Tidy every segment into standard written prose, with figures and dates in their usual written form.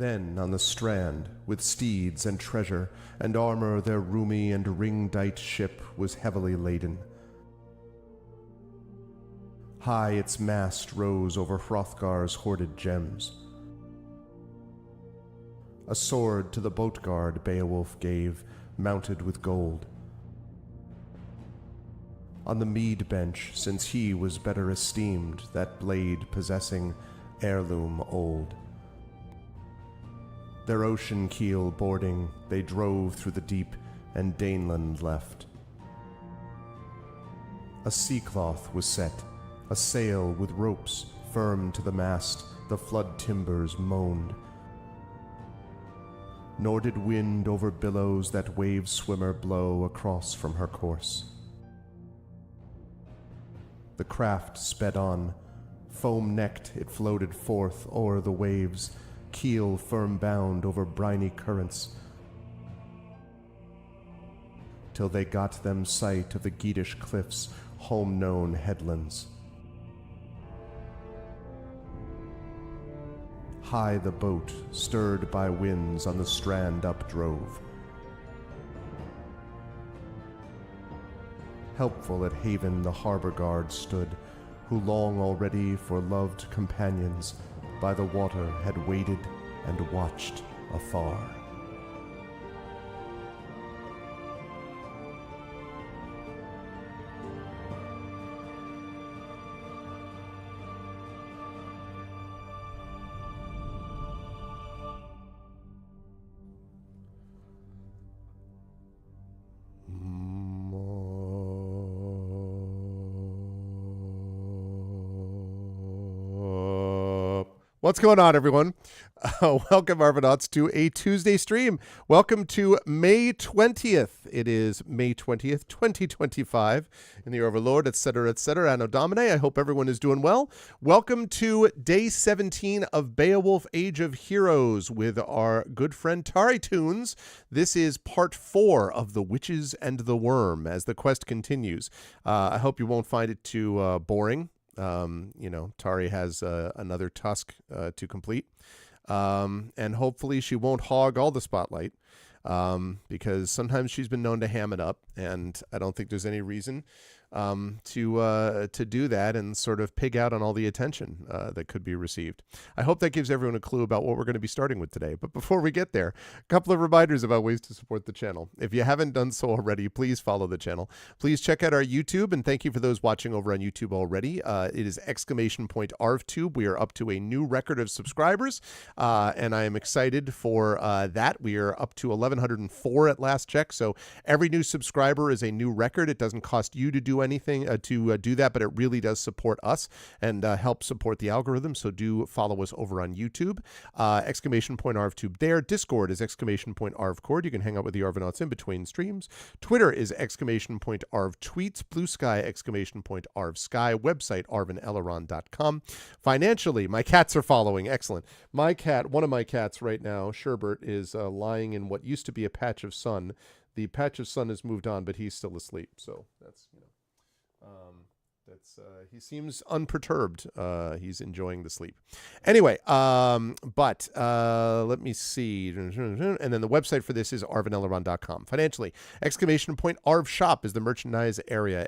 Then on the strand, with steeds and treasure, and armor their roomy and ring-dight ship was heavily laden. High its mast rose over Hrothgar's hoarded gems. A sword to the boat guard Beowulf gave, mounted with gold. On the mead bench, since he was better esteemed, that blade possessing heirloom old. Their ocean keel boarding, they drove through the deep, and Daneland left. A sea cloth was set, a sail with ropes firm to the mast, the flood timbers moaned. Nor did wind over billows that wave swimmer blow across from her course. The craft sped on, foam-necked it floated forth o'er the waves, keel firm bound over briny currents, till they got them sight of the Geatish cliffs, home-known headlands. High the boat, stirred by winds, on the strand updrove. Helpful at haven the harbor guard stood, who long already for loved companions by the water had waited and watched afar. What's going on, everyone? Welcome, Argonauts, to a Tuesday stream. Welcome to May 20th. It is May 20th, 2025, in the year of our Lord, etc., etc., Anno Domini. I hope everyone is doing well. Welcome to Day 17 of Beowulf Age of Heroes with our good friend TariToons. This is part 4 of The Witches and the Wyrm as the quest continues. I hope you won't find it too boring. Tari has another tusk to complete. And hopefully she won't hog all the spotlight, because sometimes she's been known to ham it up, and I don't think there's any reason to do that and sort of pig out on all the attention that could be received. I hope that gives everyone a clue about what we're going to be starting with today. But before we get there, a couple of reminders about ways to support the channel. If you haven't done so already, please follow the channel. Please check out our YouTube, and thank you for those watching over on YouTube already. It is !ArvTube. We are up to a new record of subscribers, and I am excited for that. We are up to 1,104 at last check, so every new subscriber is a new record. It doesn't cost you to do anything to do that, but it really does support us and help support the algorithm. So do follow us over on YouTube. !ArvTube there. Discord is !ArvCord. You can hang out with the Argonauts in between streams. Twitter is !ArvTweets. Blue Sky !ArvSky. Website arvaneleron.com. Financially, my cats are following. Excellent. My cat, one of my cats right now, Sherbert, is lying in what used to be a patch of sun. The patch of sun has moved on, but he's still asleep. So that's, he seems unperturbed. He's enjoying the sleep. Anyway, but let me see. And then the website for this is arvaneleron.com. Financially, !Arv Shop is the merchandise area.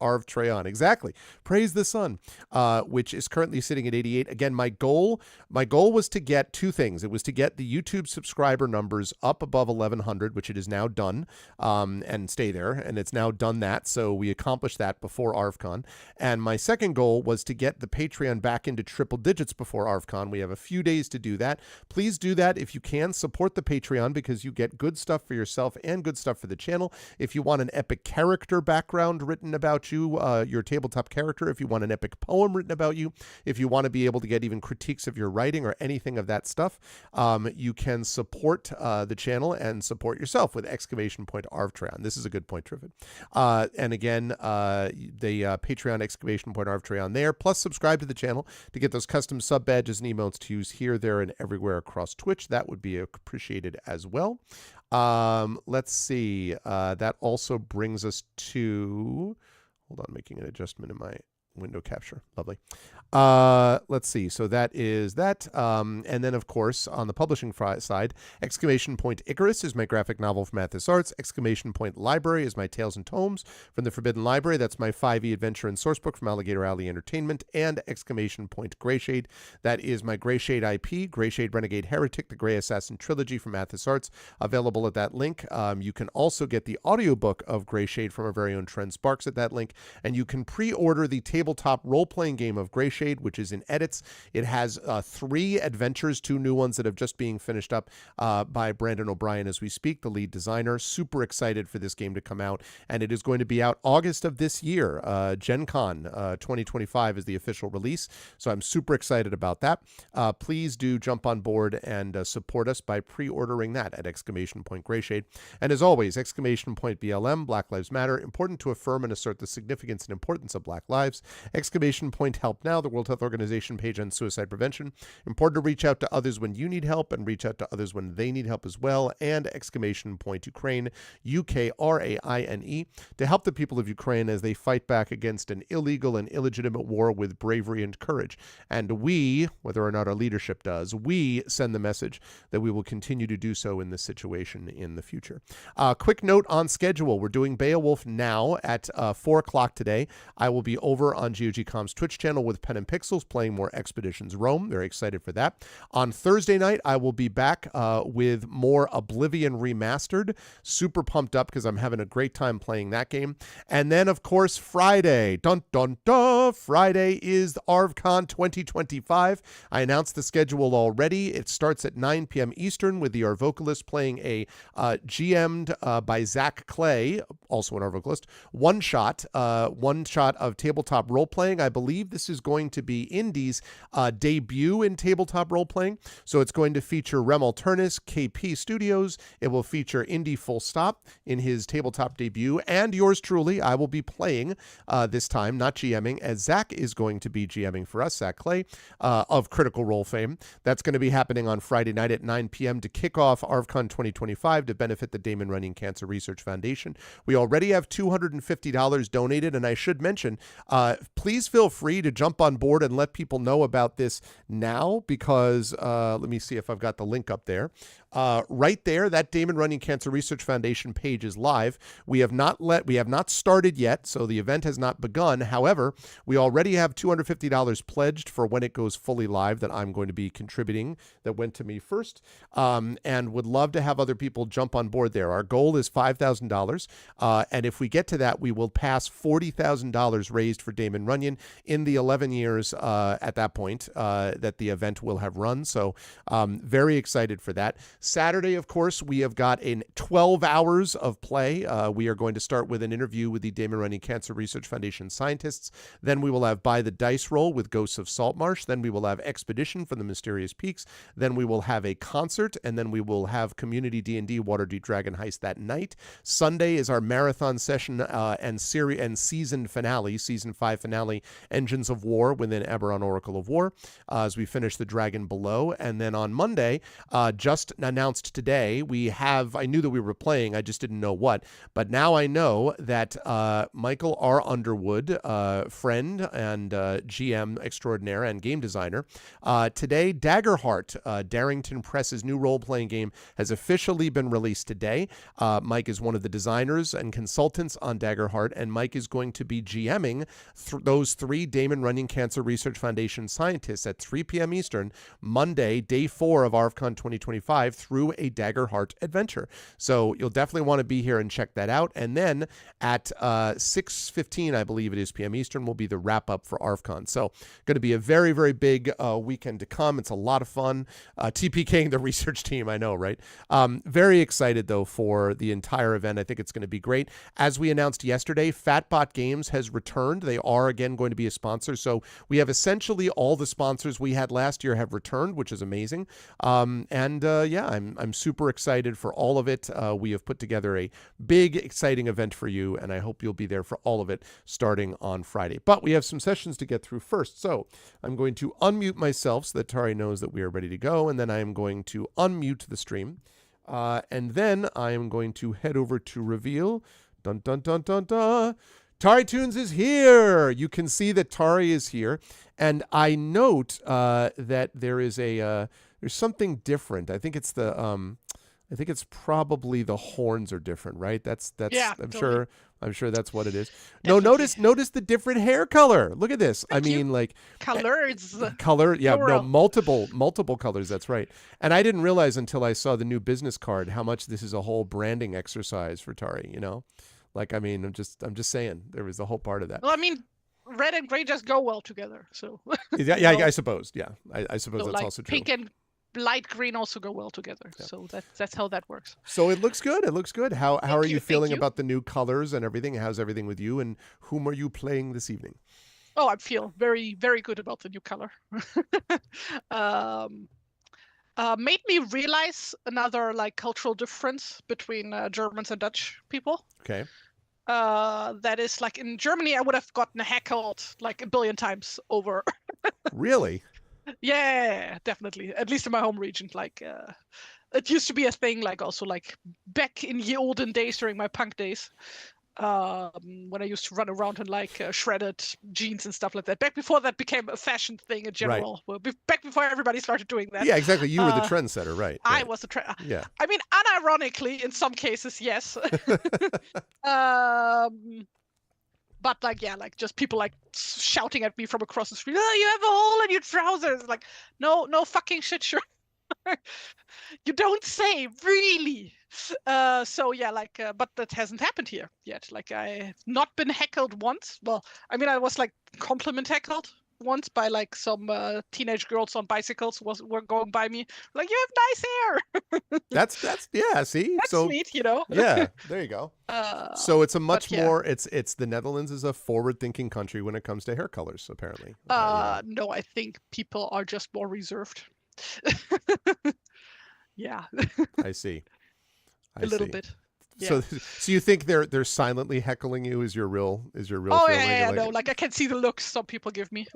!Arv Treon. Exactly. Praise the sun, which is currently sitting at 88. Again, my goal was to get two things. It was to get the YouTube subscriber numbers up above 1,100, which it is now done, and stay there. And it's now done that. So we accomplished that before ArvCon. And my second goal was to get the Patreon back into triple digits before ArvCon. We have a few days to do that. Please do that if you can. Support the Patreon because you get good stuff for yourself and good stuff for the channel. If you want an epic character background written about you, your tabletop character, if you want an epic poem written about you, if you want to be able to get even critiques of your writing or anything of that stuff, you can support the channel and support yourself with !Arv. This is a good point, Triffid. And again, the Patreon !Arv there. Plus, subscribe to the channel to get those custom sub badges and emotes to use here, there, and everywhere across Twitch. That would be appreciated as well. Let's see. That also brings us to... Hold on, making an adjustment in my window capture. Lovely. Let's see. So that is that. And then, of course, on the publishing side, Exclamation Point Icarus is my graphic novel from Athos Arts. Exclamation Point Library is my Tales and Tomes from the Forbidden Library. That's my 5e adventure and sourcebook from Alligator Alley Entertainment. And Exclamation Point Greyshade. That is my Greyshade IP, Greyshade Renegade Heretic, the Grey Assassin Trilogy from Athos Arts, available at that link. You can also get the audiobook of Greyshade from our very own Trent Sparks at that link. And you can pre-order the tabletop role-playing game of Greyshade, which is in edits. It has 3 adventures, 2 new ones that have just being finished up by Brandon O'Brien as we speak, the lead designer. Super excited for this game to come out, and it is going to be out August of this year. Gen Con 2025 is the official release, so I'm super excited about that. Please do jump on board and support us by pre-ordering that at Exclamation Point Greyshade. And as always, Exclamation Point BLM, Black Lives Matter, important to affirm and assert the significance and importance of Black lives. Exclamation Point Help Now, the World Health Organization page on suicide prevention. Important to reach out to others when you need help and reach out to others when they need help as well. And Exclamation Point Ukraine, Ukraine, to help the people of Ukraine as they fight back against an illegal and illegitimate war with bravery and courage. And we, whether or not our leadership does, we send the message that we will continue to do so in this situation in the future. Quick note on schedule. We're doing Beowulf now at 4 o'clock today. I will be over on GOGCom's Twitch channel with Pen and Pixels playing more Expeditions Rome. Very excited for that. On Thursday night, I will be back with more Oblivion Remastered. Super pumped up because I'm having a great time playing that game. And then, of course, Friday. Dun, dun, dun. Friday is ArvCon 2025. I announced the schedule already. It starts at 9 p.m. Eastern with the Arvocalist playing a GM'd by Zach Clay, also an Arvocalist, one shot of tabletop role-playing. I believe this is going to be Indy's debut in tabletop role-playing. So it's going to feature Rem Alternis, KP Studios. It will feature Indy Full Stop in his tabletop debut. And yours truly, I will be playing this time, not GMing, as Zach is going to be GMing for us, Zach Clay, of Critical Role fame. That's going to be happening on Friday night at 9 p.m. to kick off ArvCon 2025 to benefit the Damon Runyon Cancer Research Foundation. We already have $250 donated, and I should mention, please feel free to jump on board and let people know about this now, because let me see if I've got the link up there. Right there, that Damon Runyon Cancer Research Foundation page is live. We have not started yet, so the event has not begun. However, we already have $250 pledged for when it goes fully live that I'm going to be contributing, that went to me first, and would love to have other people jump on board there. Our goal is $5,000, and if we get to that, we will pass $40,000 raised for Damon Runyon in the 11 years at that point that the event will have run. So very excited for that. Saturday, of course, we have got 12 hours of play. We are going to start with an interview with the Damon Runyon Cancer Research Foundation scientists. Then we will have By the Dice Roll with Ghosts of Saltmarsh. Then we will have Expedition from the Mysterious Peaks. Then we will have a concert, and then we will have Community D&D Waterdeep Dragon Heist that night. Sunday is our marathon session and season finale, season 5 finale, Engines of War within Eberron Oracle of War, as we finish The Dragon Below. And then on Monday, just announced today, I knew that we were playing, I just didn't know what, but now I know that Michael R. Underwood, friend and GM extraordinaire and game designer, today Daggerheart, Darrington Press's new role-playing game, has officially been released today. Mike is one of the designers and consultants on Daggerheart, and Mike is going to be GMing those 3 Damon Runyon Cancer Research Foundation scientists at 3 p.m. Eastern, Monday, day 4 of ArvCon 2025, through a Daggerheart adventure. So you'll definitely want to be here and check that out. And then at 6:15, I believe it is p.m. Eastern, will be the wrap-up for ArvCon. So going to be a very, very big weekend to come. It's a lot of fun. TPKing the research team, I know, right? Very excited, though, for the entire event. I think it's going to be great. As we announced yesterday, Fatbot Games has returned. They are, again, going to be a sponsor. So we have essentially all the sponsors we had last year have returned, which is amazing. I'm super excited for all of it. We have put together a big, exciting event for you, and I hope you'll be there for all of it starting on Friday. But we have some sessions to get through first, so I'm going to unmute myself so that Tari knows that we are ready to go, and then I am going to unmute the stream, and then I am going to head over to reveal. Dun, dun, dun, dun, dun. TariToons is here. You can see that Tari is here, and I note that there is there's something different. I think it's I think it's probably the horns are different, right? That's Yeah, totally. I'm sure that's what it is. No, Definitely. notice the different hair color. Look at this. I Thank you. mean, like Colors, color. Yeah, no, plural. multiple colors. That's right. And I didn't realize until I saw the new business card how much this is a whole branding exercise for Tari. You know, like I mean, I'm just saying there was a whole part of that. Well, I mean, red and gray just go well together. So Yeah, you know, I suppose. Yeah, I suppose so that's like also true. pink and light green also go well together. Yeah. So that's how that works. So it looks good. It looks good. How are you Thank you. feeling about the new colors and everything? How's everything with you? And whom are you playing this evening? Oh, I feel very, very good about the new color. Made me realize another like cultural difference between Germans and Dutch people. Okay. That is like in Germany, I would have gotten heckled like a billion times over. Really? Yeah, definitely. At least in my home region, like it used to be a thing. Like also like back in the olden days during my punk days, when I used to run around in like shredded jeans and stuff like that. Back before that became a fashion thing in general. Well, back before everybody started doing that. Yeah, exactly. You were the trendsetter, right? I was the trend. Yeah. I mean, unironically, in some cases, yes. But like, yeah, like just people like shouting at me from across the street. Oh, you have a hole in your trousers. Like, no fucking shit, sure. You don't say, really. So yeah, like, but that hasn't happened here yet. Like, I've not been heckled once. Well, I mean, I was like compliment heckled once by like some teenage girls on bicycles were going by me. Like, you have nice hair. That's yeah. See, That's so neat, you know. yeah, there you go. So it's a much yeah. more. It's the Netherlands is a forward-thinking country when it comes to hair colors. Apparently. No, I think people are just more reserved. Yeah. I see. A little bit. Yeah. So you think they're silently heckling you? Is your real Oh feeling? yeah, no, like I can see the looks some people give me.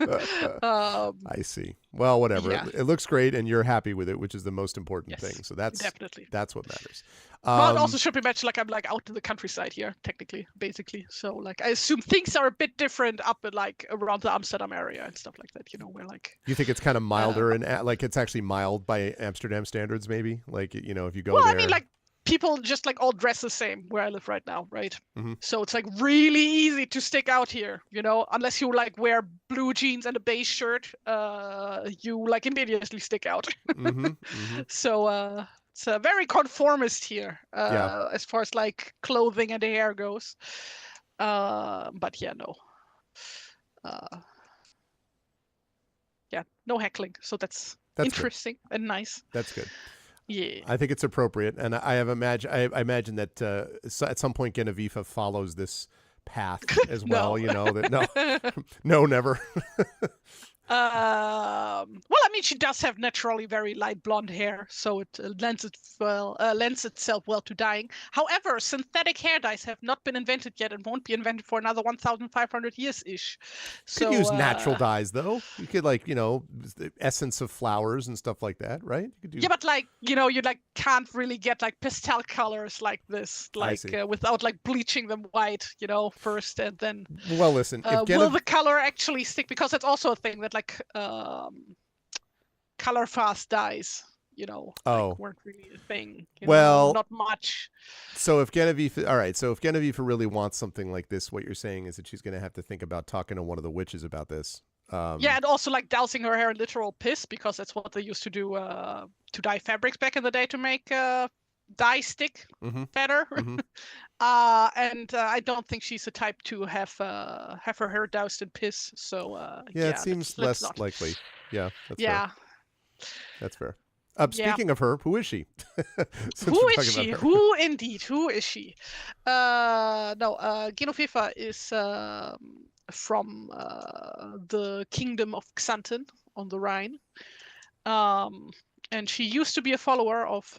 I see. Well, whatever. Yeah. It looks great, and you're happy with it, which is the most important Yes, thing. So that's definitely what matters. Well, it also should be mentioned, like I'm like out in the countryside here, technically, basically. So like I assume things are a bit different up in like around the Amsterdam area and stuff like that. You know, where like you think it's kind of milder and like it's actually mild by Amsterdam standards, maybe. Like if you go there. Well, I mean, like people just like all dress the same where I live right now, right? Mm-hmm. So it's like really easy to stick out here, you know, unless you like wear blue jeans and a beige shirt, you like immediately stick out. Mm-hmm. Mm-hmm. So it's very conformist here, as far as like clothing and hair goes. But yeah, no. Yeah, no heckling. So that's interesting good. and nice. That's good. Yeah, I think it's appropriate, and I imagine that at some point Genevieve follows this path as well. You know that no, never. Well, I mean, she does have naturally very light blonde hair, so it lends itself well to dyeing. However, synthetic hair dyes have not been invented yet and won't be invented for another 1,500 years ish. So, could use natural dyes though. You could like the essence of flowers and stuff like that, right? You could do... Yeah, but like you like can't really get like pastel colors like this, like without like bleaching them white, first and then. Well, listen, will the color actually stick? Because that's also a thing that like color fast dyes, like, weren't really a thing. Well, not much. So if Genevieve really wants something like this, what you're saying is that she's going to have to think about talking to one of the witches about this. Yeah, and also like dousing her hair in literal piss, because that's what they used to do to dye fabrics back in the day to make dye stick better. Mm-hmm. And I don't think she's the type to have her hair doused in piss. So it seems less likely. Yeah, that's fair. That's fair. Speaking of her, who is she? Who is she? Who indeed? Who is she? Genoveva is from the kingdom of Xanten on the Rhine. And she used to be a follower of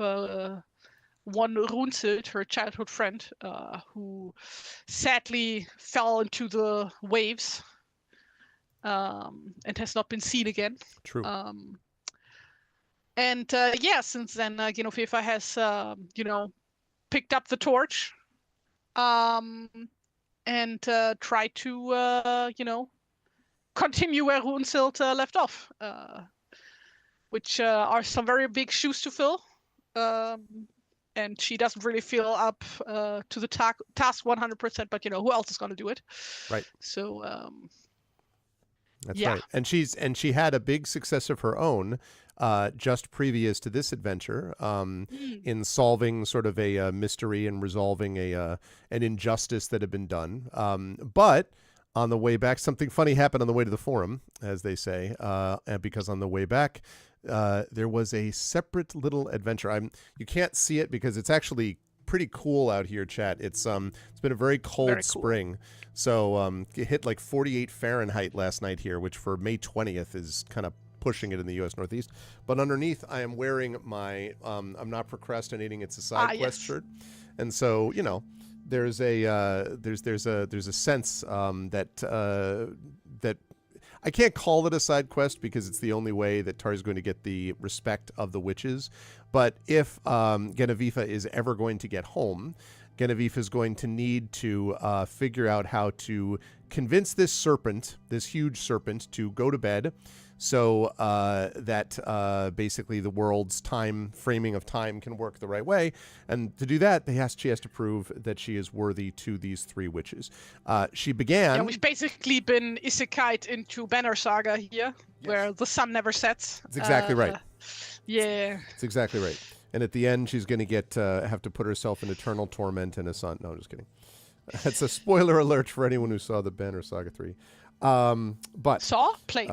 one Runzelt, her childhood friend, who sadly fell into the waves and has not been seen again. True. And since then, Genoveva has, picked up the torch and try to, continue where Runesild left off, which are some very big shoes to fill. And she doesn't really feel up to the task 100%, but who else is going to do it? Right. So that's right. And she had a big success of her own just previous to this adventure in solving sort of a mystery and resolving an injustice that had been done. But on the way back, something funny happened on the way to the forum, as they say, and because on the way back, there was a separate little adventure. You can't see it because it's actually pretty cool out here, chat. It's been a very cold spring, so it hit like 48 Fahrenheit last night here, which for May 20th is kind of pushing it in the U.S. Northeast. But underneath, I am wearing my I'm not procrastinating. It's a side quest shirt, and so there's a sense that I can't call it a side quest because it's the only way that Tari's going to get the respect of the witches. But if Genevieve is ever going to get home, Genevieve is going to need to figure out how to convince this serpent, this huge serpent, to go to bed, so that basically the world's framing of time can work the right way. And to do that, she has to prove that she is worthy to these three witches. She began... Yeah, we've basically been isekai'd into Banner Saga here, where the sun never sets. That's exactly right. Yeah. It's exactly right. And at the end, she's going to have to put herself in eternal torment in a sun. No, I'm just kidding. That's a spoiler alert for anyone who saw the Banner Saga 3. But played.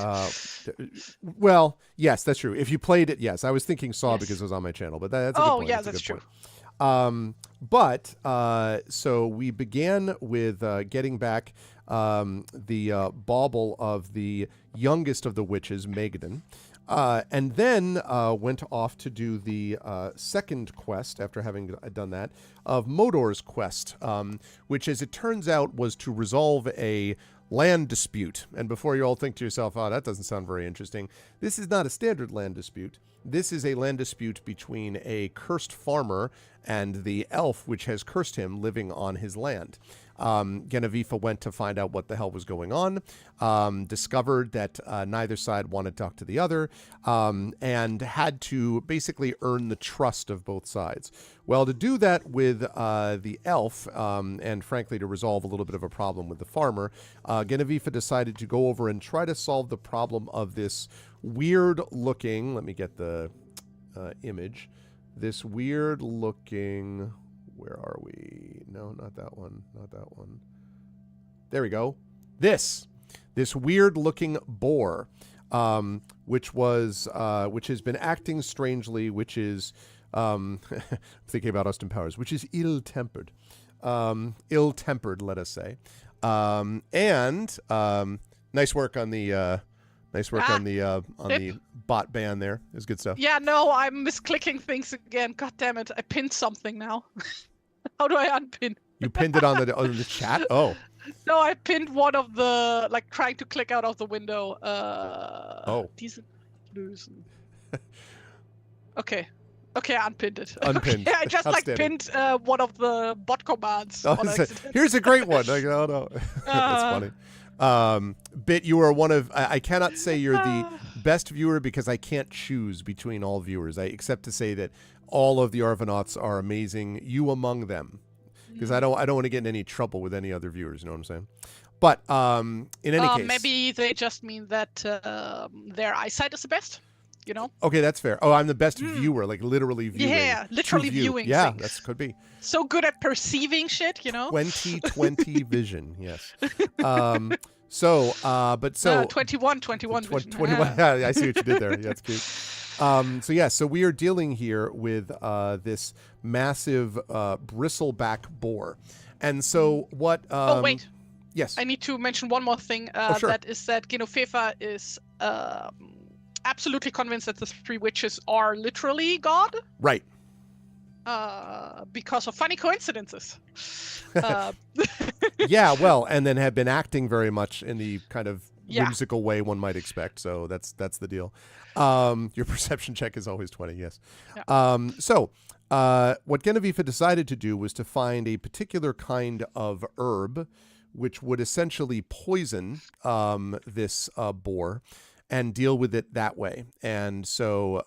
Well, yes, that's true. If you played it, yes. I was thinking because it was on my channel, but that's a good point. That's true. So we began with getting back the bauble of the youngest of the witches, Megden. And then went off to do the second quest, after having done that, of Modor's quest, which, as it turns out, was to resolve a land dispute. And before you all think to yourself, oh, that doesn't sound very interesting, this is not a standard land dispute. This is a land dispute between a cursed farmer and the elf which has cursed him living on his land. Genevieve went to find out what the hell was going on, discovered that neither side wanted to talk to the other, and had to basically earn the trust of both sides. Well, to do that with the elf, and frankly to resolve a little bit of a problem with the farmer, Genevieve decided to go over and try to solve the problem of this weird-looking, let me get the image, this weird-looking... Where are we? No, not that one. Not that one. There we go. This weird-looking boar, which has been acting strangely, which is thinking about Austin Powers, which is ill-tempered, let us say, and nice work on the. Nice work on the bot ban there. It was good stuff. Yeah, no, I'm misclicking things again. God damn it. I pinned something now. How do I unpin? You pinned it on the chat? Oh. No, I pinned one of the, trying to click out of the window. Decent loosen. Okay. Okay, I unpinned it. Unpinned. Okay, I just pinned one of the bot commands. Here's a great one. Oh no. That's funny. Bit, you are one of, I cannot say you're the best viewer because I can't choose between all viewers. Except to say that all of the Arvanauts are amazing, you among them, because I don't want to get in any trouble with any other viewers, you know what I'm saying? But in any case, maybe they just mean that their eyesight is the best, Okay, that's fair. Oh, I'm the best viewer, literally viewing. Yeah, literally viewing. Yeah, things. that could be. So good at perceiving shit, 20/20 vision, yes. 21 vision. 21. Yeah, I see what you did there. Yeah, that's cute. So we are dealing here with this massive bristleback boar, and so what? Oh wait. Yes. I need to mention one more thing. Sure. That is that Genevieve is absolutely convinced that the three witches are literally God. Right. Because of funny coincidences. Yeah, well, and then have been acting very much in the kind of whimsical way one might expect. So that's the deal. Your perception check is always 20, yes. Yeah. What Genevieve decided to do was to find a particular kind of herb, which would essentially poison this boar and deal with it that way. And so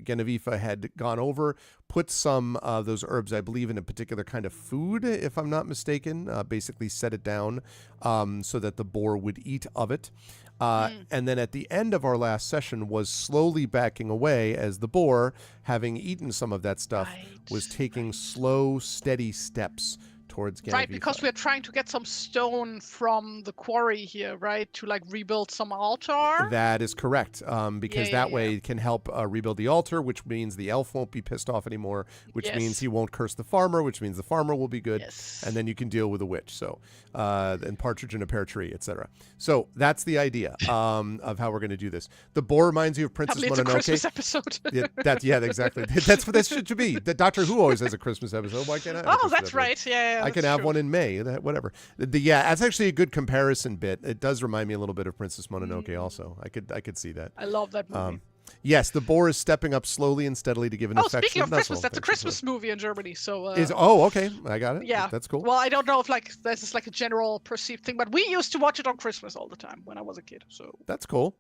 Genevieve had gone over, put some of those herbs, I believe, in a particular kind of food, if I'm not mistaken, basically set it down so that the boar would eat of it. And then at the end of our last session was slowly backing away as the boar, having eaten some of that stuff, was taking slow, steady steps towards Genevieve. Right, because we're trying to get some stone from the quarry here, right? To like rebuild some altar. That is correct, because that way it can help rebuild the altar, which means the elf won't be pissed off anymore, which means he won't curse the farmer, which means the farmer will be good, and then you can deal with the witch. So, and partridge in a pear tree, etc. So that's the idea of how we're going to do this. The boar reminds you of Princess Mononoke. It's a Christmas episode. Exactly. That's what this should be. The Doctor Who always has a Christmas episode. Why can't I? Oh, that's right. Yeah. I can have one in May. Whatever. That's actually a good comparison bit. It does remind me a little bit of Princess Mononoke. Also, I could see that. I love that movie. Yes, the boar is stepping up slowly and steadily to give an affectionate speaking of nuzzle. Christmas, that's a Christmas movie in Germany. So okay, I got it. Yeah, that's cool. Well, I don't know if like this is like a general perceived thing, but we used to watch it on Christmas all the time when I was a kid. So that's cool.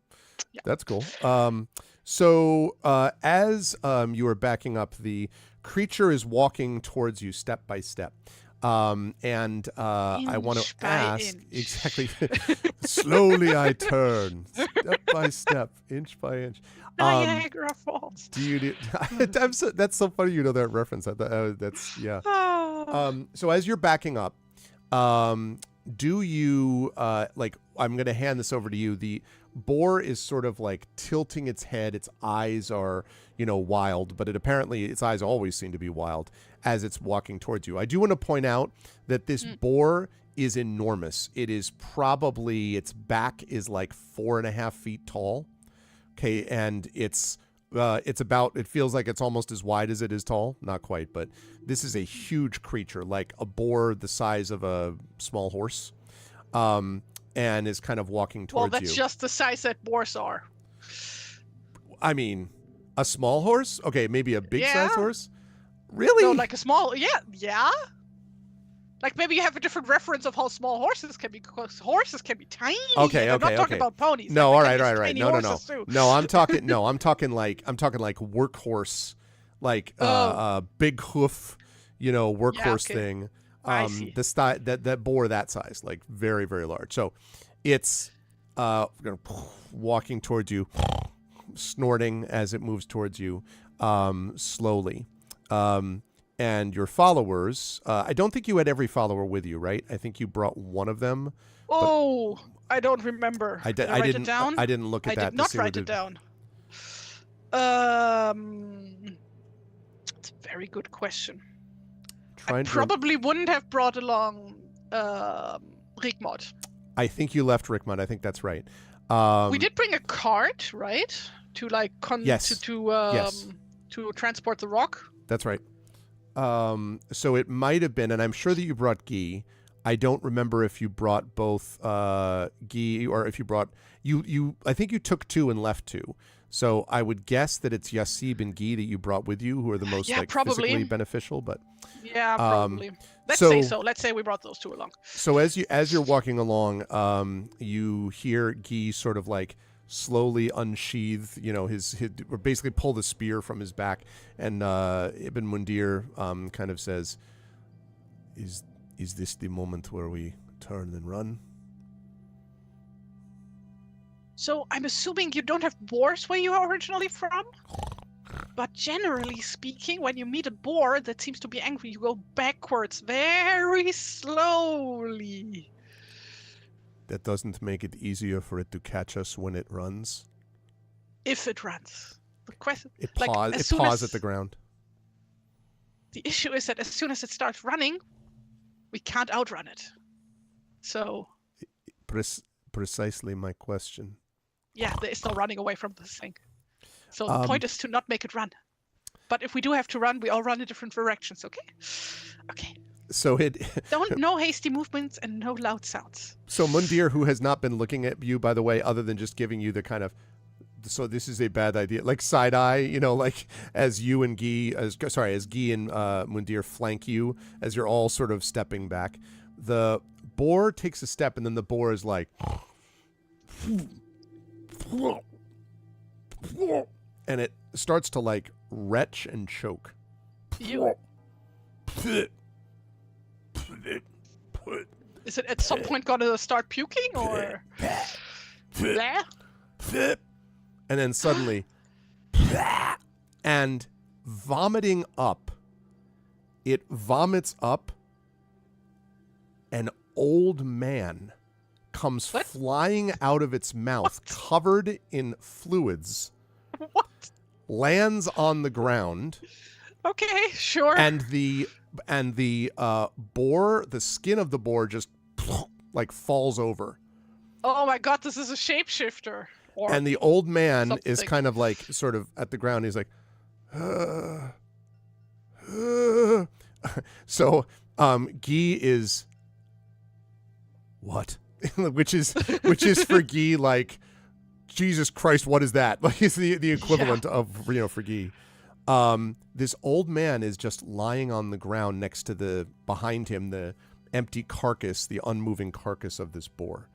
Yeah. That's cool. So as you are backing up, the creature is walking towards you step by step. And I want to ask exactly. Slowly I turn, step by step, inch by inch. Niagara Falls. That's so funny. You know that reference. That's yeah. So as you're backing up, do you like? I'm going to hand this over to you. The boar is sort of like tilting its head. Its eyes are, wild, but its eyes always seem to be wild as it's walking towards you. I do want to point out that this boar is enormous. It is probably, its back is like 4.5 feet tall. Okay. And it feels like it's almost as wide as it is tall. Not quite, but this is a huge creature, like a boar the size of a small horse. And is kind of walking towards you. Well, that's just the size that boars are. I mean, a small horse? Okay, maybe a big size horse? Really? No, like a small, yeah. Like maybe you have a different reference of how small horses can be, because horses can be tiny. Okay, I'm not talking about ponies. No, all right. No. No, I'm talking like workhorse, like big hoof, workhorse thing. The style that boar that size, like very, very large. So it's walking towards you, snorting as it moves towards you, slowly. And your followers, I don't think you had every follower with you, right? I think you brought one of them. Oh, I don't remember. Did I write it down? I didn't look at that. I did not write it down. It's a very good question. I probably wouldn't have brought along Rigmod. I think you left Rigmod. I think that's right. We did bring a cart, right? To like to transport the rock. That's right. So it might have been, and I'm sure that you brought Guy. I don't remember if you brought both Guy or if you brought you. I think you took 2 and left 2. So I would guess that it's Yassib and Guy that you brought with you, who are the most physically beneficial. But yeah, probably. Let's say so. Let's say we brought those 2 along. So as you're walking along, you hear Guy sort of like slowly unsheath, his or basically pull the spear from his back, and Ibn Mundir kind of says, "Is this the moment where we turn and run?" So I'm assuming you don't have boars where you are originally from? But generally speaking, when you meet a boar that seems to be angry, you go backwards very slowly. That doesn't make it easier for it to catch us when it runs? If it runs. The question, it paws at the ground. The issue is that as soon as it starts running, we can't outrun it. So... Precisely my question. Yeah, there is no running away from this thing. So the point is to not make it run. But if we do have to run, we all run in different directions, okay? Okay. So no hasty movements and no loud sounds. So Mundir, who has not been looking at you, by the way, other than just giving you the kind of, so this is a bad idea, like side eye, like as you and Guy, as Guy and Mundir flank you, as you're all sort of stepping back. The boar takes a step, and then the boar is like, and it starts to like retch and choke. You. Is it at some point gonna start puking or? Bleh? And then suddenly, and vomiting up, it vomits up. An old man comes What? flying out of its mouth, covered in fluids, What? lands on the ground, Okay, sure. and the boar, the skin of the boar just like falls over. Oh my god, this is a shapeshifter. Or And the old man is something. kind of like sort of at the ground. He's like, so Guy is what? which is for Guy like, Jesus Christ, what is that? Like it's the equivalent of for Guy. This old man is just lying on the ground next to behind him, the empty carcass, the unmoving carcass of this boar.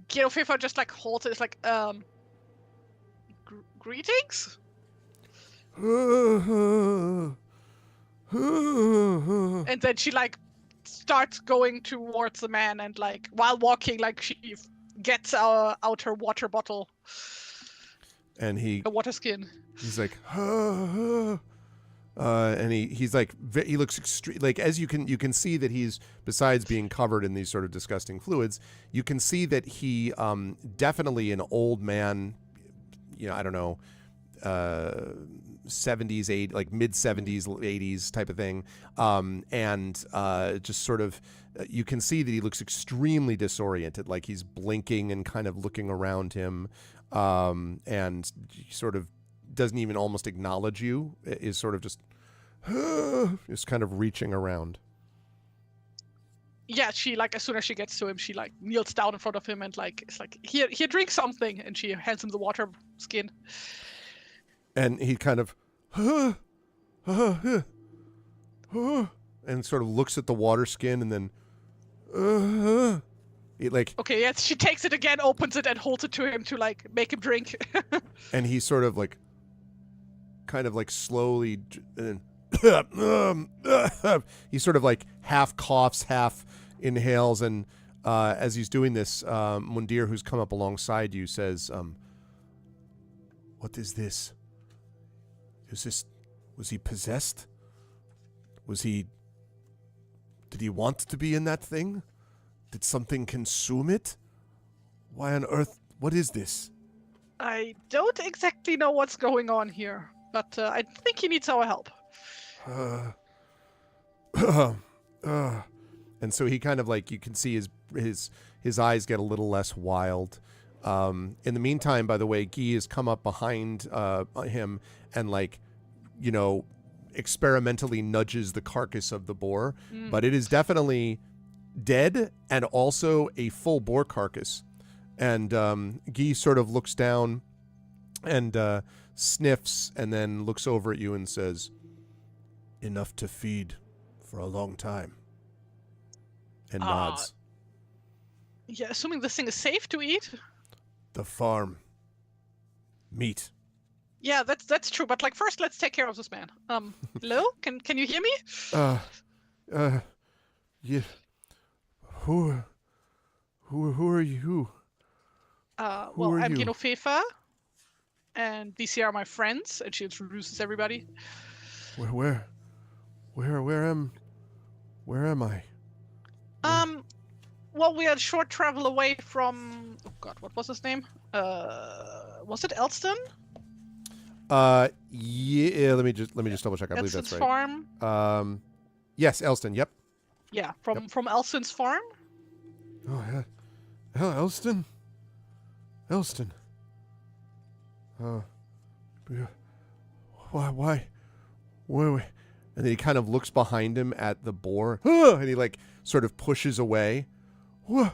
Geofifa just like holds it. It's like, greetings? And then she like starts going towards the man, and like while walking, like she gets out her water bottle. And a water skin. He's like, and he's like, he looks extreme. Like as you can see that he's, besides being covered in these sort of disgusting fluids, you can see that he definitely an old man. I don't know, 70s, 80s, like mid 70s, 80s type of thing, and just sort of, you can see that he looks extremely disoriented, like he's blinking and kind of looking around him, and sort of doesn't even almost acknowledge you, is sort of just kind of reaching around. Yeah, she like as soon as she gets to him, she like kneels down in front of him and like it's like, here drink something, and she hands him the water skin. And he kind of and sort of looks at the water skin, and then he like, okay, yes, she takes it again, opens it, and holds it to him to like make him drink. and he sort of like kind of like slowly, and he sort of like half coughs, half inhales, and as he's doing this, Mundir, who's come up alongside you, says, what is this? Was he possessed? Did he want to be in that thing? Did something consume it? Why on earth, what is this? I don't exactly know what's going on here, but I think he needs our help. And so he kind of like, you can see his eyes get a little less wild. In the meantime, by the way, Guy has come up behind him and like, experimentally nudges the carcass of the boar, but it is definitely dead and also a full boar carcass. And Guy sort of looks down and sniffs, and then looks over at you and says, enough to feed for a long time. And nods. Yeah, assuming this thing is safe to eat. The farm. Meat. Yeah, that's true. But like, first, let's take care of this man. Hello, can you hear me? Yeah. Who are you? Well, I'm Geofifa, and these here are my friends, and she introduces everybody. Where am I? Well, we had a short travel away from. Oh God, what was his name? Was it Elston? Yeah. Let me just double check. I believe that's right. Farm. Yes, Elston. Yep. Yeah, from Elston's farm. Oh yeah. Elston. Why? And then he kind of looks behind him at the boar, and he like sort of pushes away. Wow.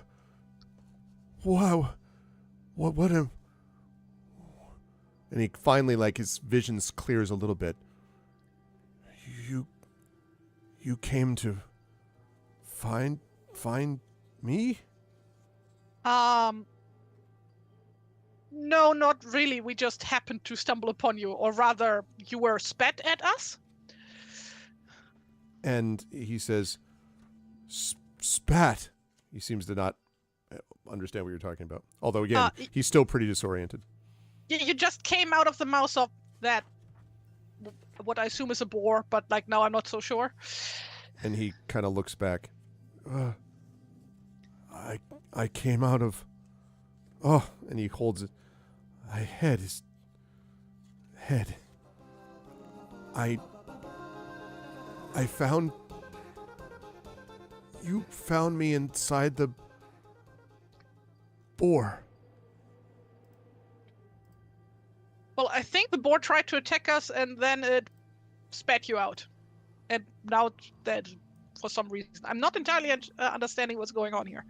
What am? And he finally, like, his vision clears a little bit. You came to find me? No, not really. We just happened to stumble upon you, or rather, you were spat at us. And he says, spat. He seems to not understand what you're talking about. Although, again, he's still pretty disoriented. You just came out of the mouth of that, what I assume is a boar, but like now I'm not so sure. And he kind of looks back. I came out of... Oh, and he holds it. His head. I found... You found me inside the boar. Well, I think the boar tried to attack us and then it spat you out. And now it's dead for some reason. I'm not entirely understanding what's going on here.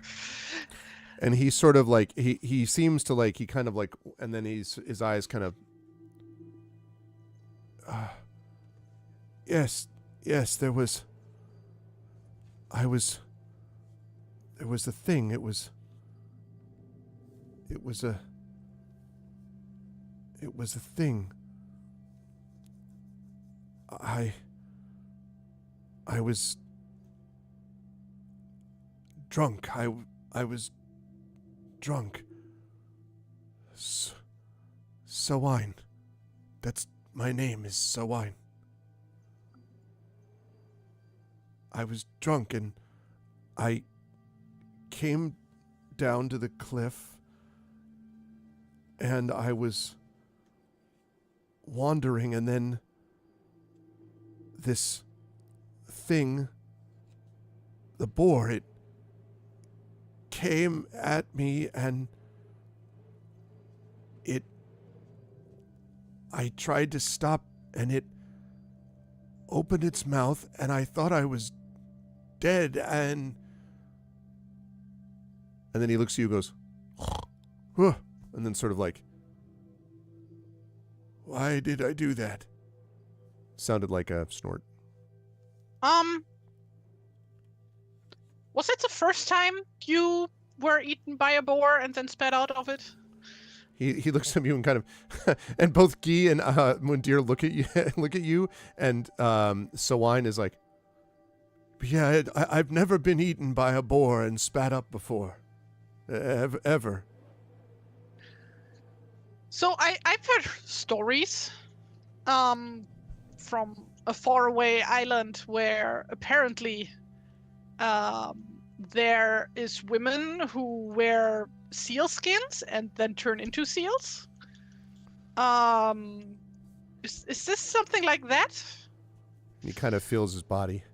And he sort of like, he seems to like, he kind of like, and then his eyes kind of, yes, there was a thing. It was a thing. I was drunk. I was drunk. Sawine. That's my name is Sawine. I was drunk and I came down to the cliff and I was wandering, and then this thing, the boar, it came at me and I tried to stop and it opened its mouth and I thought I was dead, and then he looks at you and goes, huh, and then sort of like, why did I do that? Sounded like a snort. Was it the first time you were eaten by a boar and then spat out of it? He looks at you and kind of, and both Guy and Mundir look at you, and Sawine is like, yeah, I've never been eaten by a boar and spat up before, ever. So I've heard stories, from a faraway island where apparently, there is women who wear seal skins and then turn into seals. Is this something like that? He kind of feels his body.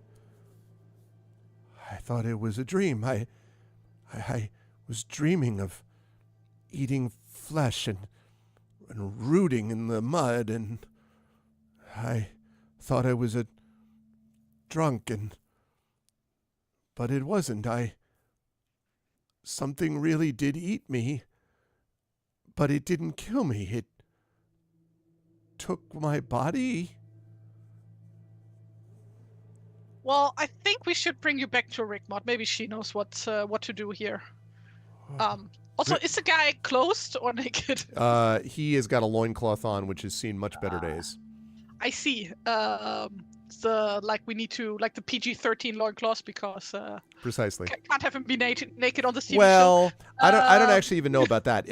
I thought it was a dream. I was dreaming of eating flesh and rooting in the mud, and I thought I was a drunk, but it wasn't. Something really did eat me, but it didn't kill me. It took my body. Well, I think we should bring you back to Rigmod. Maybe she knows what to do here. Also, is the guy clothed or naked? He has got a loincloth on, which has seen much better days. I see. We need to the PG-13 loincloth because precisely can't have him be naked on the TV well, show. I don't actually even know about that.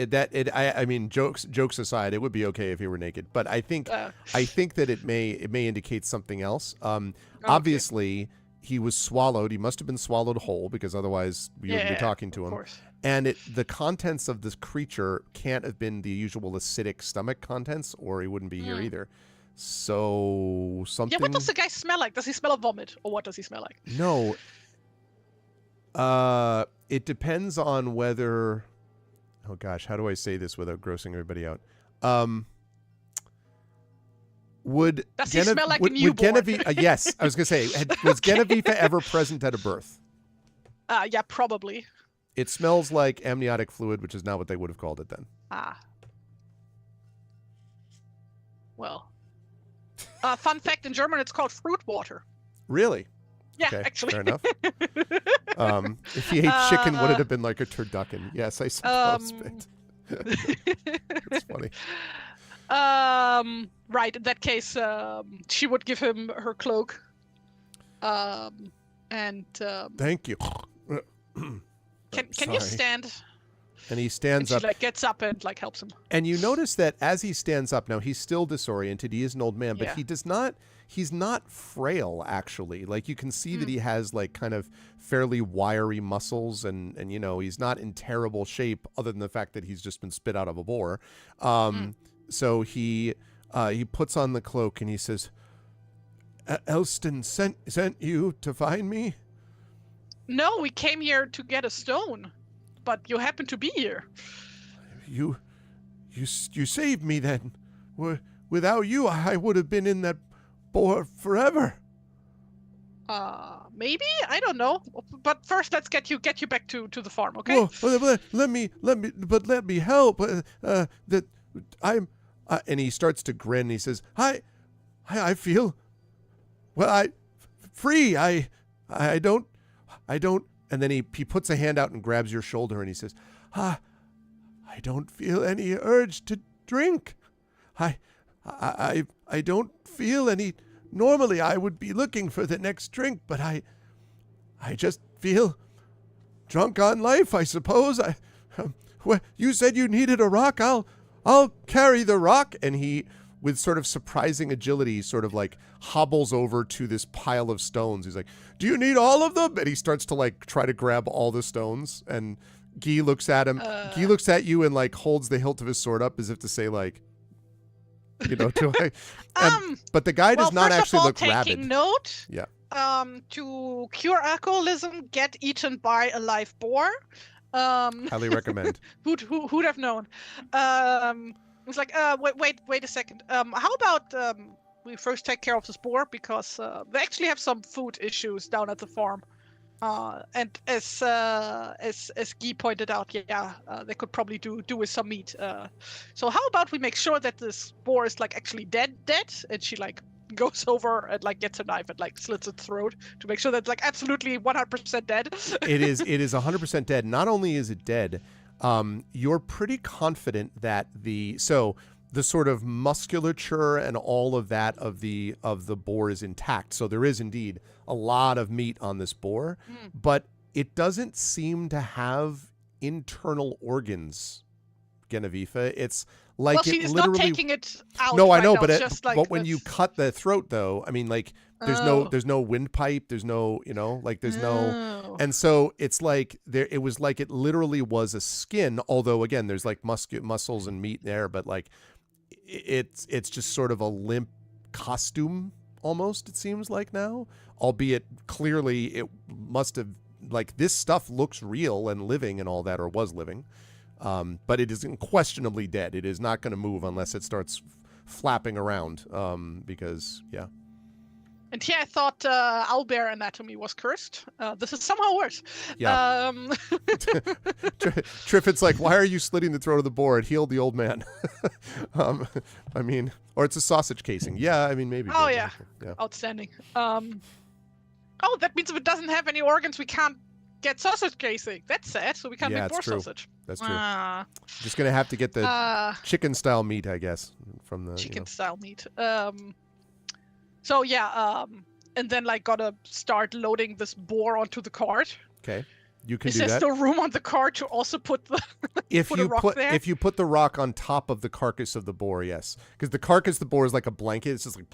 I mean, jokes aside, it would be okay if he were naked, but I think that it may indicate something else. Obviously, he was swallowed. He must have been swallowed whole, because otherwise we wouldn't be talking to him. Course. And the contents of this creature can't have been the usual acidic stomach contents, or he wouldn't be here either. So something. Yeah, what does the guy smell like? Does he smell of vomit, or what does he smell like? No. It depends on whether. Oh gosh, how do I say this without grossing everybody out? Does he smell like a newborn? Genevieve, yes, I was gonna say, was okay. Genevieve ever present at a birth? Yeah, probably. It smells like amniotic fluid, which is not what they would have called it then. Well. Fun fact, in German it's called fruit water. Really? Yeah, Okay, actually. fair enough. If he ate chicken, would it have been like a turducken? Yes, I suppose. It's funny. Right. In that case, she would give him her cloak. And Thank you. can you stand? And he And stands she up. like gets up and like helps him. And you notice that as he stands up, now he's still disoriented. He is an old man, but Yeah. he does not. He's not frail, actually. Like you can see that he has like kind of fairly wiry muscles, and you know he's not in terrible shape, other than the fact that he's just been spit out of a boar. So he puts on the cloak and he says, "Elston sent you to find me." No, we came here to get a stone, but you happen to be here. You saved me then. Without you, I would have been in that boar forever. Maybe, I don't know. But first, let's get you back to the farm, okay? Well, let me help. That I'm, and he starts to grin. He says, I feel, well, free. I don't, and then he puts a hand out and grabs your shoulder and he says, I don't feel any urge to drink. I don't feel any. Normally I would be looking for the next drink, but I just feel drunk on life, I suppose. You said you needed a rock. I'll carry the rock. And he, with sort of surprising agility, sort of like hobbles over to this pile of stones. He's like, "Do you need all of them?" And he starts to like try to grab all the stones. And Guy looks at him. Guy looks at you and like holds the hilt of his sword up as if to say like, you know, but the guy does not actually look rabid. Taking note. Yeah. To cure alcoholism, get eaten by a live boar. Highly recommend. Who'd have known? It's like, wait a second. How about we first take care of this boar, because they actually have some food issues down at the farm. And as Guy pointed out, they could probably do with some meat. So how about we make sure that this boar is like actually dead, and she like goes over and like gets a knife and like slits its throat to make sure that it's like absolutely 100% dead. It is 100% dead. Not only is it dead, you're pretty confident that the sort of musculature and all of that of the boar is intact. So there is indeed a lot of meat on this boar, but it doesn't seem to have internal organs, Genevieve. It's like she's literally not taking it out. No, I know, now. but when you cut the throat, though, I mean, like there's no windpipe, there's no, you know, like there's no, and so it's like it was like it literally was a skin. Although again, there's like muscles and meat there, but like it's just sort of a limp costume almost. It seems like now, albeit clearly it must have, like, this stuff looks real and living and all that, or was living. But it is unquestionably dead. It is not going to move unless it starts flapping around. Because, yeah. And here I thought owlbear anatomy was cursed. This is somehow worse. Yeah. Triffitt's like, why are you slitting the throat of the boar? It healed the old man. I mean, or it's a sausage casing. Yeah, I mean, maybe. Oh, yeah. Outstanding. Oh, that means if it doesn't have any organs, we can't get sausage casing. That's sad. So we can't make boar sausage. That's true. Just gonna have to get the chicken style meat, I guess, from the chicken style meat. So yeah, and then like gotta start loading this boar onto the cart. Okay, you can do that. Is there still room on the cart to also put the if you put the rock on top of the carcass of the boar, yes, because the carcass of the boar is like a blanket. It's just like,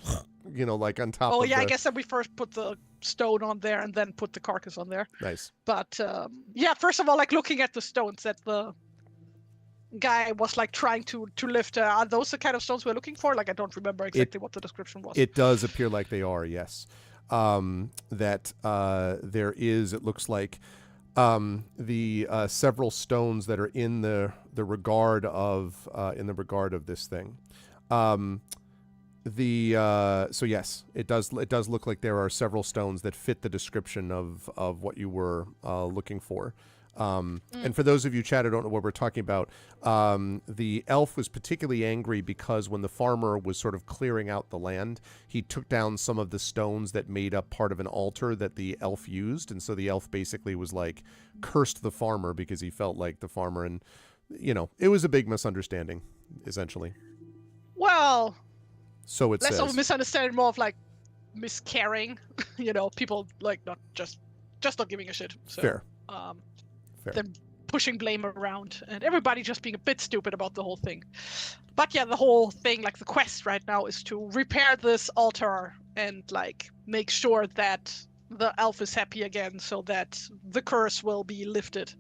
you know, like on top. Oh yeah, I guess that we first put the stone on there and then put the carcass on there. Nice. But yeah, first of all, like looking at the stones that the guy was like trying to lift, are those the kind of stones we're looking for? Like I don't remember exactly what the description was. It does appear like they are, yes. That there is, it looks like, the several stones that are in the regard of this thing. So yes, it does look like there are several stones that fit the description of what you were looking for. And for those of you, chat, who don't know what we're talking about, the elf was particularly angry because when the farmer was sort of clearing out the land, he took down some of the stones that made up part of an altar that the elf used. And so the elf basically was like, cursed the farmer because he felt like the farmer, and, you know, it was a big misunderstanding, essentially. Well, so it less says. of a misunderstanding, more of like miscaring. You know, people like not just not giving a shit. So, Fair. Them pushing blame around and everybody just being a bit stupid about the whole thing. But yeah, the whole thing, like the quest right now, is to repair this altar and like make sure that the elf is happy again, so that the curse will be lifted.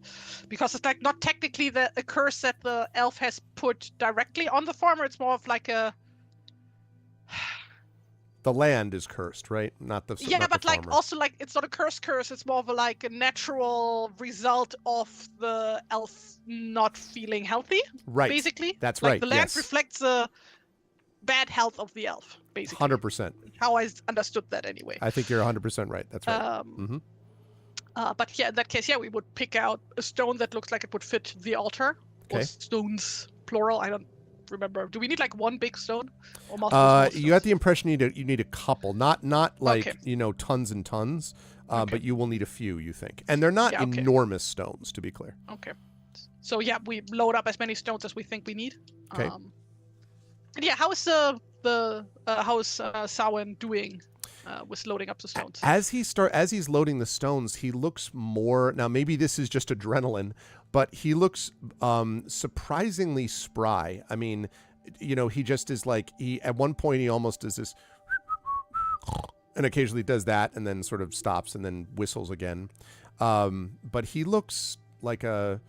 Because it's like not technically a curse that the elf has put directly on the farmer. It's more of like a... The land is cursed, right? Not the Yeah, not but the like farmer. also like it's not a curse. It's more of a like a natural result of the elf not feeling healthy. Right. Basically, That's like right. the land yes. reflects the bad health of the elf. Basically, 100%. How I understood that anyway. I think you're 100% right. That's right. But yeah, in that case, yeah, we would pick out a stone that looks like it would fit the altar. Okay. Or stones, plural. I don't remember. Do we need like one big stone or multiple small stones? You got the impression you need a couple, not like Okay. you know, tons and tons, Okay. but you will need a few, you think, and they're not Yeah, okay. enormous stones, to be clear. Okay. So yeah, we load up as many stones as we think we need. Okay. And yeah, how is Samhain doing with loading up the stones? As he's loading the stones, he looks more, now maybe this is just adrenaline, but he looks surprisingly spry. I mean, you know, he just is like, at one point he almost does this, and occasionally does that, and then sort of stops and then whistles again. But he looks like a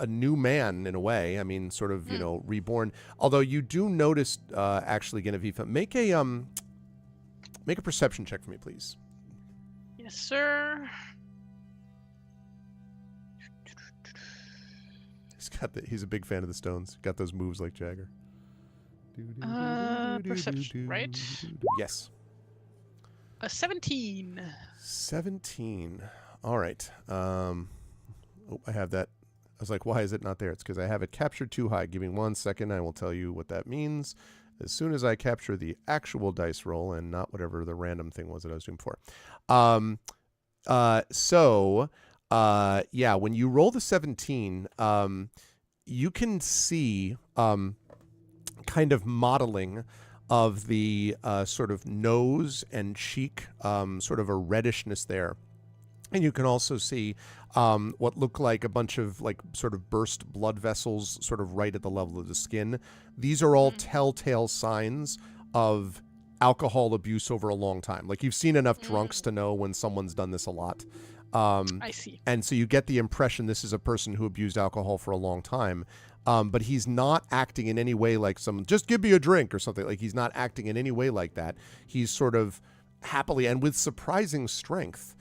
new man in a way. I mean, sort of, you know, reborn. Although you do notice, actually, Genevieve, make a perception check for me, please. Yes, sir. He's a big fan of the stones. Got those moves like Jagger. Perception, right? Yes. A 17. 17. All right. Oh, I have that. I was like, why is it not there? It's because I have it captured too high. Give me 1 second. I will tell you what that means as soon as I capture the actual dice roll and not whatever the random thing was that I was doing before. Yeah, when you roll the 17, you can see kind of modeling of the sort of nose and cheek, sort of a reddishness there. And you can also see what look like a bunch of like sort of burst blood vessels sort of right at the level of the skin. These are all telltale signs of alcohol abuse over a long time. Like you've seen enough drunks to know when someone's done this a lot. I see. And so you get the impression this is a person who abused alcohol for a long time. But he's not acting in any way like someone, just give me a drink or something. Like he's not acting in any way like that. He's sort of happily and with surprising strength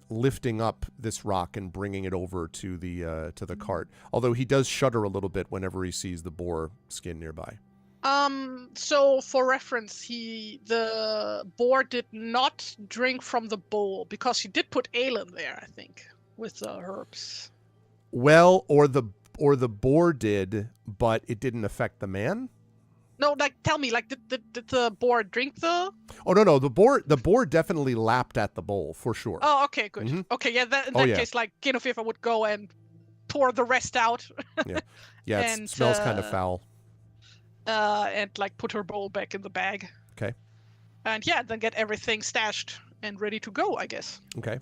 lifting up this rock and bringing it over to the cart. Although he does shudder a little bit whenever he sees the boar skin nearby. So for reference, the boar did not drink from the bowl because he did put ale in there, I think, with the herbs. Well, or the boar did, but it didn't affect the man. No, like tell me, like did the boar drink the? Oh no, the boar definitely lapped at the bowl for sure. Oh, okay, good. Mm-hmm. Okay, yeah. In that case, like Genevieve would go and pour the rest out. Yeah, it smells kind of foul. And like put her bowl back in the bag. Okay. And yeah, then get everything stashed and ready to go, I guess. Okay.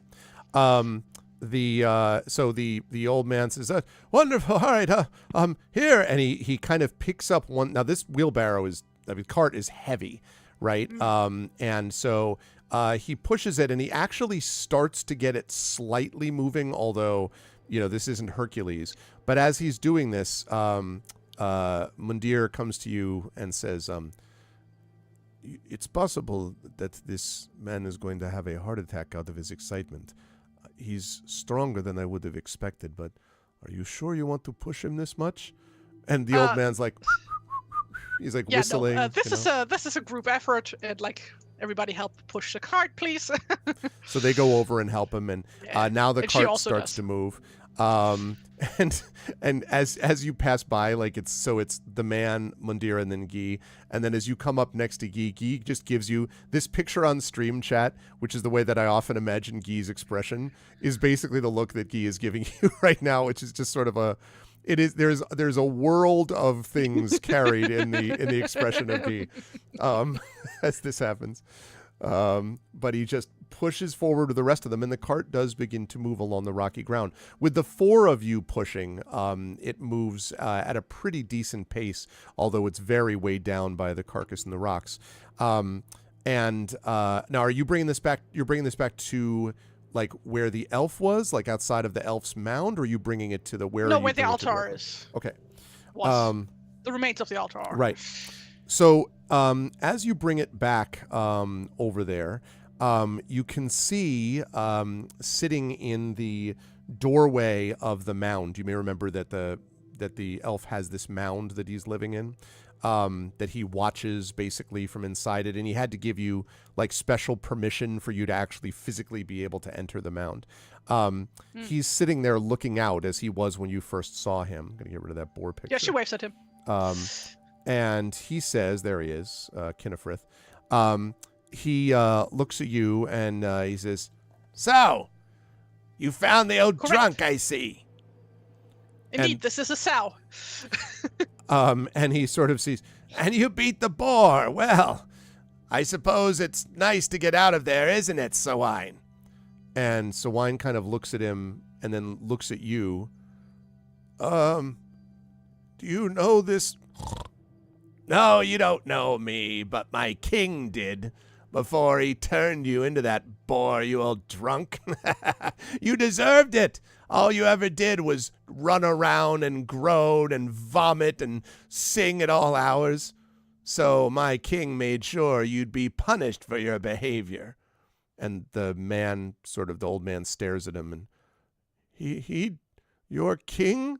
So the old man says, wonderful, all right, here, and he kind of picks up one. Now this cart is heavy, right? And so he pushes it and he actually starts to get it slightly moving, although, you know, this isn't Hercules. But as he's doing this, Mundir comes to you and says, it's possible that this man is going to have a heart attack out of his excitement. He's stronger than I would have expected, but are you sure you want to push him this much? And the old man's like, he's like whistling. No, this is a group effort, and like everybody help push the cart, please. So they go over and help him, and now the And she cart also starts does. to move. And as you pass by, like it's the man, Mundira, and then Guy, and then as you come up next to Guy just gives you this picture on stream chat, which is the way that I often imagine Guy's expression is basically the look that Guy is giving you right now, which is just sort of a. It is there's a world of things carried in the expression of Guy, as this happens. But he just pushes forward with the rest of them, and the cart does begin to move along the rocky ground. With the four of you pushing, it moves at a pretty decent pace, although it's very weighed down by the carcass and the rocks. And now, are you bringing this back? You're bringing this back to like where the elf was, like outside of the elf's mound, or are you bringing it to the where? No, where the altar is. Okay. The remains of the altar are. Right. So as you bring it back over there, you can see sitting in the doorway of the mound. You may remember that the elf has this mound that he's living in, that he watches basically from inside it, and he had to give you like special permission for you to actually physically be able to enter the mound. He's sitting there looking out as he was when you first saw him. I'm gonna get rid of that boar picture. Yeah, she waves at him. And he says, there he is, Kinnefrith. He looks at you and he says, "So, you found the old drunk, I see." Indeed, this is a sow. And he sort of sees, "And you beat the boar. Well, I suppose it's nice to get out of there, isn't it, Sawine?" And Sawine kind of looks at him and then looks at you. Do you know this? "No, you don't know me, but my king did before he turned you into that boar, you old drunk. You deserved it. All you ever did was run around and groan and vomit and sing at all hours. So my king made sure you'd be punished for your behavior." And the old man stares at him, and your king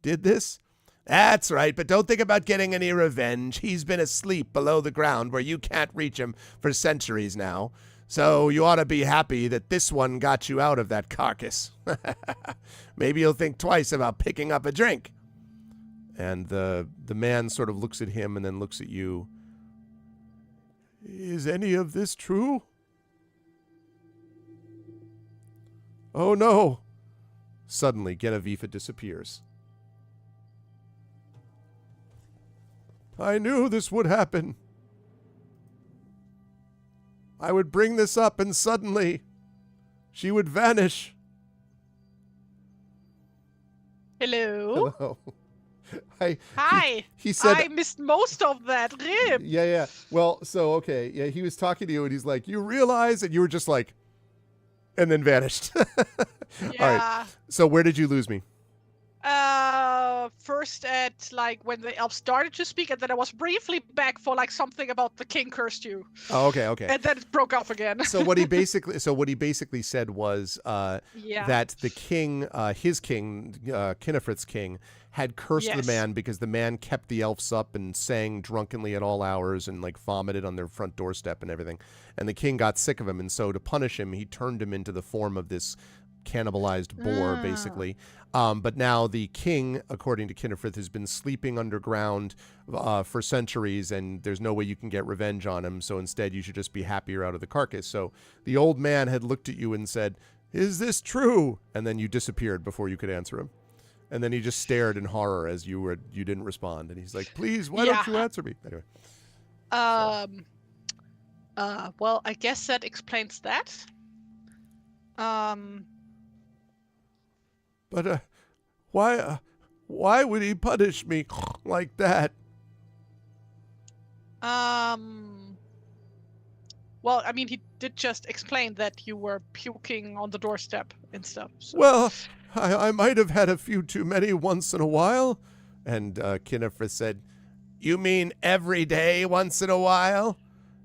did this? "That's right, but don't think about getting any revenge. He's been asleep below the ground where you can't reach him for centuries now. So you ought to be happy that this one got you out of that carcass. Maybe you'll think twice about picking up a drink." And the man sort of looks at him and then looks at you. "Is any of this true?" "Oh no." Suddenly, Genevieve disappears. "I knew this would happen. I would bring this up and suddenly she would vanish." Hello. Hello. Hi. He said, I missed most of that. Rip. Yeah. Well, so, okay. Yeah, he was talking to you and he's like, "You realize?" And you were just like, and then vanished. Yeah. All right. So where did you lose me? First at like when the elf started to speak, and then I was briefly back for like something about the king cursed you. Oh, okay. And then it broke off again. So what he basically said was that the king, his king, Kinnefrith's king, had cursed the man because the man kept the elves up and sang drunkenly at all hours and like vomited on their front doorstep and everything. And the king got sick of him, and so to punish him, he turned him into the form of this cannibalized boar, basically. But now the king, according to Kinnefrith, has been sleeping underground for centuries, and there's no way you can get revenge on him. So instead, you should just be happy you're out of the carcass. So the old man had looked at you and said, "Is this true?" And then you disappeared before you could answer him. And then he just stared in horror as you didn't respond. And he's like, "Please, why don't you answer me?" Anyway. Well, I guess that explains that. But why would he punish me like that? Well, I mean, he did just explain that you were puking on the doorstep and stuff. So. Well, I might have had a few too many once in a while. And Kinnefrith said, "You mean every day once in a while?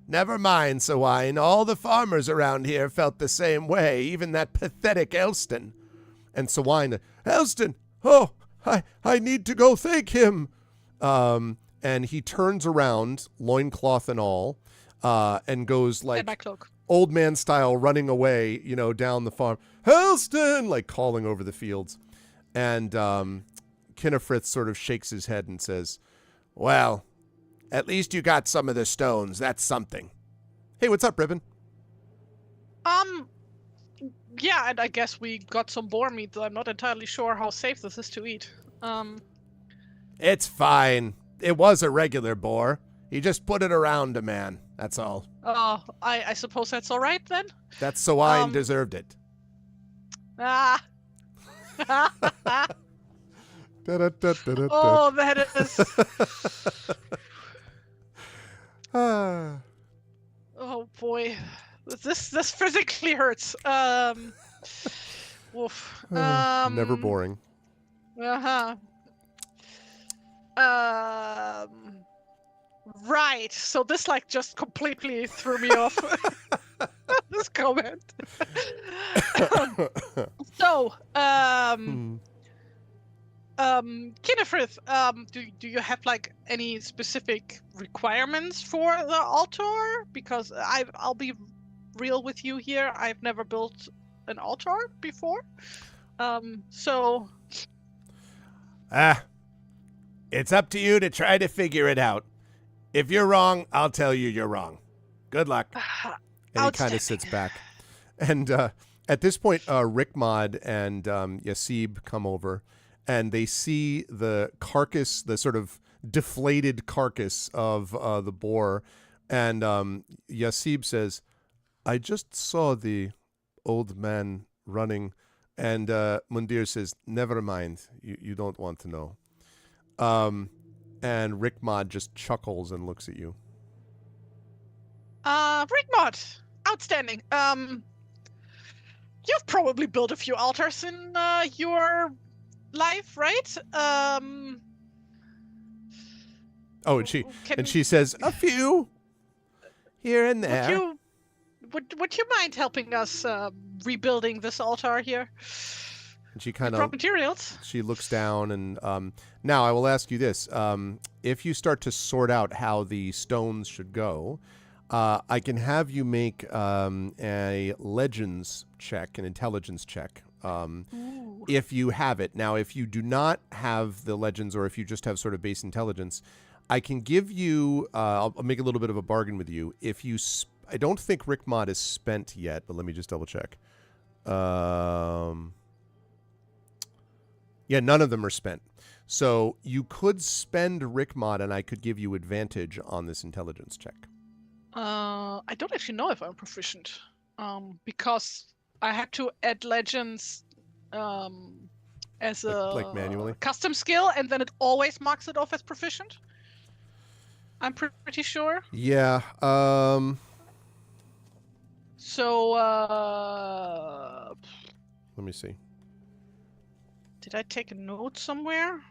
Never mind, Sawine. All the farmers around here felt the same way, even that pathetic Elston." And Sawine, "Elston! Oh, I need to go thank him." And he turns around, loincloth and all, and goes And like my cloak. old man style running away, down the farm. Helston, like calling over the fields. And Kinnefrith sort of shakes his head and says, well, at least you got some of the stones. That's something. Hey, what's up, Ribbon? Yeah, and I guess we got some boar meat, though I'm not entirely sure how safe this is to eat. It's fine. It was a regular boar. He just put it around a man. That's all. I suppose that's all right then. That swine deserved it. Ah. Da-da-da-da-da-da. Oh, that is. Oh boy, this physically hurts. Woof. Never boring. Uh-huh. Right. So this like just completely threw me off. This comment. So, Kinnefrith, do you have like any specific requirements for the altar? Because I'll be real with you here. I've never built an altar before. So. It's up to you to try to figure it out. If you're wrong, I'll tell you you're wrong. Good luck. And he kind of sits back. And at this point, Rickmod and Yasib come over, and they see the carcass, the sort of deflated carcass of the boar. And Yasib says, I just saw the old man running. And Mundir says, never mind. You don't want to know. And Rickmod just chuckles and looks at you. Rickmod, outstanding. You've probably built a few altars in your life, right? Oh, and she says, a few here and there. Would you mind helping us rebuilding this altar here? And she kind of brought materials. She looks down, and now I will ask you this: if you start to sort out how the stones should go, I can have you make a legends check, an intelligence check, if you have it. Now, if you do not have the legends, or if you just have sort of base intelligence, I can give you. I'll make a little bit of a bargain with you. If you, I don't think Rickmod is spent yet, but let me just double check. Yeah, none of them are spent. So you could spend Rickmod, and I could give you advantage on this intelligence check. I don't actually know if I'm proficient, because I had to add legends as a like manually custom skill, and then it always marks it off as proficient. I'm pretty sure. Yeah. So let me see. Did I take a note somewhere?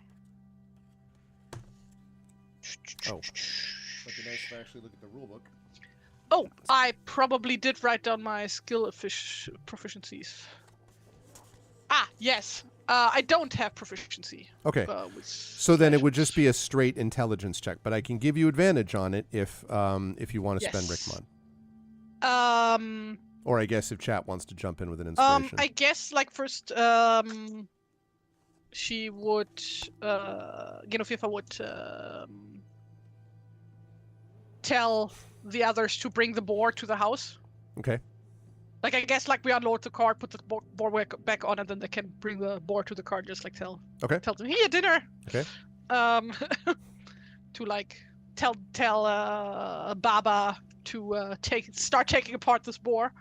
Oh. It'd be nice if I actually look at the rule book. Oh, I probably did write down my skill proficiencies. Ah, yes. I don't have proficiency. Okay. So then it would just be a straight intelligence check, but I can give you advantage on it if you want to spend Rickmod. Or I guess if chat wants to jump in with an inspiration. I guess like first she would Genofifa would tell the others to bring the boar to the house. Okay. Like I guess like we unload the car, put the boar back on, and then they can bring the boar to the car. Just like tell them, here, dinner. Okay. To like tell Baba to start taking apart this boar.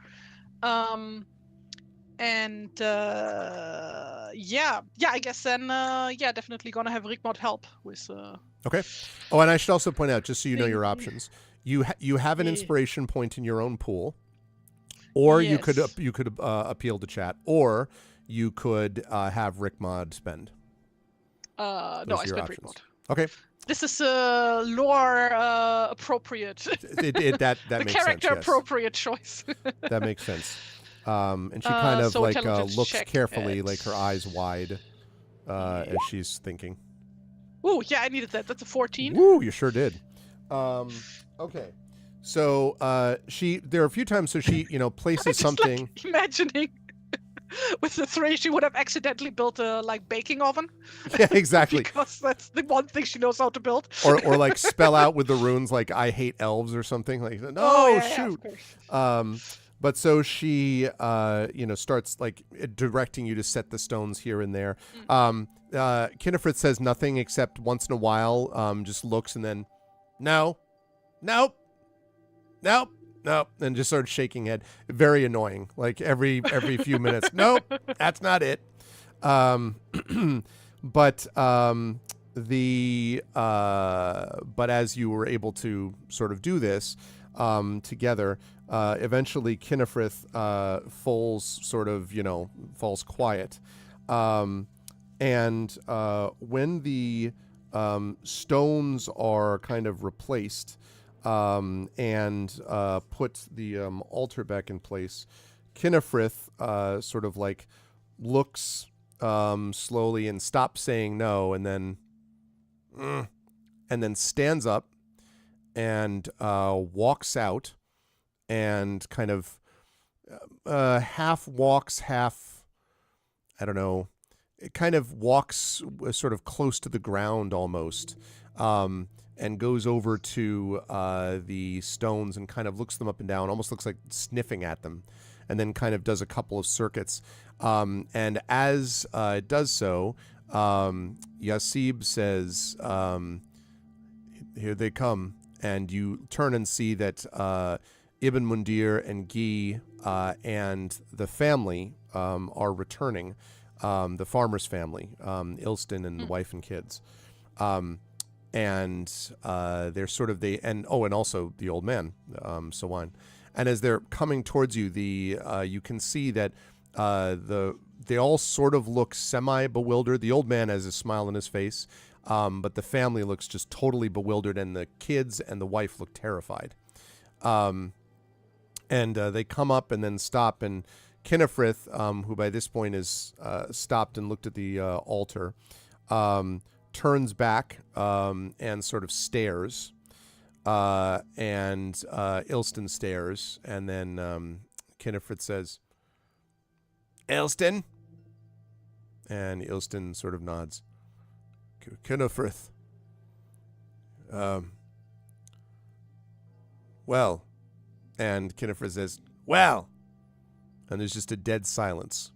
And yeah, I guess then definitely gonna have Rickmod help with. Okay. Oh, and I should also point out, just so you know your options, you have an inspiration point in your own pool, or you could appeal to chat, or you could have Rickmod spend. No, I spent Rickmod. Okay. This is lore appropriate. That the makes character sense, yes. appropriate choice. That makes sense. And she kind of like looks carefully, like her eyes wide, as she's thinking. Ooh, yeah, I needed that. That's a 14. Woo, you sure did. Okay. So there are a few times, so she, places Just something. like imagining with the three, she would have accidentally built a like baking oven. Yeah, exactly. Because that's the one thing she knows how to build. Or like spell out with the runes, like I hate elves or something. Like, Oh no, yeah, of shoot. course. But so she, starts like directing you to set the stones here and there. Kinnefrith says nothing except once in a while, just looks and then, no, nope, nope, nope, and just starts shaking head. Very annoying. Like every few minutes, nope, that's not it. Um, but but as you were able to sort of do this together, eventually Kinnefrith falls quiet, and when the stones are kind of replaced and put the altar back in place, Kinnefrith sort of like looks slowly and stops saying no, and then stands up and walks out and kind of half walks, half, I don't know, it kind of walks sort of close to the ground almost, and goes over to the stones and kind of looks them up and down, almost looks like sniffing at them, and then kind of does a couple of circuits. And as it does so, Yasib says, here they come. And you turn and see that Ibn Mundir and Guy and the family are returning, the farmer's family, Ilston and the wife and kids. And they're sort of and also the old man, Sawan. And as they're coming towards you, you can see that they all sort of look semi-bewildered. The old man has a smile on his face, but the family looks just totally bewildered, and the kids and the wife look terrified. And they come up and then stop, and Kinnefrith, who by this point is stopped and looked at the altar, turns back and sort of stares, and Ilston stares, and then Kinnefrith says, Ilston? And Ilston sort of nods. Kinnefrith. Well. And Kinnefrith says, well. And there's just a dead silence.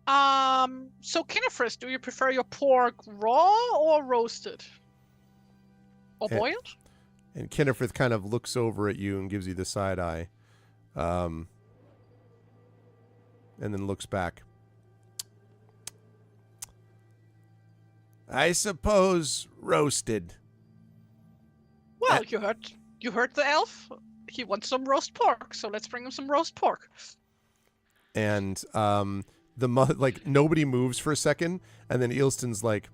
So Kinnefrith, do you prefer your pork raw or roasted? Or boiled? And Kinnefrith kind of looks over at you and gives you the side eye. And then looks back. I suppose roasted. Well, you heard the elf. He wants some roast pork, so let's bring him some roast pork. And nobody moves for a second, and then Ilston's like,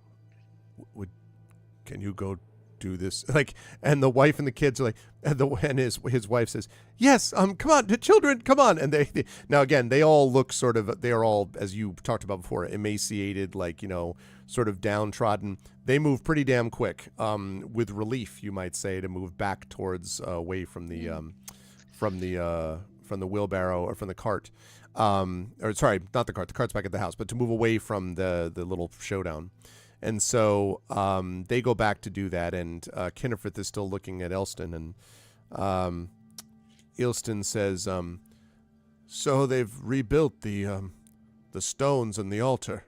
can you go do this? And the wife and the kids are like, and his wife says, yes, come on, the children, come on. And they now again, they all look they are all, as you talked about before, emaciated, sort of downtrodden. They move pretty damn quick, with relief, you might say, to move back towards away from the wheelbarrow or from the cart. Or sorry, not the cart. The cart's back at the house, but to move away from the little showdown. And so they go back to do that, and Kinnefrith is still looking at Ilston, and Ilston says, so they've rebuilt the stones and the altar.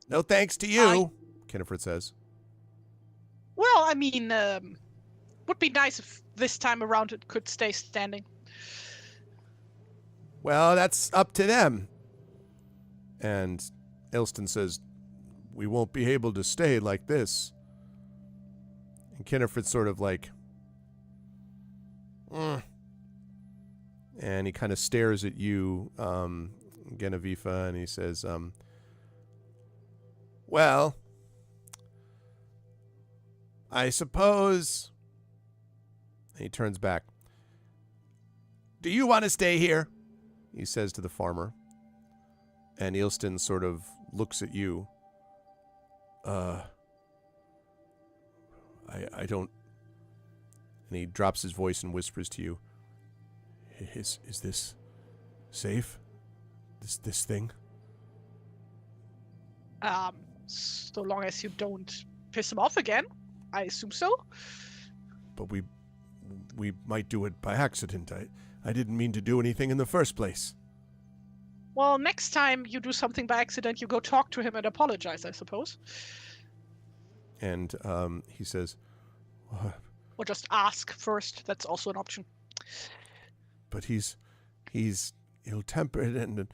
No thanks to you, Kinnefrith says. Well, I mean, would be nice if this time around it could stay standing. Well, that's up to them. And Ilston says, we won't be able to stay like this. And Kinnefrith's sort of like, and he kind of stares at you, Genevieve, and he says, well, I suppose. And he turns back. Do you want to stay here? He says to the farmer. And Ilston sort of looks at you. I don't. And he drops his voice and whispers to you. Is this safe? This thing? So long as you don't piss him off again, I assume so. But we might do it by accident. I didn't mean to do anything in the first place. Well, next time you do something by accident, you go talk to him and apologize, I suppose. And he says, or just ask first. That's also an option. But he's ill-tempered and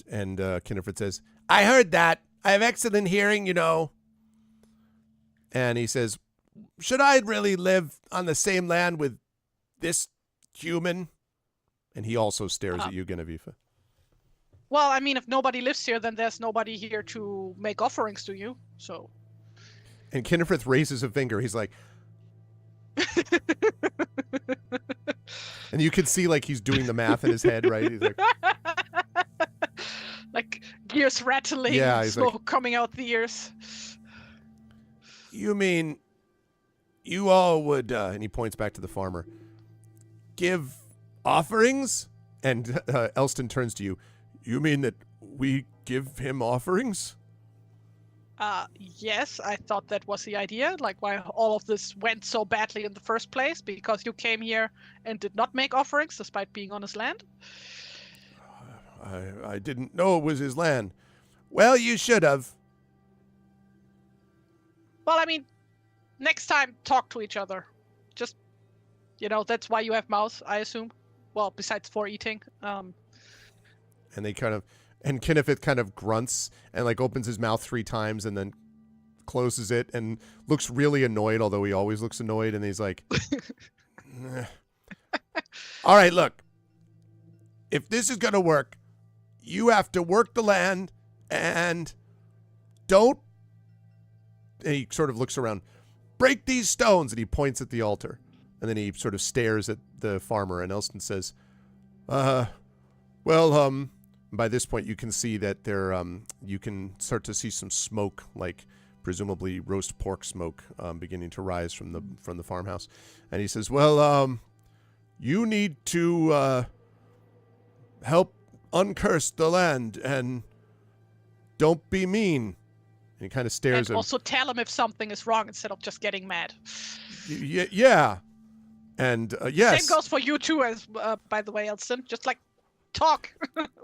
Kinifred says, I heard that. I have excellent hearing, you know. And he says, should I really live on the same land with this human? And he also stares at you, Genevieve. Well, I mean, if nobody lives here, then there's nobody here to make offerings to you, so. And Kinifred raises a finger. He's like... and you can see, like, he's doing the math in his head, right? He's like gears rattling, smoke coming out the ears. You mean you all would, and he points back to the farmer, give offerings? And Elston turns to you. You mean that we give him offerings? Yes, I thought that was the idea. Like, why all of this went so badly in the first place, because you came here and did not make offerings despite being on his land. I didn't know it was his land. Well, you should have. Well, I mean, next time, talk to each other. Just, that's why you have mouths, I assume. Well, besides for eating. And they and Kinifith kind of grunts and like opens his mouth 3 times and then closes it and looks really annoyed, although he always looks annoyed. And he's like, all right, look, if this is going to work, you have to work the land and don't, and he sort of looks around, break these stones. And he points at the altar. And then he sort of stares at the farmer, and Elston says, by this point you can see that you can start to see some smoke, like presumably roast pork smoke, beginning to rise from the farmhouse. And he says, well, you need to help uncurse the land and don't be mean. And he kind of stares at him. Also tell him if something is wrong instead of just getting mad. Yeah. And yes. Same goes for you too, as by the way, Elston. Just like talk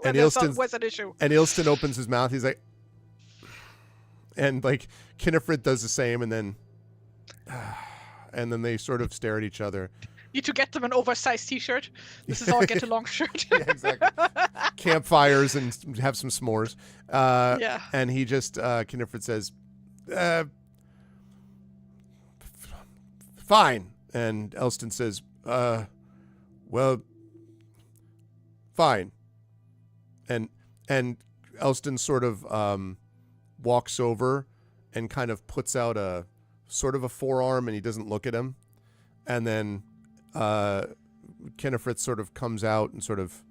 when there's an issue. And Ilston opens his mouth. He's like, and like Kinifred does the same, and then they sort of stare at each other. You to get them an oversized T-shirt. This is our get-along shirt. Yeah, exactly. Campfires and have some s'mores. Yeah. And he just Kinifred says, fine. And Elston says, well, fine. And Elston sort of walks over and kind of puts out a sort of a forearm, and he doesn't look at him. And then Kinifred sort of comes out and sort of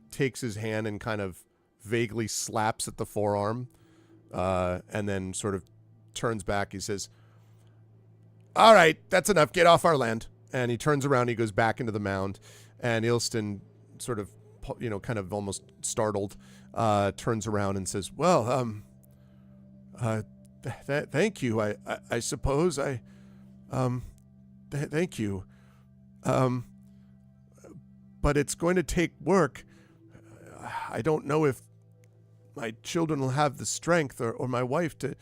takes his hand and kind of vaguely slaps at the forearm, and then sort of turns back. He says, all right, that's enough. Get off our land. And he turns around. He goes back into the mound. And Ilston sort of, kind of almost startled, turns around and says, well, thank you. I suppose thank you. But it's going to take work. I don't know if my children will have the strength or my wife to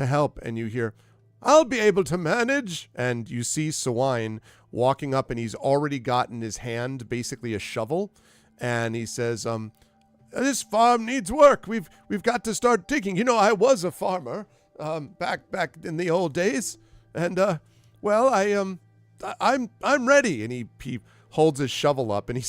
help. And you hear, I'll be able to manage. And you see Sawine walking up, and he's already got in his hand basically a shovel. And he says, this farm needs work. We've got to start digging. I was a farmer back in the old days. And I'm ready. And he holds his shovel up, and he's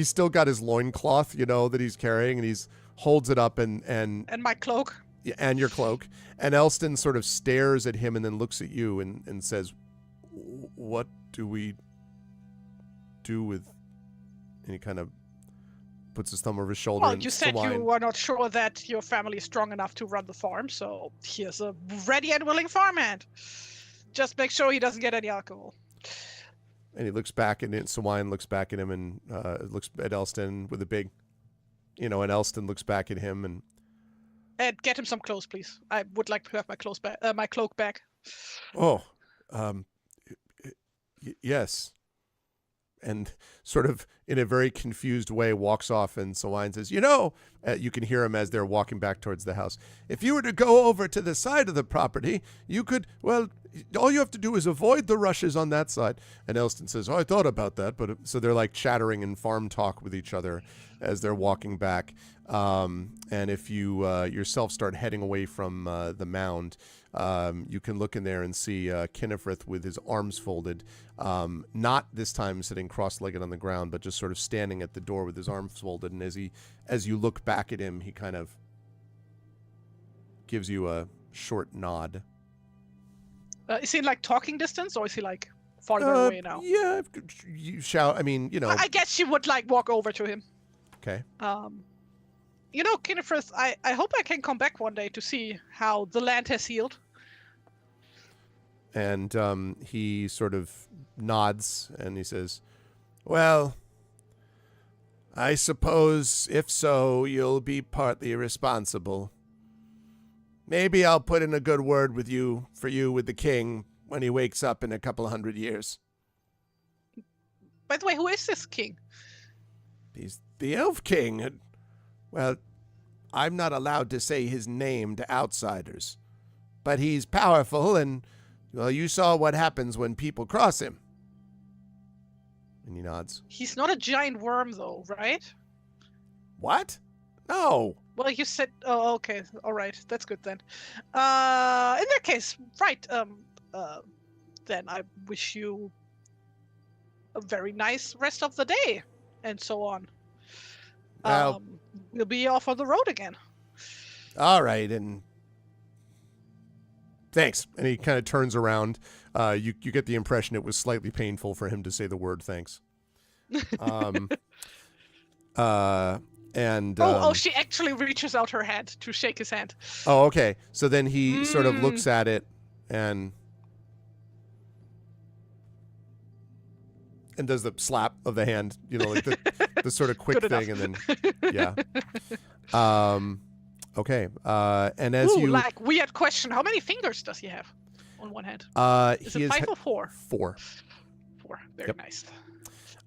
still got his loincloth, that he's carrying, and he's holds it up and my cloak. And your cloak. And Elston sort of stares at him and then looks at you and says, what do we do with... And he kind of puts his thumb over his shoulder. Well, you said you were not sure that your family is strong enough to run the farm, so here's a ready and willing farmhand. just make sure he doesn't get any alcohol. And he looks back, and Sawine looks back at him and looks at Elston with a big, and Elston looks back at him and get him some clothes, please. I would like to have my clothes back, my cloak back. Oh, yes. And sort of in a very confused way walks off, and Sawine says, you can hear him as they're walking back towards the house. If you were to go over to the side of the property, you could, all you have to do is avoid the rushes on that side. And Elston says, I thought about that. But so they're like chattering in farm talk with each other as they're walking back. And if you yourself start heading away from the mound, you can look in there and see Kynifrith with his arms folded, not this time sitting cross-legged on the ground, but just sort of standing at the door with his arms folded. And as you look back at him, he kind of gives you a short nod. Is he like talking distance, or is he like farther away now? Yeah, you shout. I mean, I guess she would like walk over to him. Okay. Kynifrith, I hope I can come back one day to see how the land has healed. And he sort of nods and he says, well, I suppose if so, you'll be partly responsible. Maybe I'll put in a good word with you with the king when he wakes up in a couple 100 years. By the way, who is this king? He's the elf king. Well, I'm not allowed to say his name to outsiders. But he's powerful, and, you saw what happens when people cross him. And he nods. He's not a giant worm, though, right? What? No. Well, you said... Oh, okay. All right. That's good, then. In that case, right. Then I wish you a very nice rest of the day, and so on. Well, we'll be off on the road again. All right, and thanks. And he kind of turns around. You get the impression it was slightly painful for him to say the word thanks. She actually reaches out her hand to shake his hand. Oh, okay. So then he sort of looks at it and does the slap of the hand, like the sort of quick thing, and then yeah. Okay. And as like weird question, how many fingers does he have on one hand? Is it 5 or 4? 4. 4. Very nice.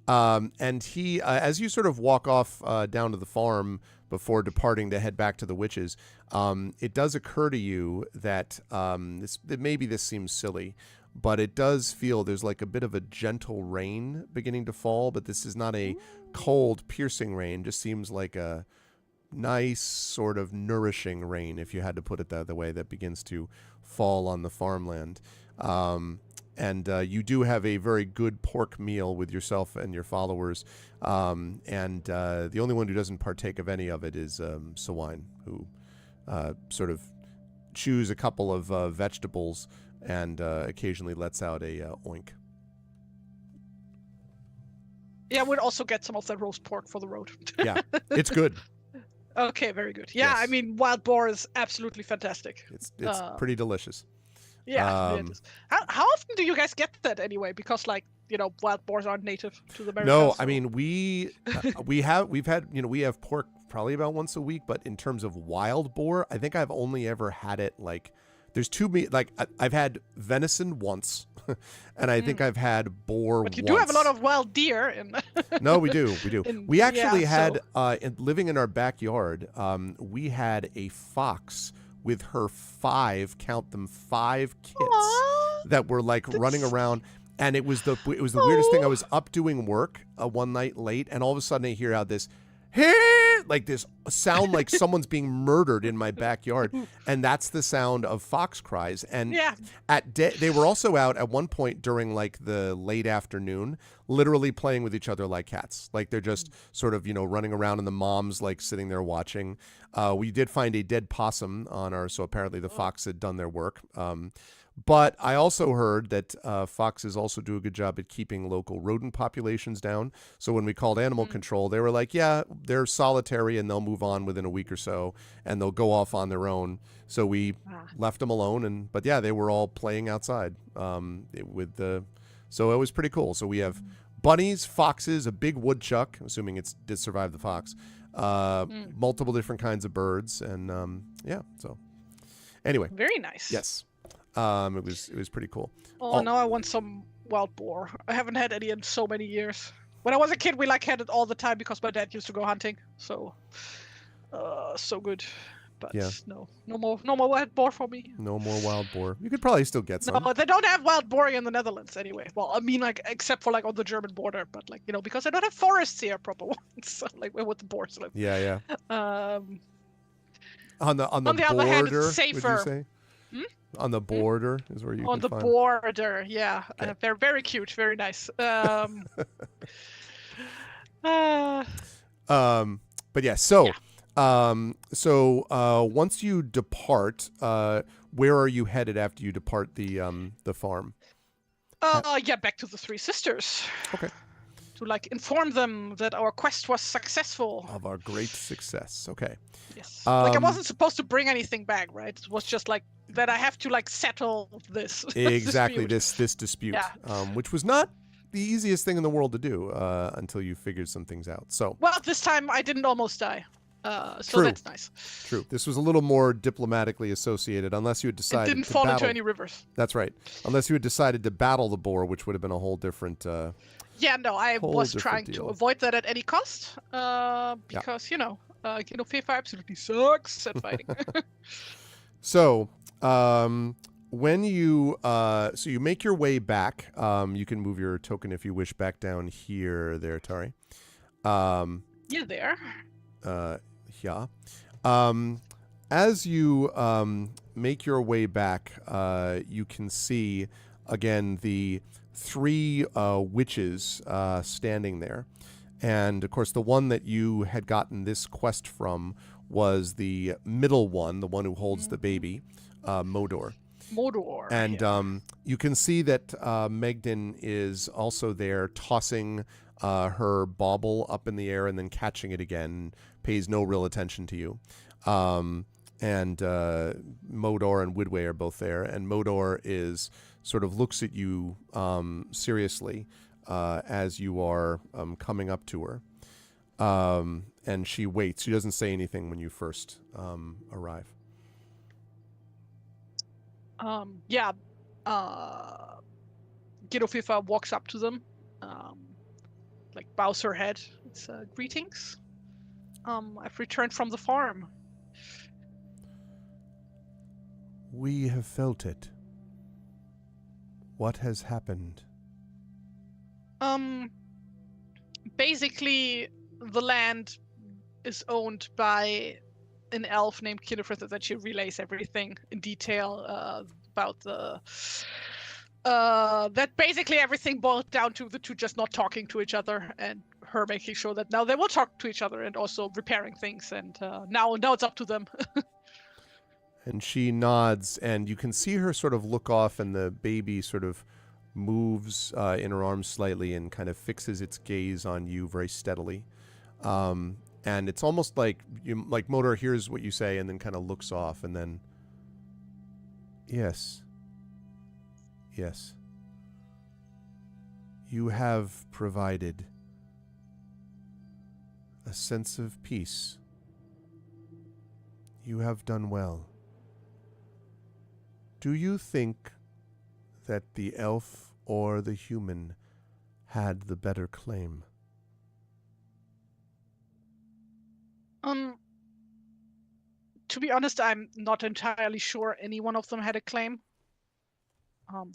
And he, as you sort of walk off down to the farm before departing to head back to the witches, it does occur to you that maybe this seems silly, but it does feel there's like a bit of a gentle rain beginning to fall, but this is not a cold, piercing rain. Just seems like a nice sort of nourishing rain, if you had to put it the way, that begins to fall on the farmland. And you do have a very good pork meal with yourself and your followers. And the only one who doesn't partake of any of it is Sawine, who sort of chews a couple of vegetables and occasionally lets out a oink. Yeah, we'd also get some of that roast pork for the road. Yeah, it's good. Okay, very good. Yeah, Yes. I mean, wild boar is absolutely fantastic. It's pretty delicious. Yeah, it is. How often do you guys get that anyway? Because wild boars aren't native to the Americas. No, so. I mean we have pork probably about once a week, but in terms of wild boar, I think I've only ever had it there's two meat. I've had venison once, and I think I've had boar. But you once. do have a lot of wild deer in. No, we do. We actually had so... living in our backyard. We had a fox with her 5 kits that were running around. And it was the weirdest thing. I was up doing work one night late, and all of a sudden I hear out this, this sound like someone's being murdered in my backyard, and that's the sound of fox cries. And they were also out at one point during the late afternoon, literally playing with each other like cats. They're just sort of running around, and the mom's sitting there watching. We did find a dead possum on so apparently the fox had done their work. But I also heard that foxes also do a good job at keeping local rodent populations down. So when we called animal control, they were like, yeah, they're solitary and they'll move on within a week or so and they'll go off on their own. So we left them alone. But yeah, they were all playing outside so it was pretty cool. So we have bunnies, foxes, a big woodchuck, assuming it did survive the fox, multiple different kinds of birds. And so anyway. Very nice. Yes. It was pretty cool. Now I want some wild boar. I haven't had any in so many years. When I was a kid, we had it all the time because my dad used to go hunting. So, so good. But no more wild boar for me. No more wild boar. You could probably still get some. No, they don't have wild boar in the Netherlands anyway. Well, I mean, like except for like on the German border, but like because they don't have forests here, proper ones. So, like where would the boars live? Yeah. On the on the border, other hand, it's safer. Would you say? On the border is where you on can the find. Border, yeah. Okay. They're very cute, very nice. But yeah, so once you depart, where are you headed after you depart the farm? Back to the Three Sisters. Okay. To like inform them that our quest was successful. Of our great success. Okay. Yes. Like I wasn't supposed to bring anything back, right? It was just like that I have to like settle this. Exactly, dispute. this dispute. Which was not the easiest thing in the world to do until you figured some things out. So well, this time I didn't almost die. So True. That's nice. True. This was a little more diplomatically associated, unless you had decided it didn't to fall battle. into any rivers. That's right. Unless you had decided to battle the boar, which would have been a whole different. Yeah, no, I was trying deal. to avoid that at any cost, because FIFA absolutely sucks at fighting. So, when you you make your way back, you can move your token if you wish back down here, there, Tari. Yeah, there. Yeah. As you make your way back, you can see again the three witches standing there. And of course, the one that you had gotten this quest from was the middle one, the one who holds the baby, Modor. And you can see that Megden is also there tossing her bauble up in the air and then catching it again, pays no real attention to you. And Modor and Widway are both there. And Modor sort of looks at you seriously as you are coming up to her. And she waits. She doesn't say anything when you first arrive. Gidofifa walks up to them, like bows her head. It's greetings. I've returned from the farm. We have felt it. What has happened? Basically, the land is owned by an elf named Kidofrith that she relays everything in detail about that basically everything boiled down to the two just not talking to each other and her making sure that now they will talk to each other and also repairing things, and now it's up to them. And she nods, and you can see her sort of look off, and the baby sort of moves in her arms slightly and kind of fixes its gaze on you very steadily. And it's almost like Modor hears what you say and then kind of looks off, and then yes. You have provided a sense of peace. You have done well. Do you think that the elf or the human had the better claim? To be honest, I'm not entirely sure any one of them had a claim.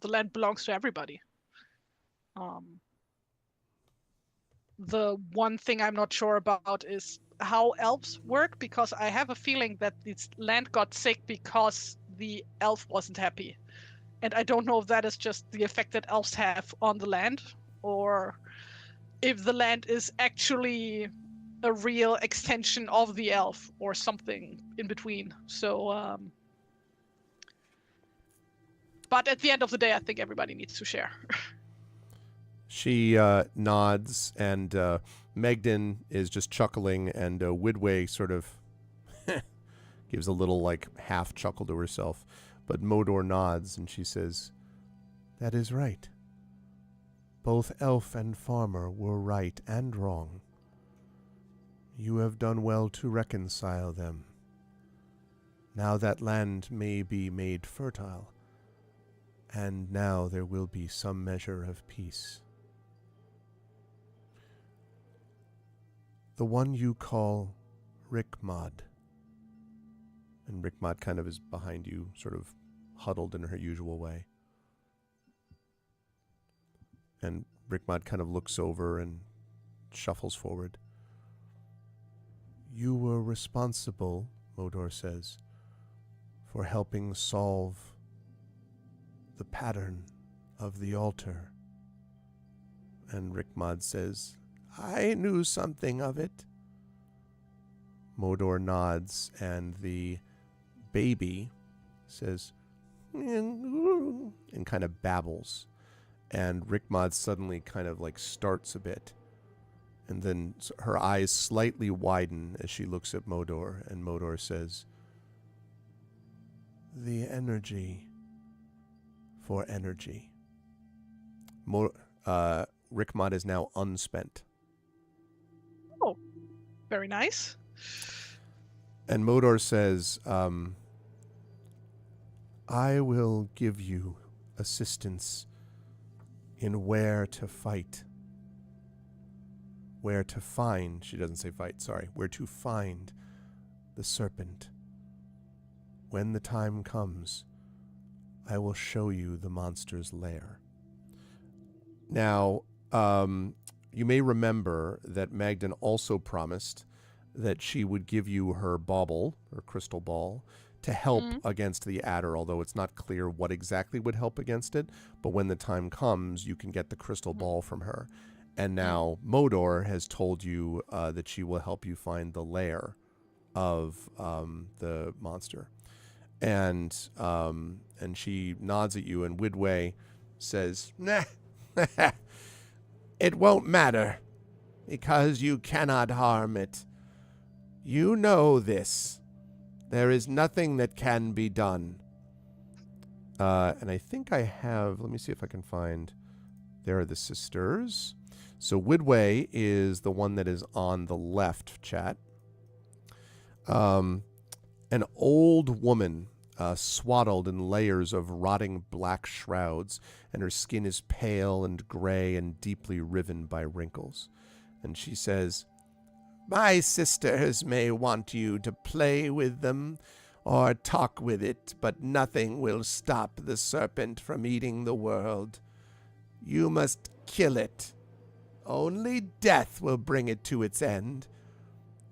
The land belongs to everybody. The one thing I'm not sure about is how elves work, because I have a feeling that this land got sick because the elf wasn't happy. And I don't know if that is just the effect that elves have on the land, or if the land is actually a real extension of the elf or something in between. So But at the end of the day, I think everybody needs to share. She nods, and Megden is just chuckling, and Widway sort of gives a little, like, half chuckle to herself. But Modor nods, and she says, "That is right. Both elf and farmer were right and wrong. You have done well to reconcile them. Now that land may be made fertile, and now there will be some measure of peace. The one you call Rickmod," and Rickmod kind of is behind you, sort of huddled in her usual way. And Rickmod kind of looks over and shuffles forward. "You were responsible," Modor says, "for helping solve the pattern of the altar." And Rickmod says, "I knew something of it." Modor nods, and the baby says, and kind of babbles. And Rickmod suddenly kind of like starts a bit. And then her eyes slightly widen as she looks at Modor, and Modor says, "The energy for energy." Rickmod is now unspent. Oh, very nice. And Modor says, "I will give you assistance in where to fight. Where to find," she doesn't say fight, sorry, "where to find the serpent. When the time comes, I will show you the monster's lair." Now, you may remember that Magdan also promised that she would give you her bauble, or crystal ball, to help against the adder, although it's not clear what exactly would help against it. But when the time comes, you can get the crystal ball from her. And now Modor has told you that she will help you find the lair of the monster. And she nods at you, and Widway says, "Nah, it won't matter, because you cannot harm it. You know this. There is nothing that can be done." And I think I have, let me see if I can find, there are the sisters. So Widway is the one that is on the left, chat. An old woman, swaddled in layers of rotting black shrouds, and her skin is pale and gray and deeply riven by wrinkles. And she says, "My sisters may want you to play with them or talk with it, but nothing will stop the serpent from eating the world. You must kill it. Only death will bring it to its end."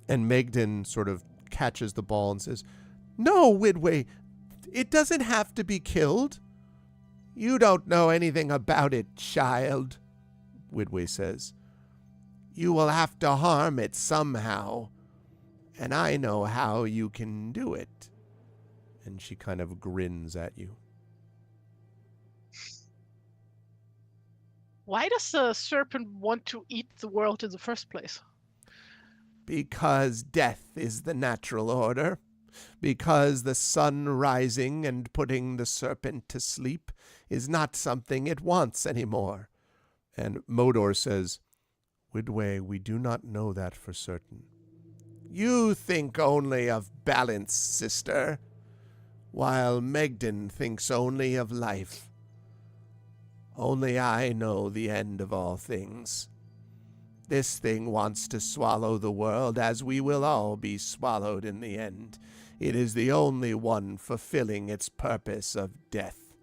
And Megden sort of catches the ball and says, "No, Widway, it doesn't have to be killed." "You don't know anything about it, child," Widway says. "You will have to harm it somehow, and I know how you can do it." And she kind of grins at you. Why does the serpent want to eat the world in the first place? "Because death is the natural order. Because the sun rising and putting the serpent to sleep is not something it wants anymore." And Modor says, "Widway, we do not know that for certain." "You think only of balance, sister, while Megden thinks only of life. Only I know the end of all things. This thing wants to swallow the world, as we will all be swallowed in the end. It is the only one fulfilling its purpose of death."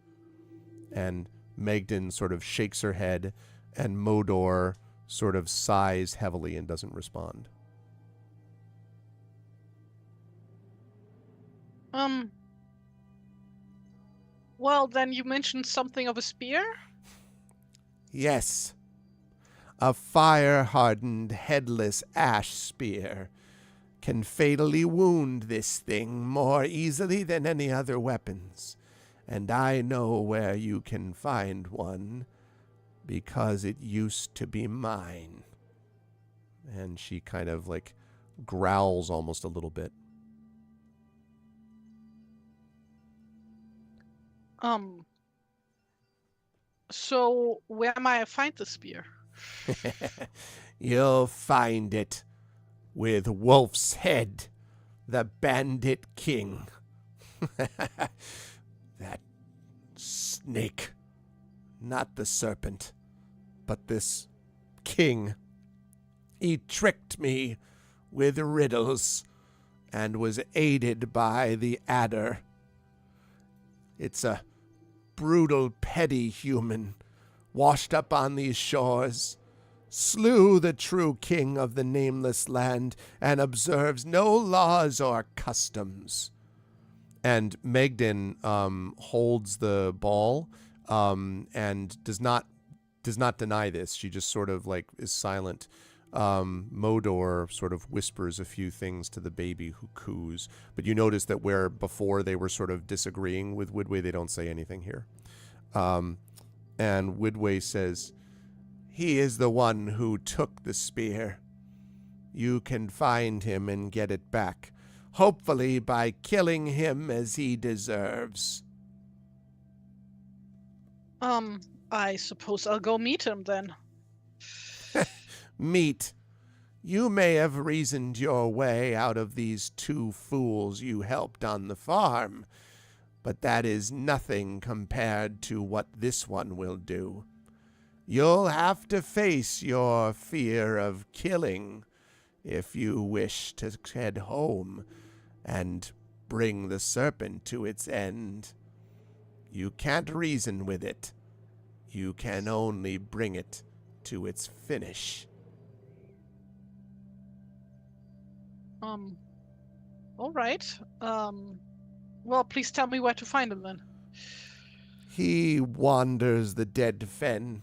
And Megden sort of shakes her head, and Modor sort of sighs heavily and doesn't respond. Well, then you mentioned something of a spear? "Yes. A fire-hardened, headless ash spear can fatally wound this thing more easily than any other weapons. and I know where you can find one, because it used to be mine. And she kind of like growls almost a little bit. So where might I find the spear? You'll find it with Wolf's head, the bandit king. That snake. Not the serpent, but this king. He tricked me with riddles and was aided by the adder. It's a brutal, petty human washed up on these shores, slew the true king of the nameless land, and observes no laws or customs. And Megden holds the ball and does not deny this. She just sort of like is silent. Modor sort of whispers a few things to the baby, who coos. But you notice that where before they were sort of disagreeing with Widway, they don't say anything here. And Widway says, "He is the one who took the spear. You can find him and get it back, hopefully by killing him as he deserves." I suppose I'll go meet him then. Meet. You may have reasoned your way out of these two fools you helped on the farm, but that is nothing compared to what this one will do. You'll have to face your fear of killing if you wish to head home and bring the serpent to its end. You can't reason with it. You can only bring it to its finish. All right. Well, please tell me where to find him then. He wanders the dead fen.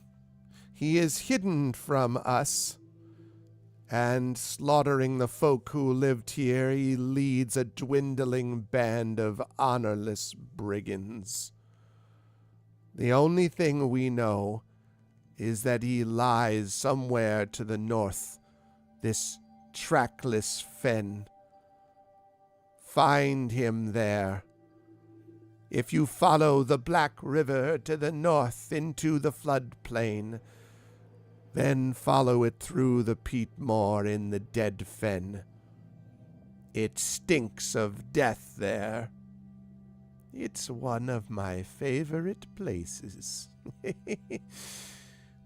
He is hidden from us, and slaughtering the folk who lived here, he leads a dwindling band of honorless brigands. The only thing we know is that he lies somewhere to the north, this trackless fen. Find him there. If you follow the Black River to the north into the floodplain, then follow it through the peat moor in the dead fen. It stinks of death there. It's one of my favorite places.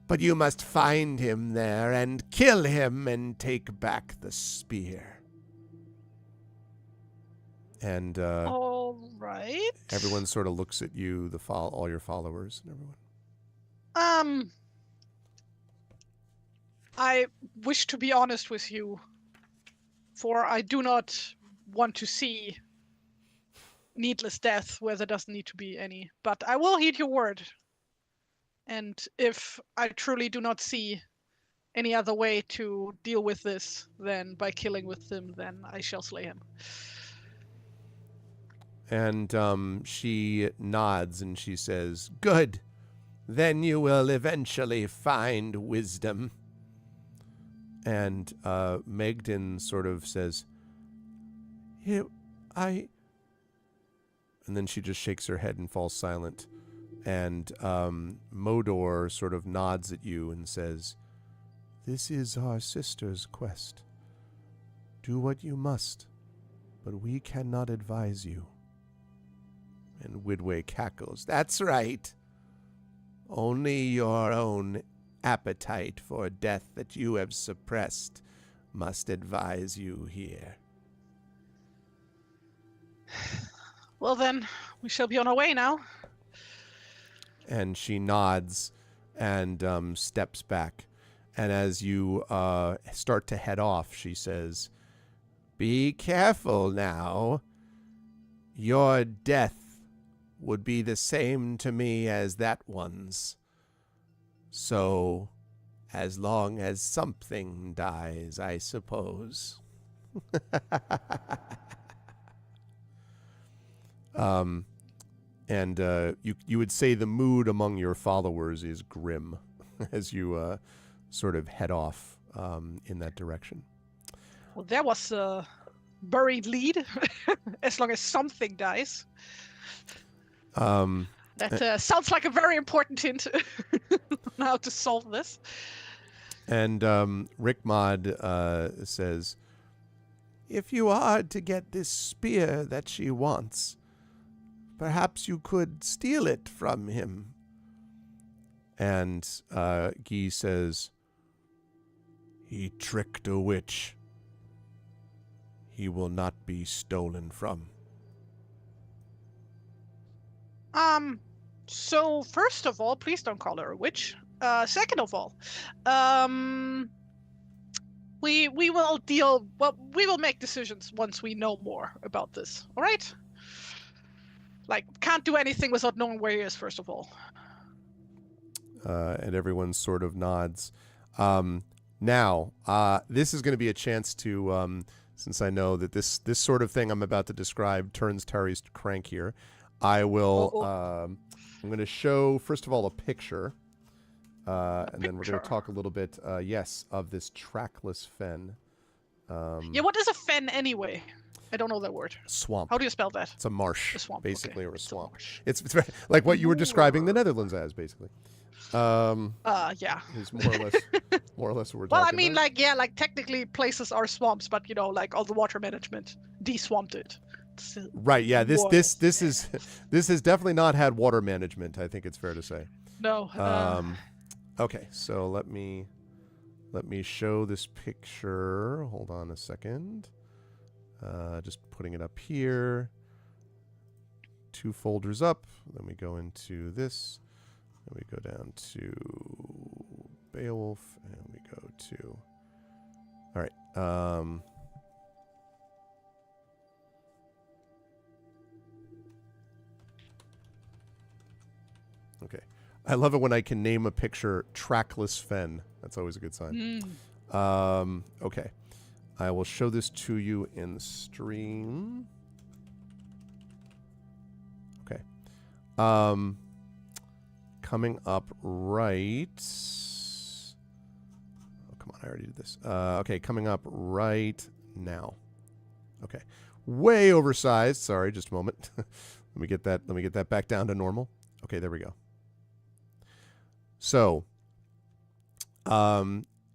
But you must find him there and kill him and take back the spear. And all right. Everyone sort of looks at you, all your followers and everyone. I wish to be honest with you, for I do not want to see needless death where there doesn't need to be any. But I will heed your word. And if I truly do not see any other way to deal with this than by killing with him, then I shall slay him. And she nods and she says, "Good. Then you will eventually find wisdom." And Megden sort of says, "And then she just shakes her head and falls silent. And Modor sort of nods at you and says, "This is our sister's quest. Do what you must, but we cannot advise you." And Widway cackles, "That's right. Only your own appetite for death that you have suppressed must advise you here." Well then, we shall be on our way now. And she nods and steps back. And as you start to head off, she says, "Be careful now. Your death would be the same to me as that one's. So, as long as something dies, I suppose." And you would say the mood among your followers is grim as you sort of head off in that direction. Well, there was a buried lead. As long as something dies. That sounds like a very important hint on how to solve this. And Rickmod says, if you are to get this spear that she wants, perhaps you could steal it from him. And Guy says, he tricked a witch. He will not be stolen from. So first of all, please don't call her a witch. Second of all, we will deal. Well, we will make decisions once we know more about this. All right? Like, can't do anything without knowing where he is. First of all. And everyone sort of nods. Now, this is going to be a chance to, since I know that this sort of thing I'm about to describe turns Tari's crank here, I will. I'm going to show first of all a picture, and then we're going to talk a little bit, yes, of this trackless fen. Yeah, what is a fen anyway? I don't know that word. Swamp. How do you spell that? It's a marsh, a swamp, basically, okay. or a swamp. It's like what you were describing the Netherlands as, basically. Yeah. Is more or less what we're Well, talking I mean, about. like, yeah, like technically places are swamps, but you know, like all the water management de-swamped it. Right. Yeah. This has definitely not had water management. I think it's fair to say. No. Okay. So let me show this picture. Hold on a second. Just putting it up here. 2 folders up. Then we go into this. Then we go down to Beowulf, and we go to. All right. Okay. I love it when I can name a picture trackless fen. That's always a good sign. Okay. I will show this to you in the stream. Okay. Coming up right. Oh, come on. I already did this. Okay. Coming up right now. Okay. Way oversized. Sorry. Just a moment. Let me get that back down to normal. Okay. There we go. So,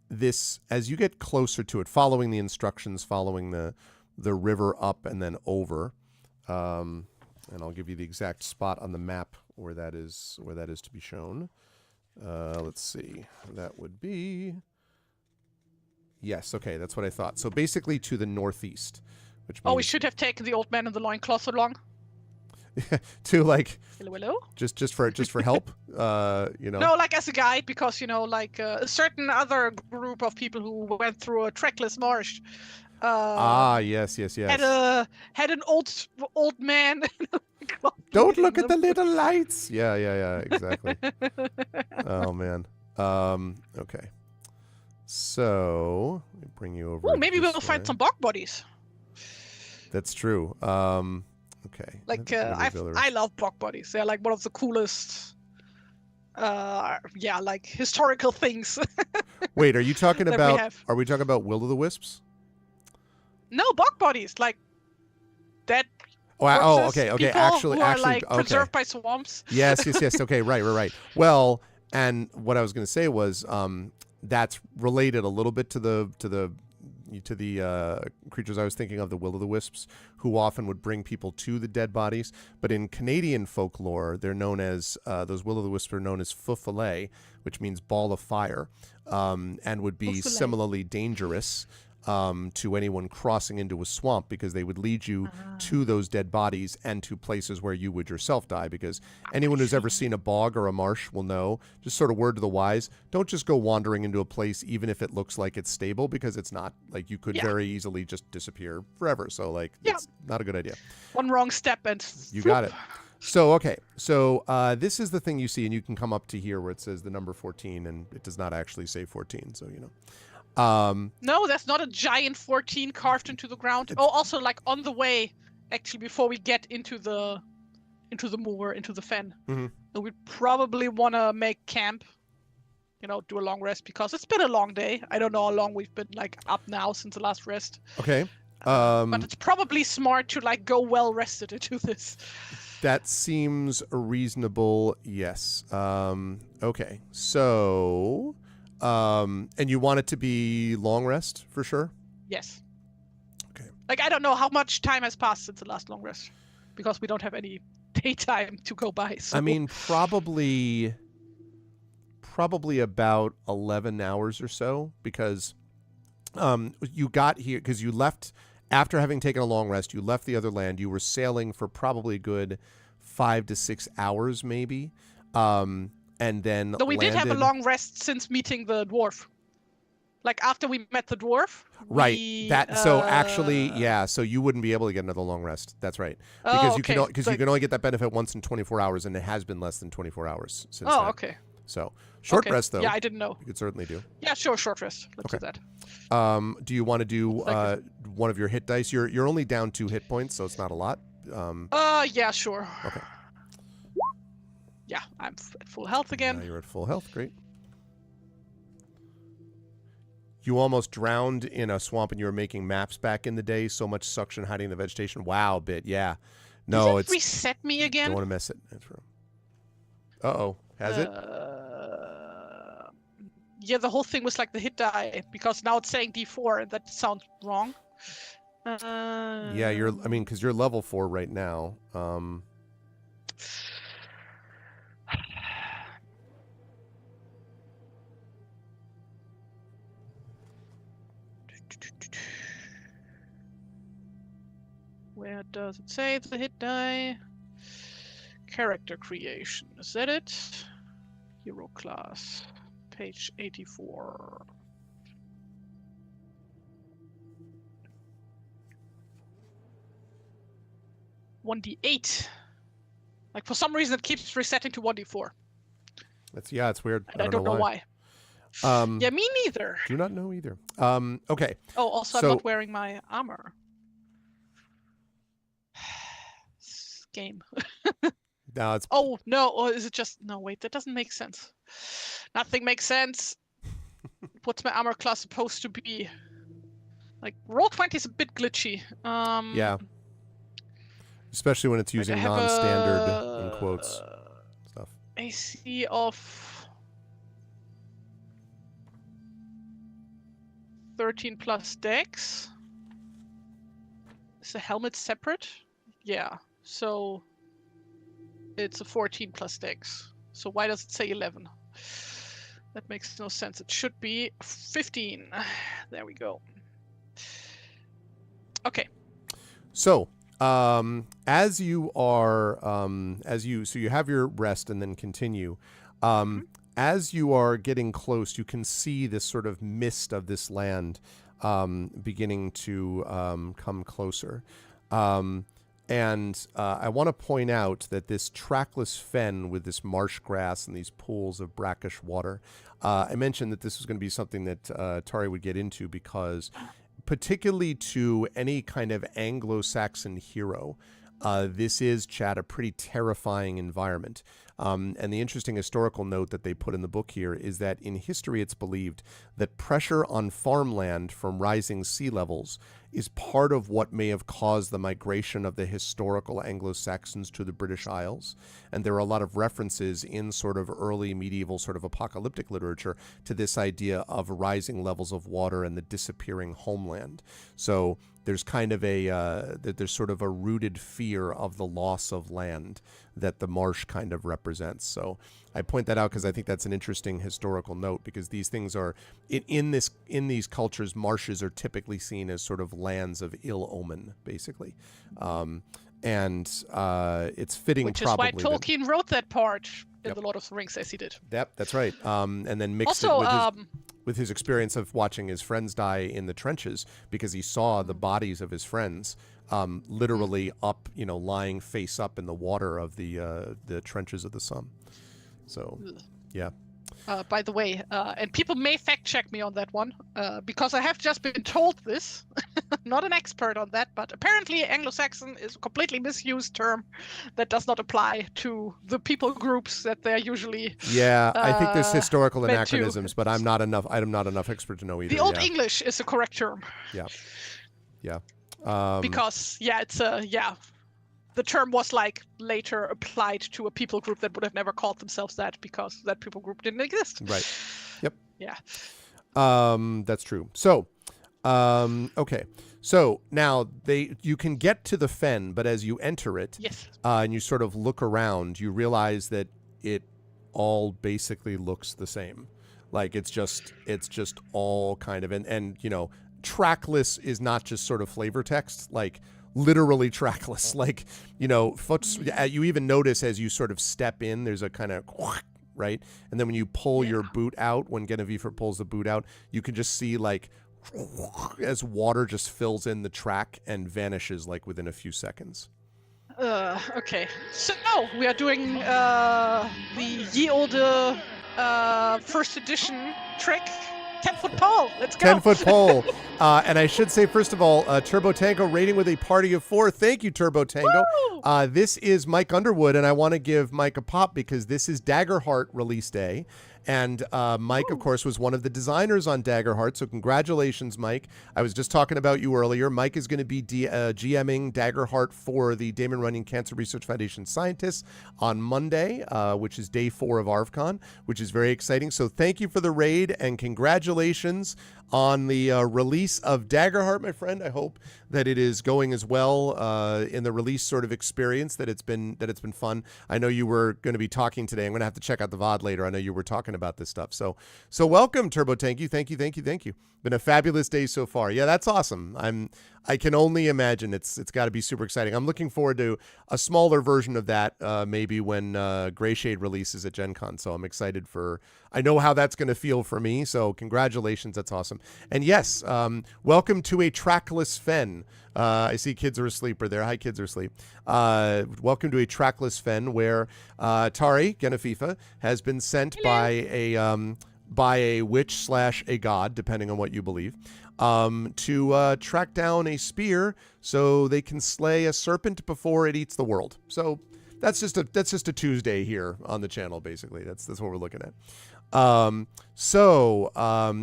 this, as you get closer to it, following the instructions, following the river up and then over, and I'll give you the exact spot on the map where that is to be shown. Let's see, that would be, yes, okay, that's what I thought. So basically to the northeast, which means we should have taken the old man in the loincloth along. to like hello? just for help, you know. No, like as a guide, because you know, like a certain other group of people who went through a trackless marsh. Yes. Had an old man. Don't look at the little lights. Yeah, exactly. Oh man. Okay. So let me bring you over. Oh, maybe we'll find some bog bodies. That's true. Okay. Like I love bog bodies. They're like one of the coolest. Like historical things. Wait, are you talking about? Are we talking about will-o'-the-wisps? No, bog bodies, like dead. Okay. Actually, like preserved by swamps. Yes. Okay, right. Well, and what I was going to say was, that's related a little bit to the creatures I was thinking of, the will-o'-the-wisps, who often would bring people to the dead bodies. But in Canadian folklore, they're known as those will-o'-the-wisps are known as feu-follet, which means ball of fire, and would be similarly dangerous to anyone crossing into a swamp, because they would lead you to those dead bodies and to places where you would yourself die. Because anyone who's ever seen a bog or a marsh will know, just sort of word to the wise, don't just go wandering into a place even if it looks like it's stable, because it's not. Like, you could very easily just disappear forever. So like, it's not a good idea. One wrong step and you got it. So, okay. So this is the thing you see, and you can come up to here where it says the number 14, and it does not actually say 14. So, you know. No, that's not a giant 14 carved into the ground. Oh, also like on the way, actually, before we get into the into the moor, into the fen. Mm-hmm. And we'd probably want to make camp, do a long rest because it's been a long day. I don't know how long we've been like up now since the last rest. Okay. But it's probably smart to like go well rested into this. That seems reasonable. Yes. Okay. So, and you want it to be long rest for sure? Yes. Okay. Like, I don't know how much time has passed since the last long rest because we don't have any daytime to go by. So. I mean, probably about 11 hours or so because you got here because you left after having taken a long rest. You left the other land. You were sailing for probably a good 5 to 6 hours maybe. And then no, we did have a long rest since meeting the dwarf. Like after we met the dwarf. Right. So actually, yeah. So you wouldn't be able to get another long rest. That's right. Because you can only get that benefit once in 24 hours, and it has been less than 24 hours since. Oh, then. okay. So short rest though. Yeah, I didn't know. You could certainly do. Yeah, sure, short rest. Let's do that. Do you want to do one of your hit dice? You're only down 2 hit points, so it's not a lot. Yeah, sure. Okay. Yeah, I'm at full health again. Now you're at full health. Great. You almost drowned in a swamp and you were making maps back in the day. So much suction hiding in the vegetation. Wow, bit. Yeah. No, Does it reset me again? Don't want to mess it. Uh-oh. Has it? Yeah, the whole thing was like the hit die because now it's saying D4 and that sounds wrong. Yeah, because you're level 4 right now. Where does it say the hit die? Character creation. Is that it? Hero class. Page 84. $1d8. Like for some reason it keeps resetting to 1d4. It's weird. And I don't know why. Yeah, me neither. Do not know either. Okay. Oh, also I'm not wearing my armor. Game. No, it's. Oh no! Or is it just no? Wait, that doesn't make sense. Nothing makes sense. What's my armor class supposed to be? Like Roll20 is a bit glitchy. Yeah. Especially when it's using non-standard in quotes stuff. AC of 13 plus dex. Is the helmet separate? Yeah. So it's a 14 plus dex. So why does it say 11? That makes no sense. It should be 15. There we go. Okay. So, as you are, so you have your rest and then continue. As you are getting close, you can see this sort of mist of this land beginning to come closer. And I want to point out that this trackless fen with this marsh grass and these pools of brackish water, I mentioned that this was going to be something that Tari would get into because particularly to any kind of Anglo-Saxon hero, this is, Chad, a pretty terrifying environment. And the interesting historical note that they put in the book here is that in history it's believed that pressure on farmland from rising sea levels is part of what may have caused the migration of the historical Anglo-Saxons to the British Isles. And there are a lot of references in sort of early medieval sort of apocalyptic literature to this idea of rising levels of water and the disappearing homeland. So there's kind of there's sort of a rooted fear of the loss of land that the marsh kind of represents. So I point that out because I think that's an interesting historical note, because these things are in these cultures, marshes are typically seen as sort of lands of ill omen, basically. And it's fitting, which probably. Which is why Tolkien wrote that part in The Lord of the Rings as he did. Yep, that's right. And then mixed also, it with his experience of watching his friends die in the trenches, because he saw the bodies of his friends literally up, lying face up in the water of the trenches of the Somme. So, yeah. by the way, and people may fact check me on that one, because I have just been told this. Not an expert on that, but apparently Anglo-Saxon is a completely misused term that does not apply to the people groups that they're usually. Yeah, I think there's historical meant to. anachronisms, but I'm not enough expert to know either. The Old yeah. English is a correct term. Yeah. Because it's the term was like later applied to a people group that would have never called themselves that because that people group didn't exist. Right. Yep. Yeah. That's true. So, okay. So now you can get to the fen, but as you enter it, yes, and you sort of look around, you realize that it all basically looks the same. Like it's just all kind of and you know, trackless is not just sort of flavor text, like literally trackless. Like, you know, you even notice as you sort of step in, there's a kind of right, and then when you pull your boot out, when Genevieve pulls the boot out, you can just see like as water just fills in the track and vanishes like within a few seconds. Okay, so we are doing the ye olde first edition trick. 10-foot pole. Let's go. 10-foot pole. And I should say, first of all, Turbo Tango rating with a party of 4. Thank you, Turbo Tango. This is Mike Underwood, and I want to give Mike a pop because this is Daggerheart release day. And Mike, of course, was one of the designers on Daggerheart. So congratulations, Mike. I was just talking about you earlier. Mike is going to be GMing Daggerheart for the Damon Runyon Cancer Research Foundation scientists on Monday, which is day 4 of ARVCon, which is very exciting. So thank you for the raid and congratulations on the release of Daggerheart, my friend. I hope that it is going as well in the release sort of experience, that it's been fun. I know you were going to be talking today. I'm going to have to check out the VOD later. I know you were talking about this stuff. So welcome, Turbo Tank. Thank you. Been a fabulous day so far. Yeah, that's awesome. I can only imagine it's got to be super exciting. I'm looking forward to a smaller version of that maybe when Grey Shade releases at Gen Con. So I'm excited I know how that's going to feel for me. So congratulations. That's awesome. And yes, welcome to a trackless fen. I see kids are asleep there. Hi, kids are asleep. Welcome to a trackless fen where Tari Genefifa has been sent by a witch / a god, depending on what you believe, to track down a spear so they can slay a serpent before it eats the world. So that's just a Tuesday here on the channel, basically. That's what we're looking at.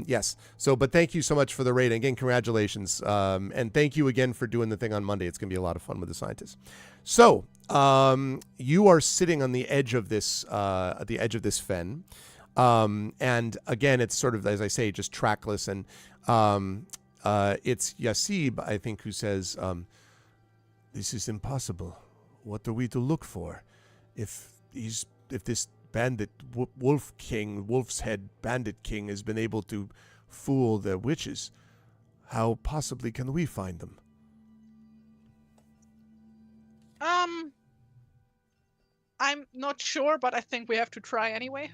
Yes. But thank you so much for the raid. Again, congratulations. And thank you again for doing the thing on Monday. It's going to be a lot of fun with the scientists. So, you are sitting on the edge of this fen. And again, it's sort of, as I say, just trackless. And, it's Yasib, I think, who says, this is impossible. What are we to look for? If this bandit Wolf's Head Bandit King has been able to fool the witches, how possibly can we find them? I'm not sure, but I think we have to try anyway.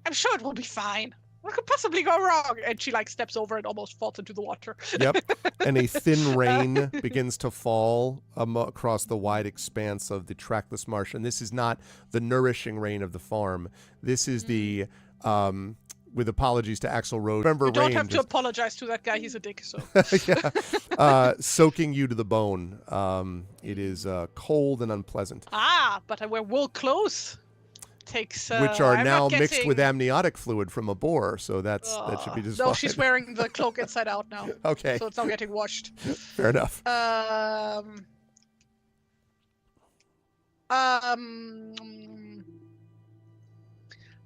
I'm sure it will be fine. What could possibly go wrong? And she steps over and almost falls into the water. Yep. And a thin rain begins to fall across the wide expanse of the trackless marsh. And this is not the nourishing rain of the farm. This is the, with apologies to Axl Rose. Remember, you don't have to apologize to that guy. He's a dick. So soaking you to the bone. It is cold and unpleasant. But I wear wool clothes. Which are now mixed with amniotic fluid from a boar, so that should be just fine. No, she's wearing the cloak inside out now. Okay. So it's not getting washed. Fair enough.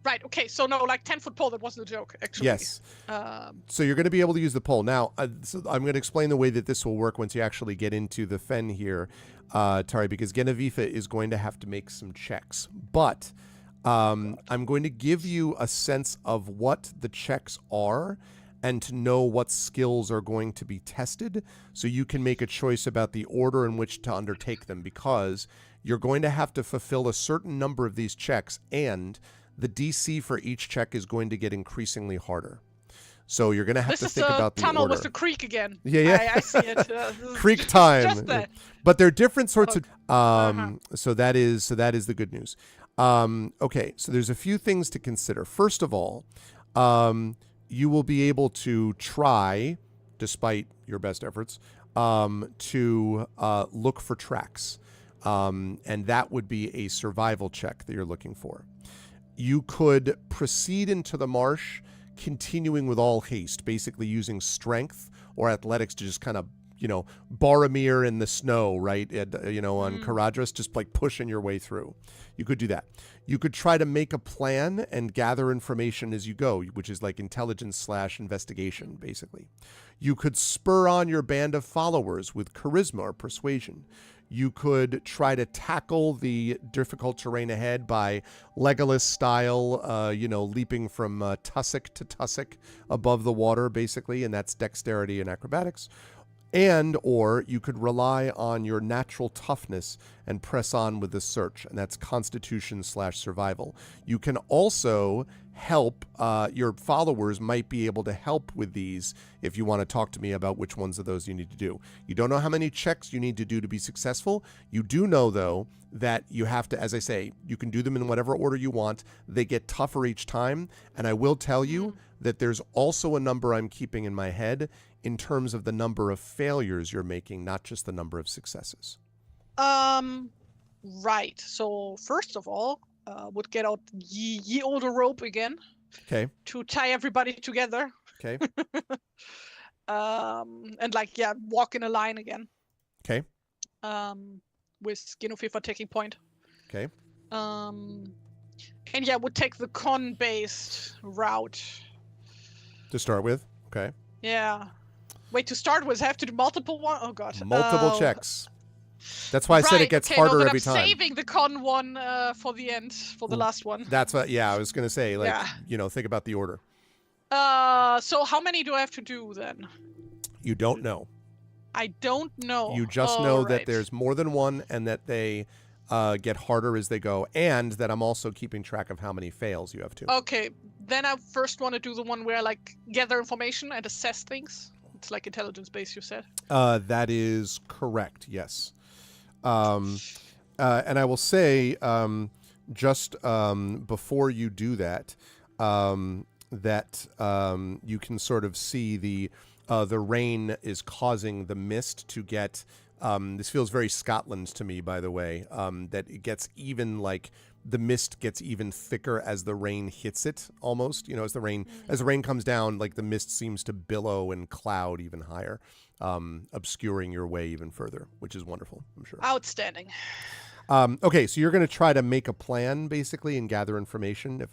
Right, okay, so no, 10-foot pole, that wasn't a joke, actually. Yes. So you're going to be able to use the pole. Now, so I'm going to explain the way that this will work once you actually get into the fen here, Tari, because Genevieve is going to have to make some checks. But I'm going to give you a sense of what the checks are and to know what skills are going to be tested so you can make a choice about the order in which to undertake them, because you're going to have to fulfill a certain number of these checks, and the DC for each check is going to get increasingly harder. So you're going to have This to is think the about the tunnel order. with the creek again. Yeah. I see it. Creek time. Just that. But they're different sorts Okay. of so that is the good news. Okay, so there's a few things to consider. First of all, you will be able to try, despite your best efforts, to look for tracks. And that would be a survival check that you're looking for. You could proceed into the marsh, continuing with all haste, basically using strength or athletics to just kind of, Boromir in the snow, right? On Caradhras, just like pushing your way through. You could do that. You could try to make a plan and gather information as you go, which is like intelligence/investigation, basically. You could spur on your band of followers with charisma or persuasion. You could try to tackle the difficult terrain ahead by Legolas style, leaping from tussock to tussock above the water, basically, and that's dexterity and acrobatics. Or you could rely on your natural toughness and press on with the search, and that's constitution/survival. You can also help, your followers might be able to help with these if you want to talk to me about which ones of those you need to do. You don't know how many checks you need to do to be successful. You do know, though, that you have to, as I say, you can do them in whatever order you want. They get tougher each time, and I will tell you that there's also a number I'm keeping in my head in terms of the number of failures you're making, not just the number of successes. Right. So first of all, would get out ye olde rope again. Okay. To tie everybody together. Okay. And walk in a line again. Okay. With Genofifa taking point. Okay. Would take the con-based route. To start with. Okay. Yeah. Wait, to start with, I have to do multiple one? Oh, God. Multiple checks. That's why I said it gets harder every time. I'm saving the con one for the end, for the last one. That's what, I was going to say, think about the order. So how many do I have to do then? You don't know. I don't know. You just know that there's more than one and that they get harder as they go, and that I'm also keeping track of how many fails you have to. Okay, then I first want to do the one where I gather information and assess things. It's like intelligence-based, you said? That is correct, yes. And I will say, just before you do that, that you can sort of see the rain is causing the mist to get. This feels very Scotland to me, by the way. That it gets even the mist gets even thicker as the rain hits it, almost. As the rain comes down, the mist seems to billow and cloud even higher, obscuring your way even further, which is wonderful, I'm sure. Outstanding. Okay, so you're going to try to make a plan, basically, and gather information.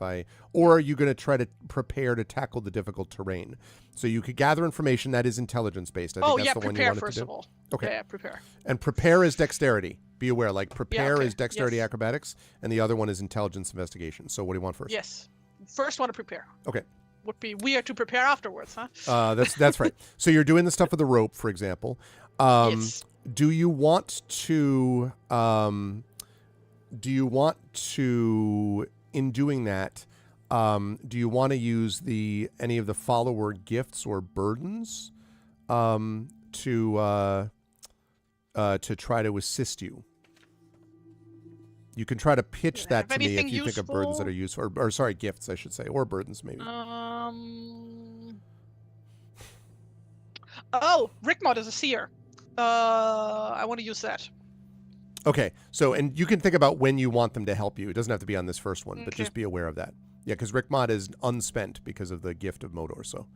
Or are you going to try to prepare to tackle the difficult terrain? So you could gather information that is intelligence-based. I think that's the one you wanted first to do. of all. Okay. Yeah, prepare. And prepare is dexterity. Be aware, prepare okay. is dexterity Yes. acrobatics, and the other one is intelligence investigation. So what do you want first? Yes. First want to prepare. Okay. Would be weird to prepare afterwards, huh? That's right. So you're doing the stuff with the rope, for example. Yes. Do you want to in doing that, do you want to use any of the follower gifts or burdens to try to assist you? You can try to pitch that to me if you think of burdens that are useful, or sorry, gifts, I should say, or burdens maybe. Rickmod is a seer. I want to use that. Okay, so, and you can think about when you want them to help you. It doesn't have to be on this first one, but just be aware of that. Yeah, because Rickmod is unspent because of the gift of Modor, so.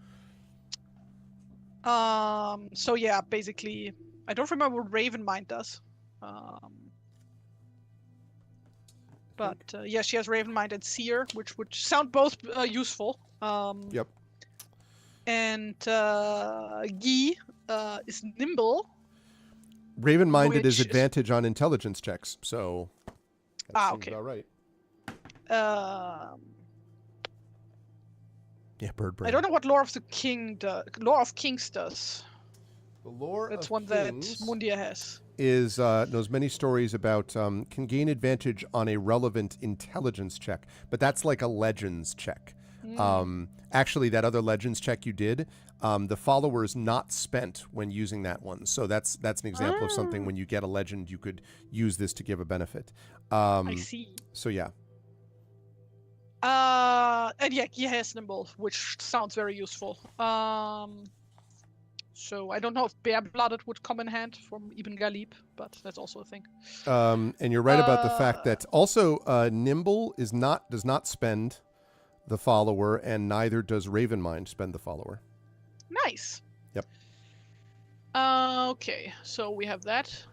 So yeah, basically, I don't remember what Ravenmind does. But yeah, she has Ravenmind and Seer, which would sound both useful. Yep. And Guy is nimble. Raven-minded is advantage on intelligence checks, so that seems about right. Yeah, bird brain. I don't know what Lore of Kings does. The Lore That's of one Kings that Mundia has. Knows many stories about can gain advantage on a relevant intelligence check, but that's like a legends check. Actually, that other Legends check you did, the follower is not spent when using that one. So that's an example of something when you get a legend, you could use this to give a benefit. I see. So yeah. And yeah, he has nimble, which sounds very useful. So I don't know if bare-blooded would come in hand from Ibn Ghalib, but that's also a thing. And you're right about the fact that also nimble does not spend the follower, and neither does Ravenmind spend the follower. Nice. Yep. Okay, so we have that.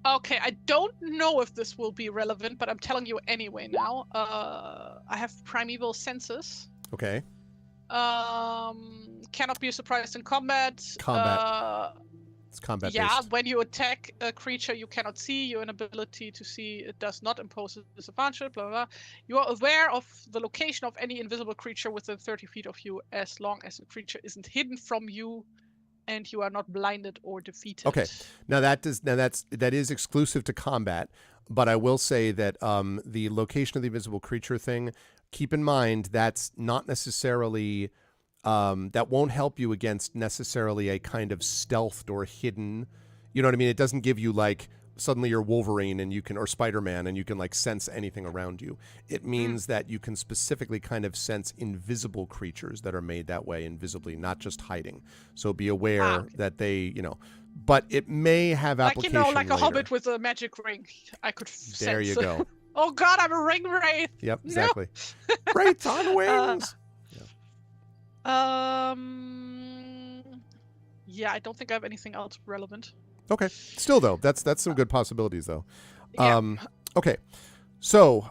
Okay, I don't know if this will be relevant, but I'm telling you anyway now. I have primeval senses. Okay. Cannot be surprised in combat. It's combat yeah, based. when you attack a creature you cannot see, your inability to see it does not impose a disadvantage, blah, blah, blah. You are aware of the location of any invisible creature within 30 feet of you as long as the creature isn't hidden from you and you are not blinded or defeated. Okay. Now that is exclusive to combat, but I will say that the location of the invisible creature thing, keep in mind that's not necessarily that won't help you against necessarily a kind of stealthed or hidden, you know what I mean? It doesn't give you like suddenly you're Wolverine and you can, or Spider-Man, and you can like sense anything around you. It means that you can specifically kind of sense invisible creatures that are made that way invisibly, not just hiding. So be aware that they, you know, but it may have application like, you know, like later. a hobbit with a magic ring. I could sense. There you go. Oh God, I'm a ring wraith. Yep, exactly. Wraiths on wings. Yeah, I don't think I have anything else relevant. Okay. Still though, that's some good possibilities though. Yeah. Okay. So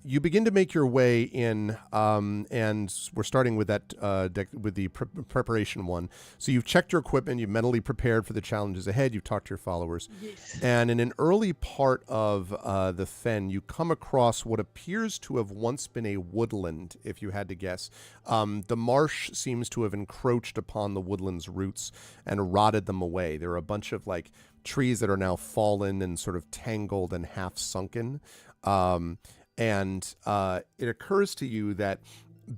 you begin to make your way in, and we're starting with that with the preparation one. So you've checked your equipment, you've mentally prepared for the challenges ahead, you've talked to your followers. Yes. And in an early part of the fen, you come across what appears to have once been a woodland, if you had to guess. The marsh seems to have encroached upon the woodland's roots and rotted them away. There are a bunch of like trees that are now fallen and sort of tangled and half sunken. And it occurs to you that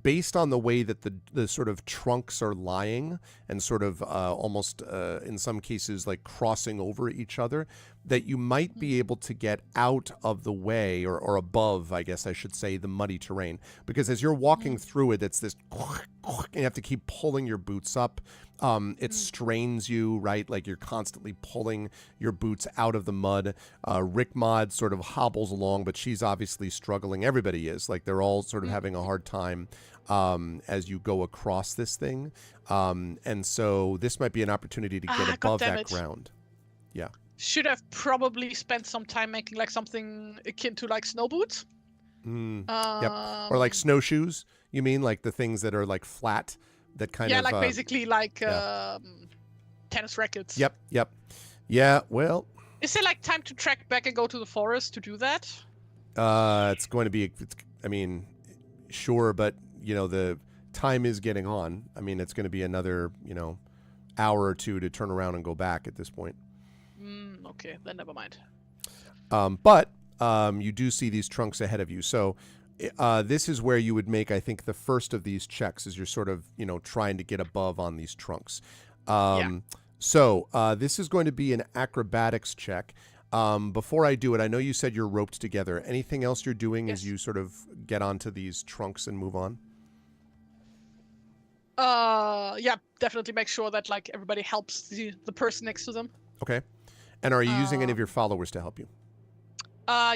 based on the way that the sort of trunks are lying and sort of almost in some cases like crossing over each other, that you might be able to get out of the way or above, I guess I should say, the muddy terrain. Because as you're walking through it, it's this, and you have to keep pulling your boots up. It strains you, right? Like you're constantly pulling your boots out of the mud. Rick Mod sort of hobbles along, but she's obviously struggling. Everybody is. Like they're all sort of having a hard time as you go across this thing. And so this might be an opportunity to get above that ground. Yeah. Should have probably spent some time making like something akin to like snow boots. Yep. Or like snowshoes, you mean? Like the things that are like flat? That kind of like basically like tennis rackets. Yep. Yeah, well, is there like time to track back and go to the forest to do that? It's going to be, I mean, sure, but you know the time is getting on. I mean, it's going to be another, you know, hour or two to turn around and go back at this point. Okay, then never mind. But you do see these trunks ahead of you, so this is where you would make, I think, the first of these checks as you're sort of, you know, trying to get above on these trunks. So this is going to be an acrobatics check. Before I do it, I know you said you're roped together. Anything else you're doing as you sort of get onto these trunks and move on? Yeah, definitely make sure that like everybody helps the person next to them. Okay. And are you using any of your followers to help you?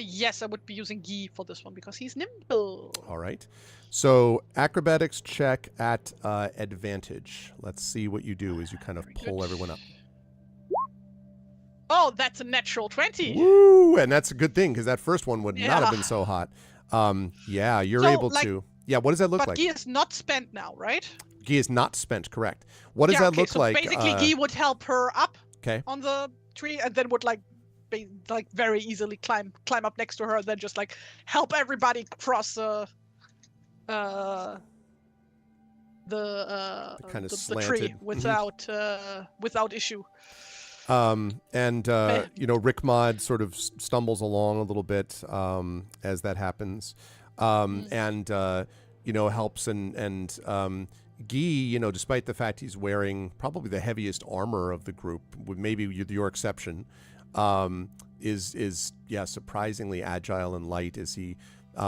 Yes, I would be using Guy for this one because he's nimble. All right. So acrobatics check at advantage. Let's see what you do as you kind of pull everyone up. Oh, that's a natural 20. Woo! And that's a good thing because that first one would not have been so hot. Yeah, you're able to. Yeah, what does that look like? But Guy is not spent now, right? Guy is not spent, correct. What does that look like? Basically, Guy would help her up okay. on the tree and then would like very easily climb up next to her and then just like help everybody cross the kind of the tree without issue. Rickmod sort of stumbles along a little bit as that happens, and helps and Guy, despite the fact he's wearing probably the heaviest armor of the group, with maybe your exception, is surprisingly agile and light as he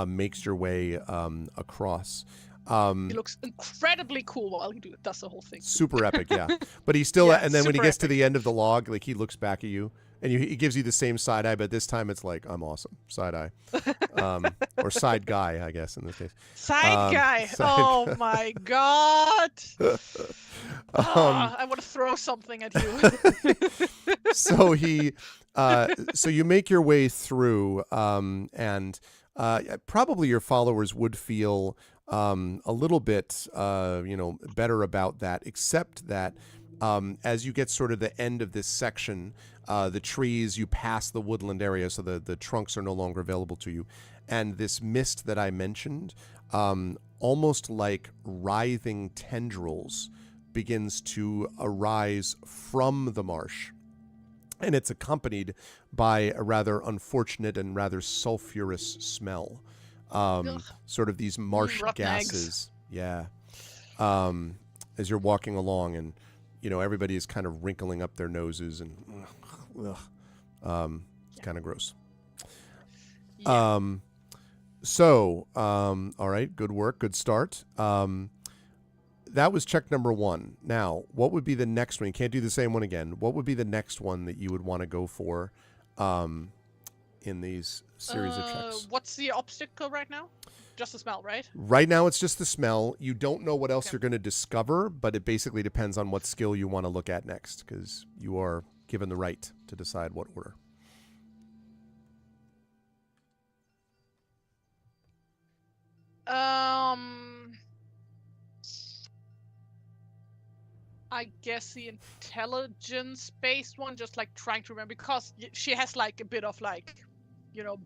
makes your way across. He looks incredibly cool while he does the whole thing. Super epic, yeah. But he still, and then when he gets epic. to the end of the log, like he looks back at you, and he gives you the same side eye, but this time it's like, I'm awesome, side eye, or side guy, I guess in this case. Side guy. Oh my god. I want to throw something at you. So so you make your way through, and probably your followers would feel a little bit, better about that, except that as you get sort of the end of this section, the trees, you pass the woodland area, so the trunks are no longer available to you. And this mist that I mentioned, almost like writhing tendrils, begins to arise from the marsh. And it's accompanied by a rather unfortunate and rather sulfurous smell. Sort of these marsh gases. Yeah. As you're walking along and, everybody is kind of wrinkling up their noses and it's kind of gross. Yeah. All right, good work, good start. That was check number 1. Now, what would be the next one? You can't do the same one again. What would be the next one that you would want to go for in these series of checks? What's the obstacle right now? Just the smell, right? Right now, it's just the smell. You don't know what else you're going to discover, but it basically depends on what skill you want to look at next, because you are given the right to decide what order. I guess the intelligence-based one, just like trying to remember, because she has like a bit of like,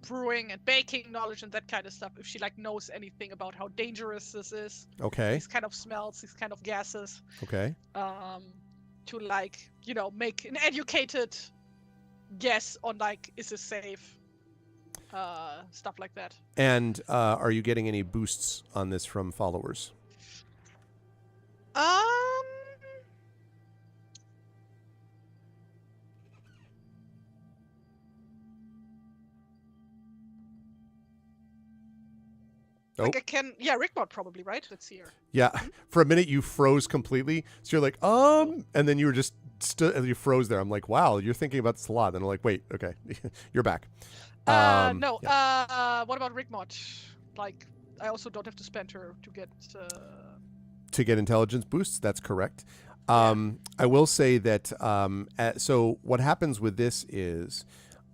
brewing and baking knowledge and that kind of stuff. If she like knows anything about how dangerous this is, okay, these kind of smells, these kind of gases, okay, to like make an educated guess on like, is this safe, stuff like that. And are you getting any boosts on this from followers? Like I can, Rickmod probably, right? Let's see here. Yeah, for a minute you froze completely. So you're like, and then you were just you froze there. I'm like, wow, you're thinking about this a lot. And I'm like, wait, okay, you're back. No. Yeah. What about Rickmod? Like, I also don't have to spend her to get. To get intelligence boosts. That's correct. I will say that. So what happens with this is.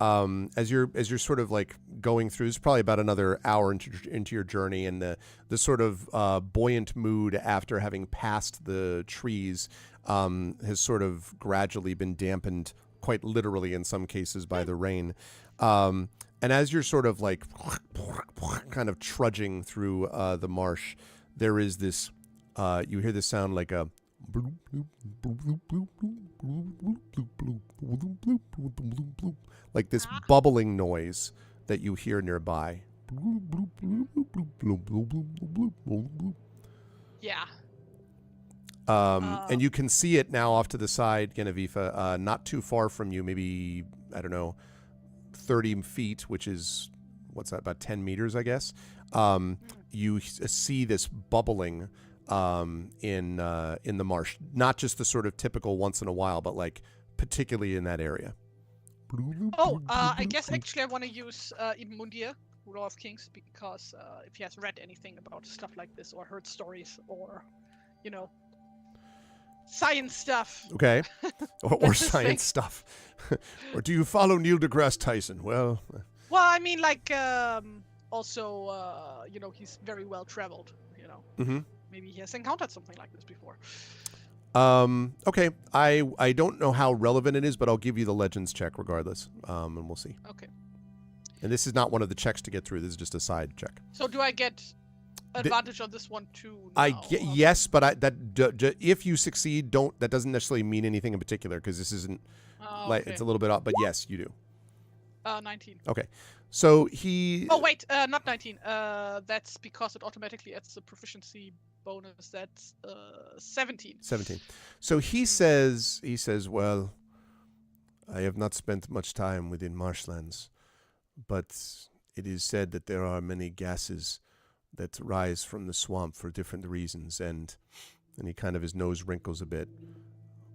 As you're sort of like going through, it's probably about another hour into your journey, and the sort of buoyant mood after having passed the trees has sort of gradually been dampened, quite literally in some cases, by the rain. And as you're sort of like kind of trudging through the marsh, there is this. You hear this sound like a. Like this bubbling noise that you hear nearby. Yeah. And you can see it now off to the side, Genevieve, not too far from you, maybe, I don't know, 30 feet, which is, what's that, about 10 meters, I guess. You see this bubbling in the marsh. Not just the sort of typical once in a while, but like particularly in that area. I guess actually I want to use Ibn Mundir, Ruler of Kings, because if he has read anything about stuff like this or heard stories or, science stuff. Okay. Or science stuff. Or do you follow Neil deGrasse Tyson? Well, I mean, like, also, he's very well traveled, Mm-hmm. Maybe he has encountered something like this before. Okay. I don't know how relevant it is, but I'll give you the legends check regardless. And we'll see. Okay. And this is not one of the checks to get through. This is just a side check. So do I get advantage on this one too. I Now. get, yes, but if you succeed, that doesn't necessarily mean anything in particular because this isn't like Okay. it's a little bit off. But yes, you do. 19. Okay, so he. Oh wait, not 19. That's because it automatically adds the proficiency bonus. That's 17. 17. So he says, well, I have not spent much time within marshlands, but it is said that there are many gases that rise from the swamp for different reasons, and he kind of, his nose wrinkles a bit.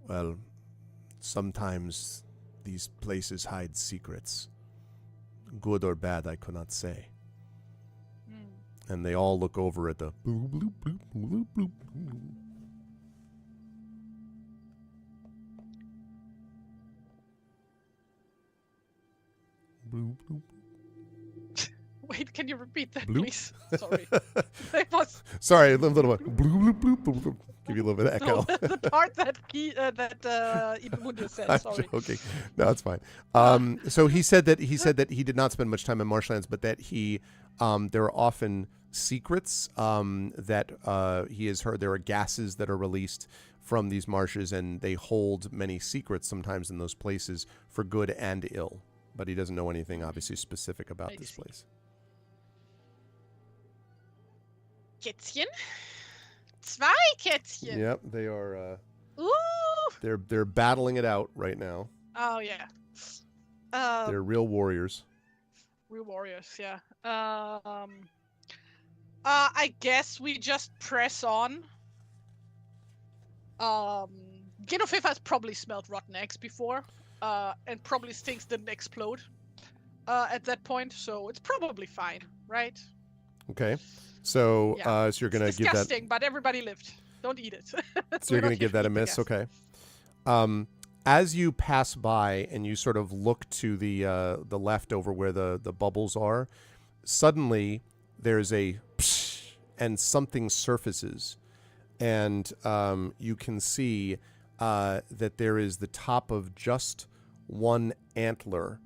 Well, sometimes these places hide secrets. Good or bad, I cannot say. And they all look over at the bloop, bloop, bloop, bloop, bloop, bloop. Bloop, bloop. Wait, can you repeat that, Bloop. please? Sorry. It was Sorry, a little bit. Bloop, bloop, bloop, bloop, bloop. Give you a little bit of echo. the part that Ibumundia said. I'm Sorry. joking. No, it's fine. So he said that he did not spend much time in marshlands, but that he there are often secrets that he has heard. There are gases that are released from these marshes, and they hold many secrets sometimes in those places for good and ill. But he doesn't know anything obviously specific about this place. Kätzchen. Zwei Kätzchen. Yep, they are. Ooh. They're battling it out right now. Oh yeah. They're real warriors. Real warriors, yeah. I guess we just press on. Genofif has probably smelled rotten eggs before, and probably things didn't explode at that point, so it's probably fine, right? Okay. So, Yeah. so you're gonna It's give that. disgusting, but everybody lived. Don't eat it. So you're gonna give that a miss, okay? As you pass by and you sort of look to the left over where the bubbles are, suddenly there's a psh, and something surfaces, and you can see that there is the top of just one antler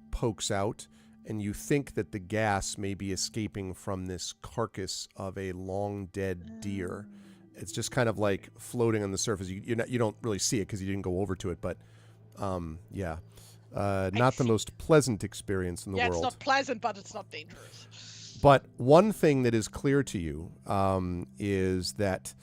pokes out. And you think that the gas may be escaping from this carcass of a long dead deer. It's just kind of like floating on the surface. You don't really see it because you didn't go over to it, but yeah, not the most pleasant experience in the world. Yeah, it's not pleasant, but it's not dangerous. But one thing that is clear to you is that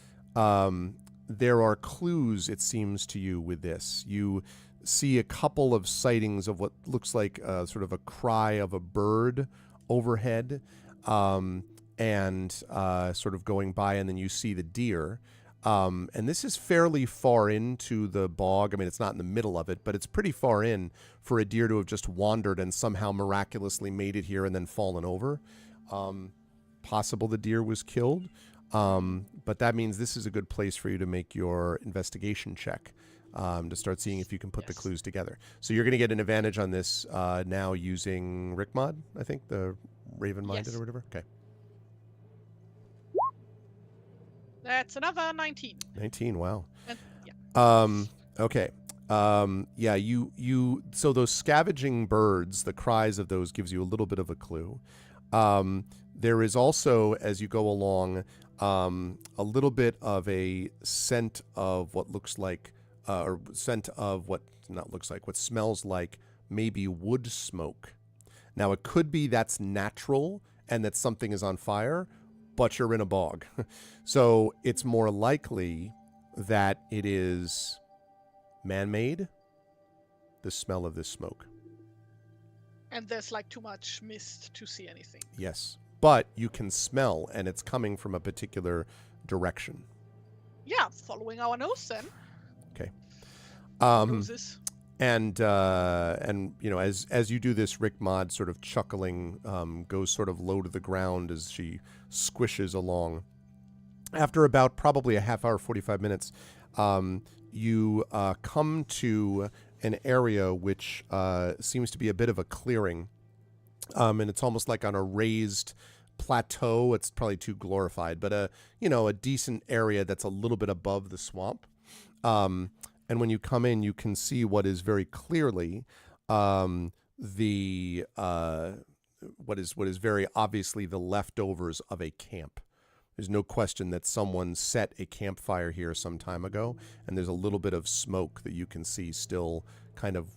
there are clues, it seems to you, with this. You see a couple of sightings of what looks like sort of a cry of a bird overhead, and sort of going by, and then you see the deer. And this is fairly far into the bog. I mean, it's not in the middle of it, but it's pretty far in for a deer to have just wandered and somehow miraculously made it here and then fallen over. Possible the deer was killed, but that means this is a good place for you to make your investigation check. To start seeing if you can put the clues together. So you're going to get an advantage on this now using Rickmod, I think, the Raven-minded or whatever. Okay. That's another 19. 19, wow. And, yeah. Okay. Yeah, so those scavenging birds, the cries of those gives you a little bit of a clue. There is also, as you go along, a little bit of a scent of what looks like or scent of what smells like maybe wood smoke. Now, it could be that's natural and that something is on fire, but you're in a bog. So it's more likely that it is man-made, the smell of this smoke. And there's like too much mist to see anything. Yes, but you can smell, and it's coming from a particular direction. Yeah, following our nose then. Okay. Noses. And you know, as you do this, Rick Mod sort of chuckling goes sort of low to the ground as she squishes along. After about probably a half hour, 45 minutes, you come to an area which seems to be a bit of a clearing, and it's almost like on a raised plateau. It's probably too glorified, but a decent area that's a little bit above the swamp. And when you come in, you can see what is very clearly what is very obviously the leftovers of a camp. There's no question that someone set a campfire here some time ago, and there's a little bit of smoke that you can see still kind of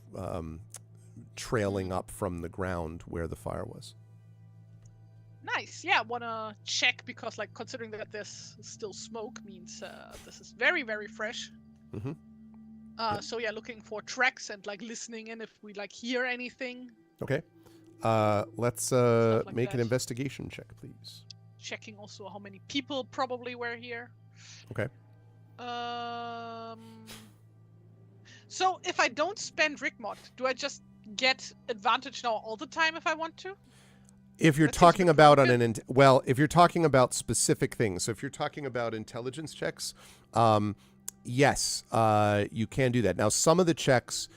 trailing up from the ground where the fire was. Nice. Yeah, wanna check because, like, considering that there's still smoke means this is very, very fresh. Mm-hmm. Yep. So yeah, looking for tracks and like listening in if we like hear anything. Okay. Let's like make an that. investigation check, please. Checking also how many people probably were here. Okay. So if I don't spend Rickmod, do I just get advantage now all the time if I want to? If you're That seems talking a bit about broken. if you're talking about specific things, so if you're talking about intelligence checks, yes, you can do that. Now, some of the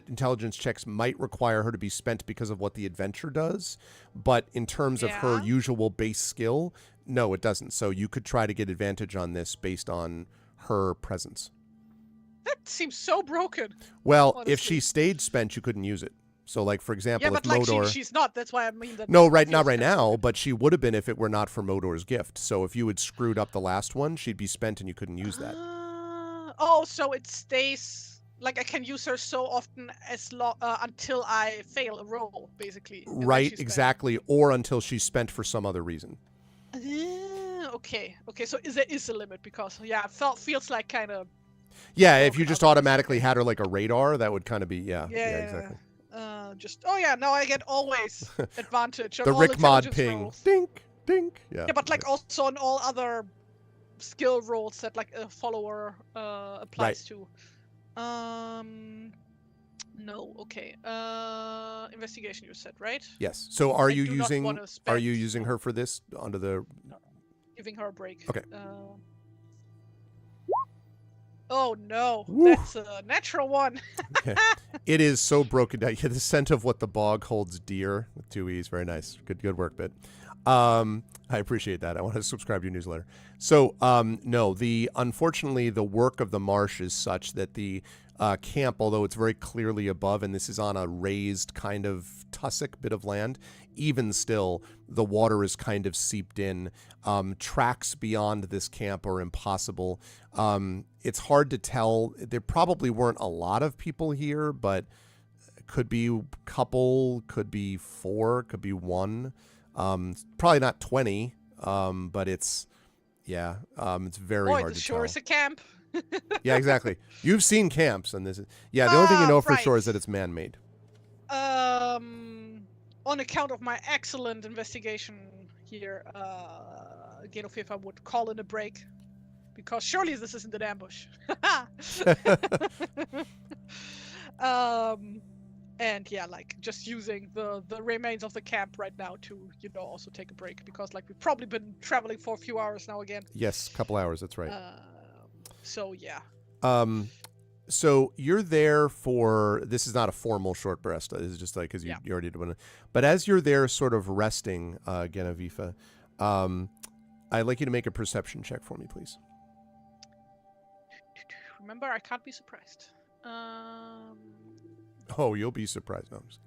intelligence checks might require her to be spent because of what the adventure does, but in terms of her Yeah. usual base skill, no, it doesn't. So you could try to get advantage on this based on her presence. That seems so broken. Well, Honestly. if she stayed spent, you couldn't use it. So, like, for example, Yeah, if but like Modor... she's not. That's why I mean that. No, it not feels right kind of now, broken. but she would have been if it were not for Modor's gift. So if you had screwed up the last one, she'd be spent and you couldn't use that. Oh, so it stays like I can use her so often as until I fail a roll, basically. and then Right, she's spent. exactly. Or until she's spent for some other reason. Okay. So there is a limit because feels like kind of. Yeah, if you Okay, just I'll- automatically had her like a radar, that would kind of be, yeah, exactly. Now I get always advantage on The all Rick mod intelligence ping. rolls. Dink, dink. Yeah, Yeah, but like also on all other skill rolls that like a follower applies to. No, okay. Investigation you said, right? Yes. So are I you do not using wanna using her for this onto the... Giving her a break. Okay. Oh no, Woo. that's a natural one. Okay. It is so broken down. Yeah, the scent of what the bog holds dear with 2 E's. Very nice. Good work, Bit. I appreciate that. I want to subscribe to your newsletter. So, no, unfortunately, the work of the marsh is such that the camp, although it's very clearly above, and this is on a raised kind of tussock bit of land, even still, the water is kind of seeped in. Tracks beyond this camp are impossible. It's hard to tell. There probably weren't a lot of people here, but could be a couple, could be 4, could be 1. Probably not 20, but it's very Boy, hard the to shore tell. is a camp. Yeah, exactly. You've seen camps, and this is... Yeah, the only thing you know for sure right. is that it's man-made. On account of my excellent investigation here, Genofifa would call in a break. Because surely this isn't an ambush. And yeah, like just using the remains of the camp right now to, also take a break. Because like we've probably been traveling for a few hours now again. Yes, a couple hours, that's right. So yeah. So you're there for... This is not a formal short rest. This is just like because you already did one. But as you're there sort of resting, Genovifa, I'd like you to make a perception check for me, please. Remember, I can't be surprised. Oh, you'll be surprised. No, I'm just...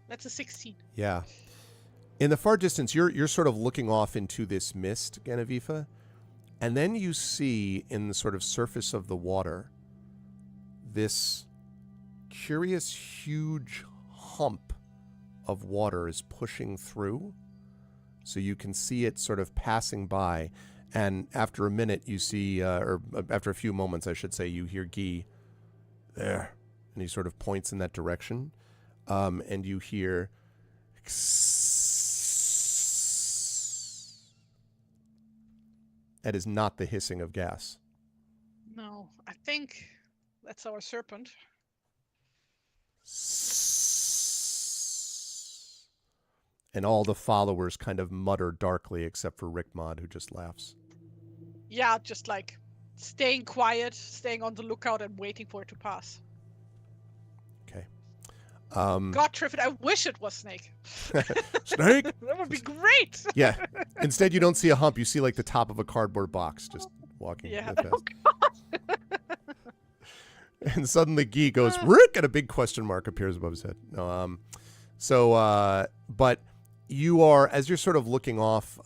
That's a 16. Yeah. In the far distance, you're sort of looking off into this mist, Genovifa, and then you see in the sort of surface of the water this curious, huge hump of water is pushing through. So you can see it sort of passing by, and after a minute, you see, or after a few moments, I should say, you hear Guy there, and he sort of points in that direction, and you hear. That is not the hissing of gas. No, I think that's our serpent. And all the followers kind of mutter darkly, except for Rickmod, who just laughs. Yeah, just like staying quiet, staying on the lookout, and waiting for it to pass. Okay. God, Triffid, I wish it was Snake. Snake? That would be great. Yeah. Instead, you don't see a hump. You see like the top of a cardboard box just walking. Yeah. That fast. Oh, God. And suddenly Guy goes, Rick, and a big question mark appears above his head. No, but you are, as you're sort of looking off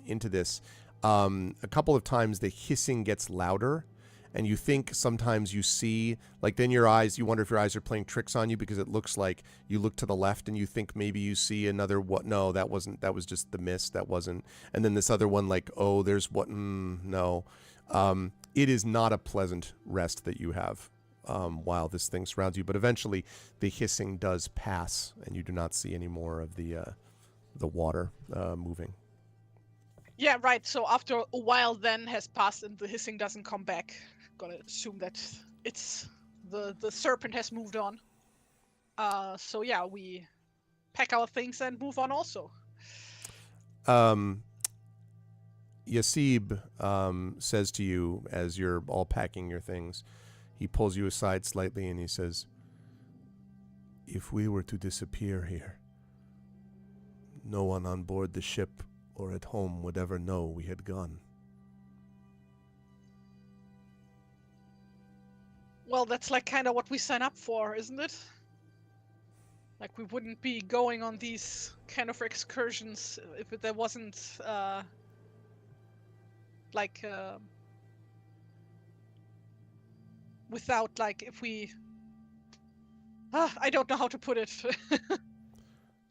into this, a couple of times the hissing gets louder, and you think sometimes you see, like, then your eyes, you wonder if your eyes are playing tricks on you, because it looks like you look to the left and you think maybe you see another, what? No, that was just the mist. That wasn't. And then this other one, like, oh, there's what? No. It is not a pleasant rest that you have while this thing surrounds you, but eventually the hissing does pass, and you do not see any more of the water moving. Yeah, right. So after a while then has passed and the hissing doesn't come back, gonna assume that it's the serpent has moved on. So yeah, we pack our things and move on also. Yasib says to you as you're all packing your things, he pulls you aside slightly and he says, "If we were to disappear here, no one on board the ship or at home would ever know we had gone." Well, that's like kind of what we sign up for, isn't it? Like, we wouldn't be going on these kind of excursions if there wasn't, without, like, if we... I don't know how to put it.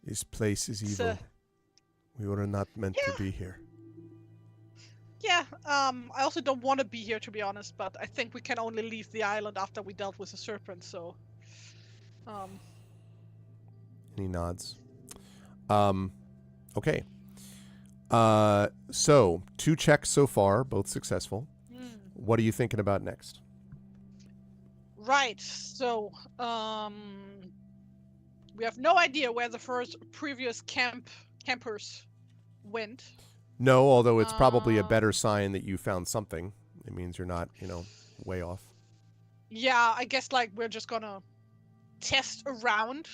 This place is evil. We were not meant to be here. Yeah, I also don't want to be here, to be honest, but I think we can only leave the island after we dealt with the serpent, so... And he nods. Okay. So, 2 checks so far, both successful. What are you thinking about next? Right, so, we have no idea where the previous campers went. No, although it's probably a better sign that you found something. It means you're not, way off. Yeah, I guess, like, we're just gonna test around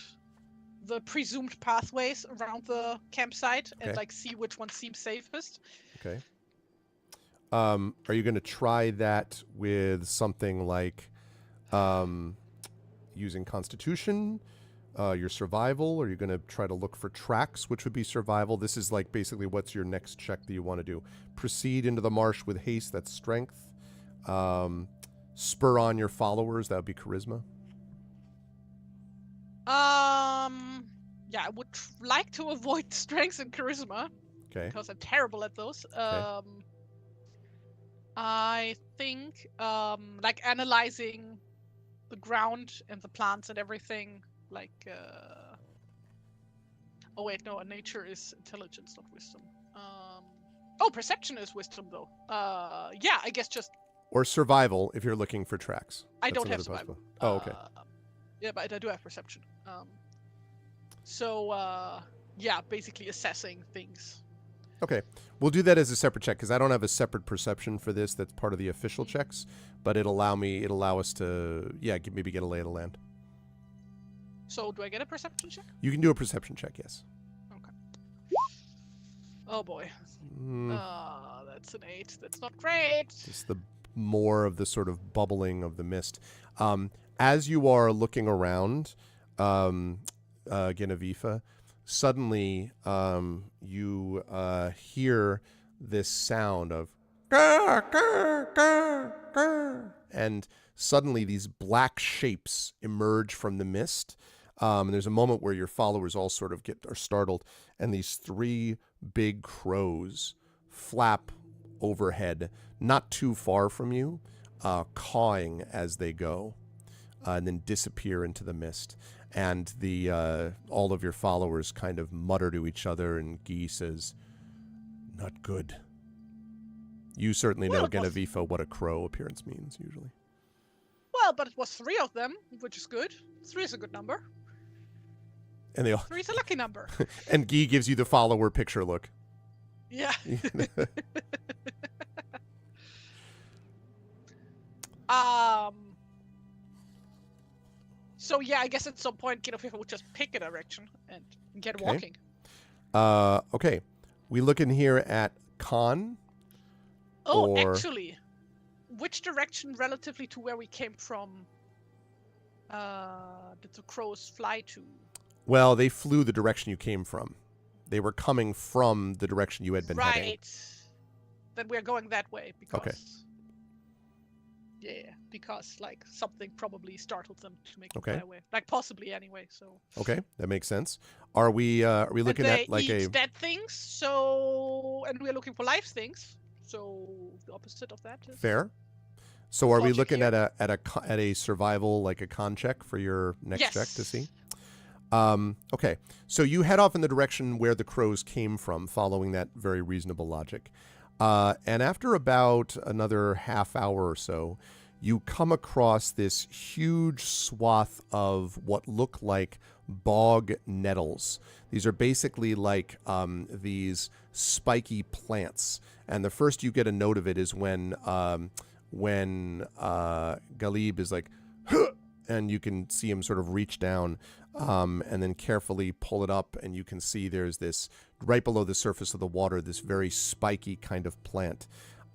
the presumed pathways around the campsite and, like, see which one seems safest. Okay. Are you going to try that with something like using Constitution, your survival? Or are you going to try to look for tracks, which would be survival? This is like basically what's your next check that you want to do. Proceed into the marsh with haste, that's strength. Spur on your followers, that would be charisma. Yeah, I would like to avoid strength and charisma. Okay. Because I'm terrible at those. Okay. I think, like, analyzing the ground and the plants and everything, like, oh wait, no, nature is intelligence, not wisdom. Oh, perception is wisdom, though. Yeah, I guess just... Or survival, if you're looking for tracks. I don't have survival. Oh, okay. Yeah, but I do have perception. So, yeah, basically assessing things. Okay. We'll do that as a separate check, because I don't have a separate perception for this that's part of the official checks, but it'll allow us to, maybe get a lay of the land. So, do I get a perception check? You can do a perception check, yes. Okay. Oh, boy. That's an 8. That's not great. Just the more of the sort of bubbling of the mist. As you are looking around, Genevieve, suddenly you hear this sound of "Grr, grr, grr, grr," and suddenly these black shapes emerge from the mist. And there's a moment where your followers all sort of are startled, and these 3 big crows flap overhead, not too far from you, cawing as they go, and then disappear into the mist. And the all of your followers kind of mutter to each other, and Guy says, "Not good." You certainly know, Genevieve, what a crow appearance means, usually. Well, but it was 3 of them, which is good. 3 is a good number. And they all 3 is a lucky number. And Guy gives you the follower picture look. Yeah. So yeah, I guess at some point, Genevieve would just pick a direction and get walking. Okay. We look in here at Khan. Oh, actually, which direction relatively to where we came from did the crows fly to? Well, they flew the direction you came from. They were coming from the direction you had been heading. Right. Then we're going that way because. Okay. Yeah, because like something probably startled them to make them Okay. fly away. Like possibly anyway. So. Okay, that makes sense. Are we looking and they at like eat dead things, so and we're looking for live things. So the opposite of that is fair? So are we logic looking here. at a survival, like a con check for your next Yes. check to see? Okay, so you head off in the direction where the crows came from, following that very reasonable logic. And after about another half hour or so, you come across this huge swath of what look like bog nettles. These are basically like these spiky plants. And the first you get a note of it is when Galib is like, huh! And you can see him sort of reach down and then carefully pull it up, and you can see there's this, right below the surface of the water, this very spiky kind of plant.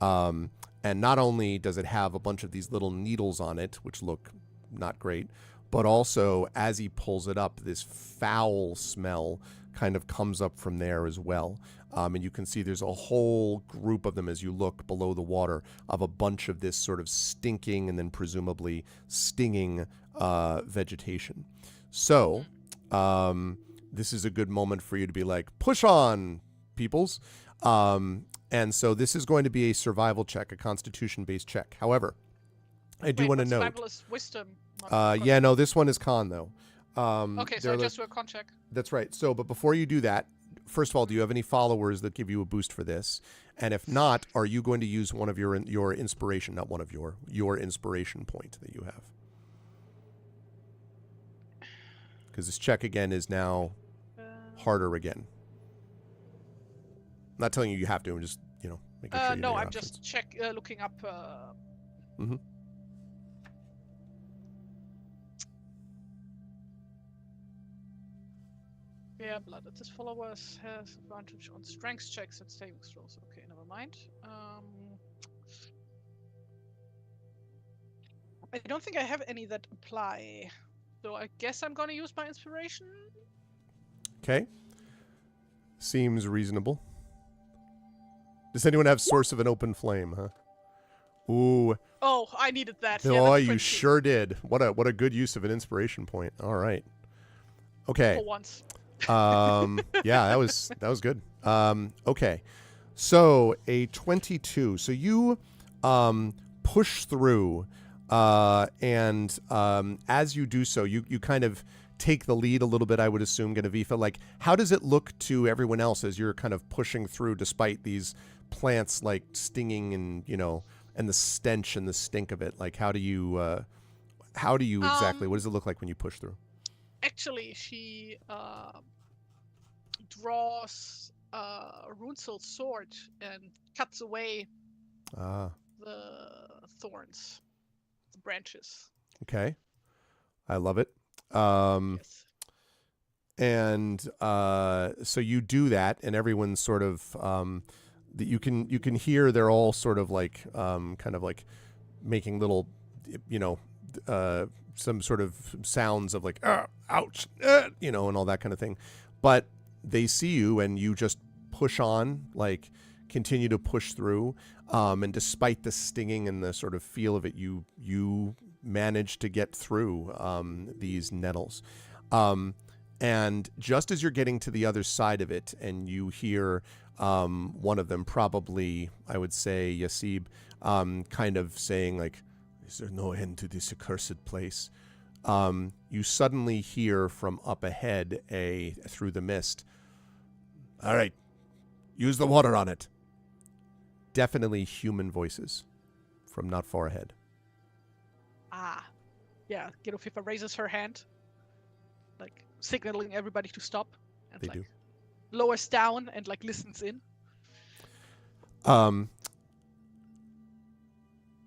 And not only does it have a bunch of these little needles on it, which look not great, but also as he pulls it up, this foul smell kind of comes up from there as well. And you can see there's a whole group of them as you look below the water of a bunch of this sort of stinking and then presumably stinging vegetation. So this is a good moment for you to be like, push on, peoples. And so this is going to be a survival check, a constitution-based check. However, I do want to note. Survival is wisdom. Not Yeah, no, this one is con, though. okay, so I just do a con check. That's right. So, but before you do that, first of all, do you have any followers that give you a boost for this? And if not, are you going to use one of your inspiration, not one of your inspiration point that you have? Because this check again is now harder again. I'm not telling you have to. I'm just, making sure you know no, your I'm options. just looking up. Mm-hmm. Yeah, blood at his followers has advantage on strength checks and saving throws. Okay, never mind. I don't think I have any that apply, so I guess I'm gonna use my inspiration. Okay. Seems reasonable. Does anyone have source of an open flame, huh? Ooh. Oh, I needed that. Oh, that's you pretty sure did. What a good use of an inspiration point. All right. Okay. for once. Yeah, that was good. Okay. So a 22. So you push through and as you do so, you kind of take the lead a little bit, I would assume, Genevieve. Like, how does it look to everyone else as you're kind of pushing through despite these plants like stinging and, and the stench and the stink of it? Like, how do you exactly, what does it look like when you push through? Actually, she draws a rune-souled sword and cuts away the thorns, the branches. Okay. I love it. Yes. And so you do that, and everyone's sort of you can hear they're all sort of like kind of like making little, some sort of sounds of like ouch, and all that kind of thing. But they see you, and you just push on, like continue to push through. And despite the stinging and the sort of feel of it, you manage to get through these nettles. And just as you're getting to the other side of it, and you hear one of them, probably, I would say, Yasib, kind of saying, like, is there no end to this accursed place? You suddenly hear from up ahead, through the mist, all right, use the water on it. Definitely human voices from not far ahead. Ah. Yeah, Gerofifa raises her hand, like signaling everybody to stop, and They like do. lowers down and like listens in.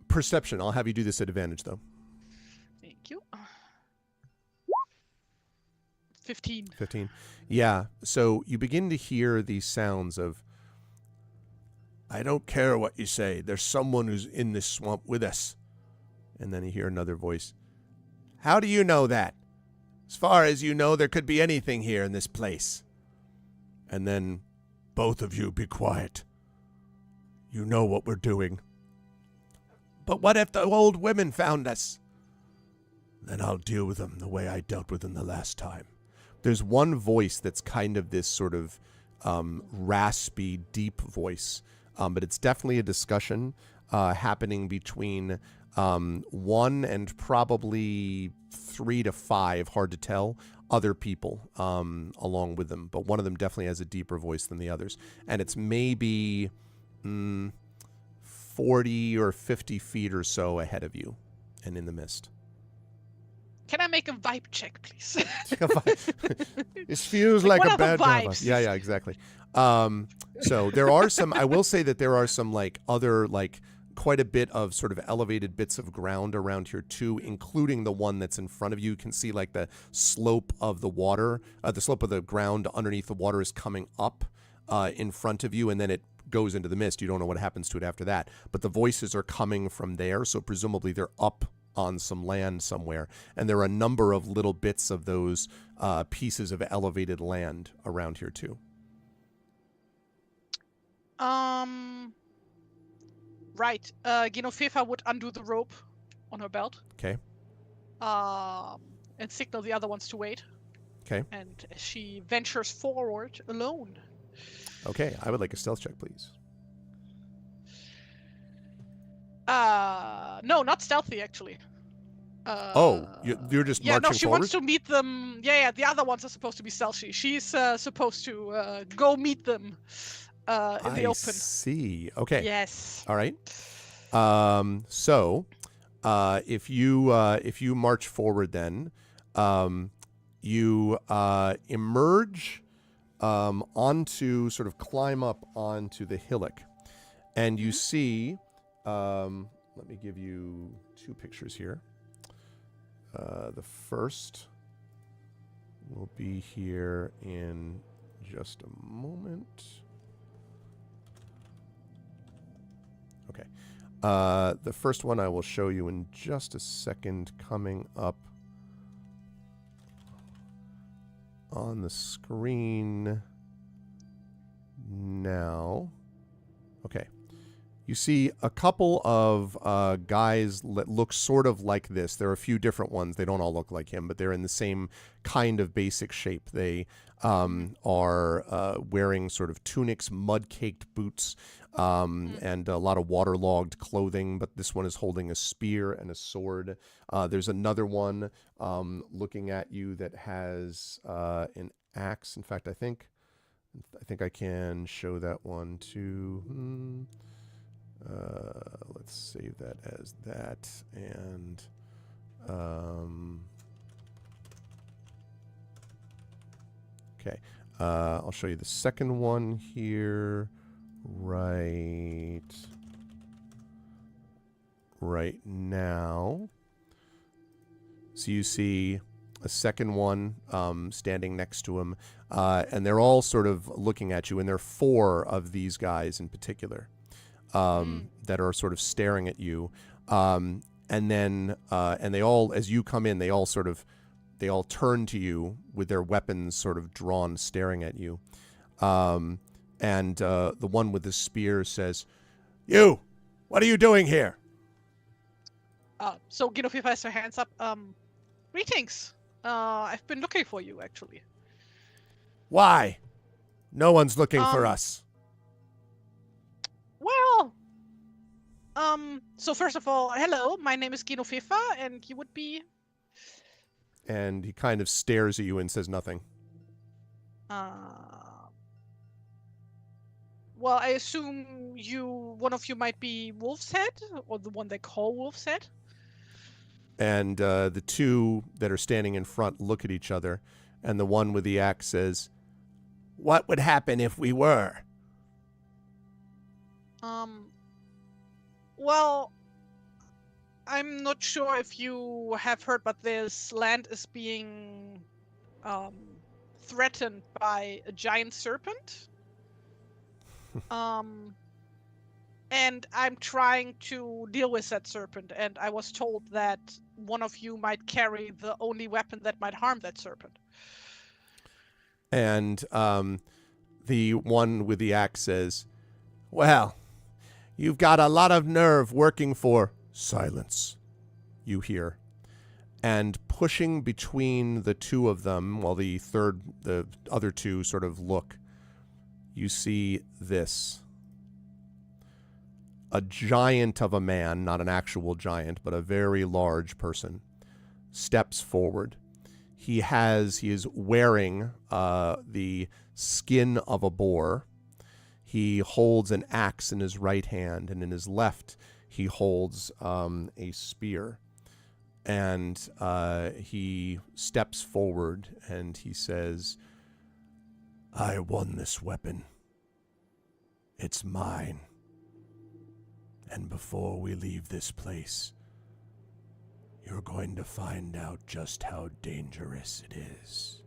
Perception. I'll have you do this at advantage, though. Thank you. 15. 15. Yeah. So you begin to hear these sounds of, I don't care what you say. There's someone who's in this swamp with us. And then you hear another voice. How do you know that? As far as you know, there could be anything here in this place. And then both of you be quiet. You know what we're doing. But what if the old women found us? Then I'll deal with them the way I dealt with them the last time. There's one voice that's kind of this sort of raspy, deep voice. But it's definitely a discussion happening between 1 and probably 3 to 5, hard to tell, other people along with them. But one of them definitely has a deeper voice than the others. And it's maybe 40 or 50 feet or so ahead of you and in the mist. Can I make a vibe check, please? This feels like a bad vibes. Yeah, exactly. So there are some, I will say that there are some other quite a bit of sort of elevated bits of ground around here too, including the one that's in front of you. You can see the slope of the water, the slope of the ground underneath the water is coming up in front of you, and then it goes into the mist. You don't know what happens to it after that. But the voices are coming from there, so presumably they're up on some land somewhere. And there are a number of little bits of those pieces of elevated land around here too. Right. Genoveva would undo the rope on her belt. Okay. And signal the other ones to wait. Okay. And she ventures forward alone. Okay, I would like a stealth check, please. No, not stealthy, actually. You're just marching no, she forward? wants to meet them. Yeah, the other ones are supposed to be stealthy. She's supposed to go meet them in the open. I see. Okay. Yes. All right. So, if you march forward, then you emerge onto, sort of climb up onto the hillock, and you see. Let me give you 2 pictures here. The first will be here in just a moment. Okay. The first one I will show you in just a second, coming up on the screen now. Okay. You see a couple of guys that look sort of like this. There are a few different ones. They don't all look like him, but they're in the same kind of basic shape. They are wearing sort of tunics, mud-caked boots, and a lot of waterlogged clothing, but this one is holding a spear and a sword. There's another one looking at you that has an axe. In fact, I think I can show that one too. Let's save that as that, and okay, I'll show you the second one here right now. So you see a second one standing next to him, and they're all sort of looking at you, and there are 4 of these guys in particular that are sort of staring at you, and then and they all, as you come in, they all turn to you with their weapons sort of drawn, staring at you, and the one with the spear says, "You, what are you doing here?" So Genoveva has her hands up. Greetings. I've been looking for you, actually. Why? No one's looking for us. Well, so first of all, hello, my name is Genoveva, and you would be... And he kind of stares at you and says nothing. Well, I assume one of you might be Wolf's Head, or the one they call Wolf's Head? And the 2 that are standing in front look at each other, and the one with the axe says, "What would happen if we were?" Well, I'm not sure if you have heard, but this land is being threatened by a giant serpent. And I'm trying to deal with that serpent, and I was told that one of you might carry the only weapon that might harm that serpent. And The one with the axe says, "Well, you've got a lot of nerve working for silence," you hear. And pushing between the two of them, while the other two sort of look, you see this. A giant of a man, not an actual giant, but a very large person, steps forward. He is wearing the skin of a boar. He holds an axe in his right hand, and in his left he holds a spear. And he steps forward and he says, "I won this weapon. It's mine. And before we leave this place, you're going to find out just how dangerous it is."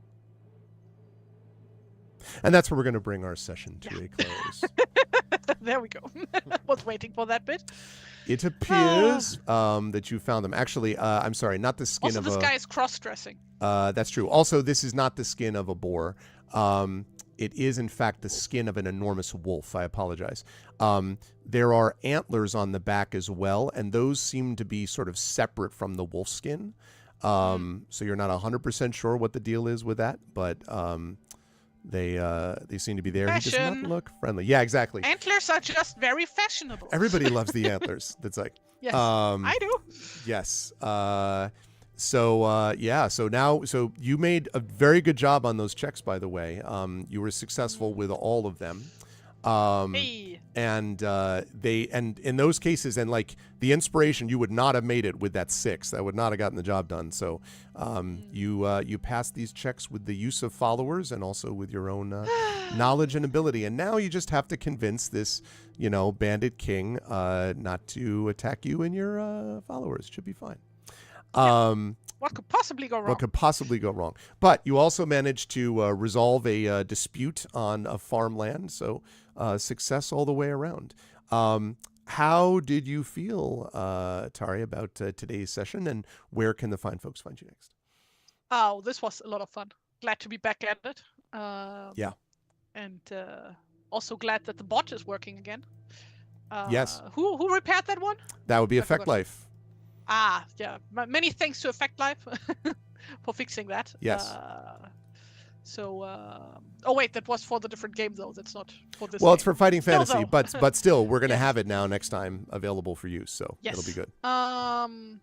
And that's where we're going to bring our session to a close. There we go. Was waiting for that bit. It appears that you found them. Actually, I'm sorry, not the skin also, of this guy is cross-dressing. That's true. Also, this is not the skin of a boar. It is, in fact, the skin of an enormous wolf. I apologize. There are antlers on the back as well, and those seem to be sort of separate from the wolf skin. So you're not 100% sure what the deal is with that, but they seem to be there. Fashion. He does not look friendly. Yeah, exactly. Antlers are just very fashionable. Everybody loves the antlers. That's like, yes, I do. yes. So you made a very good job on those checks, by the way. You were successful with all of them. Hey. And in those cases, and like the inspiration, you would not have made it with that 6. That would not have gotten the job done. So you passed these checks with the use of followers and also with your own knowledge and ability. And now you just have to convince this, bandit king not to attack you and your followers. Should be fine. What could possibly go wrong? What could possibly go wrong? But you also managed to resolve a dispute on a farmland, so success all the way around. How did you feel, Tari, about today's session, and where can the fine folks find you next? Oh, this was a lot of fun. Glad to be back at it. Yeah. And also glad that the bot is working again. Yes. Who repaired that one? That would be Effect Life. Ah, yeah. Many thanks to Effect Life for fixing that. Yes. Oh wait, that was for the different game though. That's not for this. Well, game. it's for Fighting Fantasy, Still, but still, we're gonna Yes. have it now next time available for use, so Yes. it'll be good.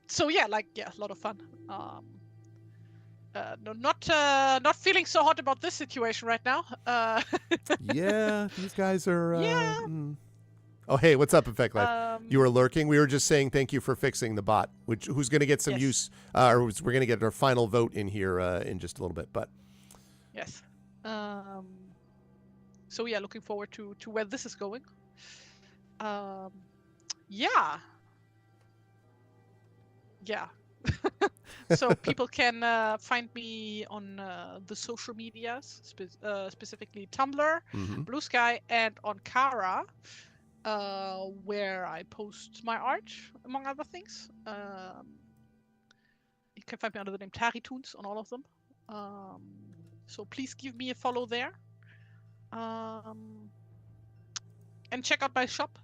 So yeah, a lot of fun. No, not feeling so hot about this situation right now. Yeah, these guys are. Yeah. Oh, hey, what's up, Effect Life? You were lurking. We were just saying thank you for fixing the bot, who's going to get some Yes. use, or we're going to get our final vote in here in just a little bit. But Yes. So yeah, looking forward to where this is going. Yeah. So people can find me on the social medias, specifically Tumblr, Blue Sky, and on Kara, where I post my art, among other things. You can find me under the name TariToons on all of them. So please give me a follow there. And check out my shop.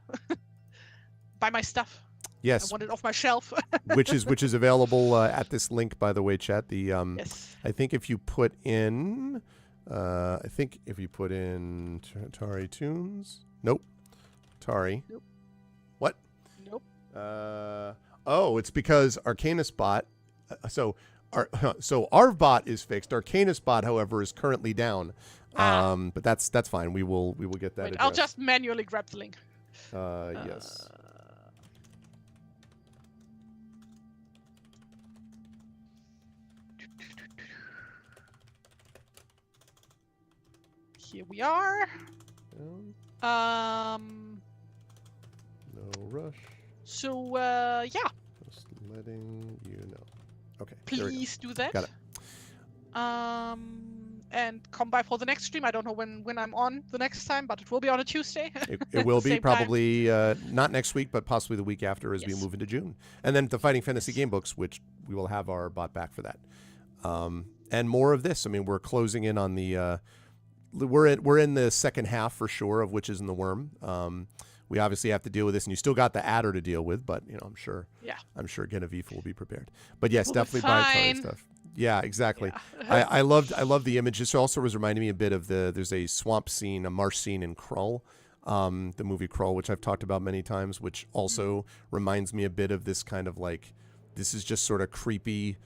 Buy my stuff. yes, I want it off my shelf. which is available at this link, by the way, chat. The Yes. I think if you put in, TariToons. Nope. Tari. Nope. What? Nope. It's because Arcanus bot. So our bot is fixed. Arcanus bot, however, is currently down. But that's fine. We will get that. Wait, I'll just manually grab the link. Yes. Here we are. No rush. So yeah. Just letting you know. Okay. there we go. Please do that. Got it. And come by for the next stream. I don't know when I'm on the next time, but it will be on a Tuesday. It will be Same probably not next week, but possibly the week after as we Yes. move into June. And then the Fighting Fantasy game books, which we will have our bot back for that. And more of this. I mean, we're closing in on the we're in the second half for sure of Witches in the Wyrm. We obviously have to deal with this, and you still got the adder to deal with, but I'm sure Genevieve will be prepared. But yes, We'll definitely buy Tari stuff. Yeah, exactly. Yeah. I love the image. This also was reminding me a bit of there's a swamp scene, a marsh scene in Krull, the movie Krull, which I've talked about many times, which also reminds me a bit of this kind of like, this is just sort of creepy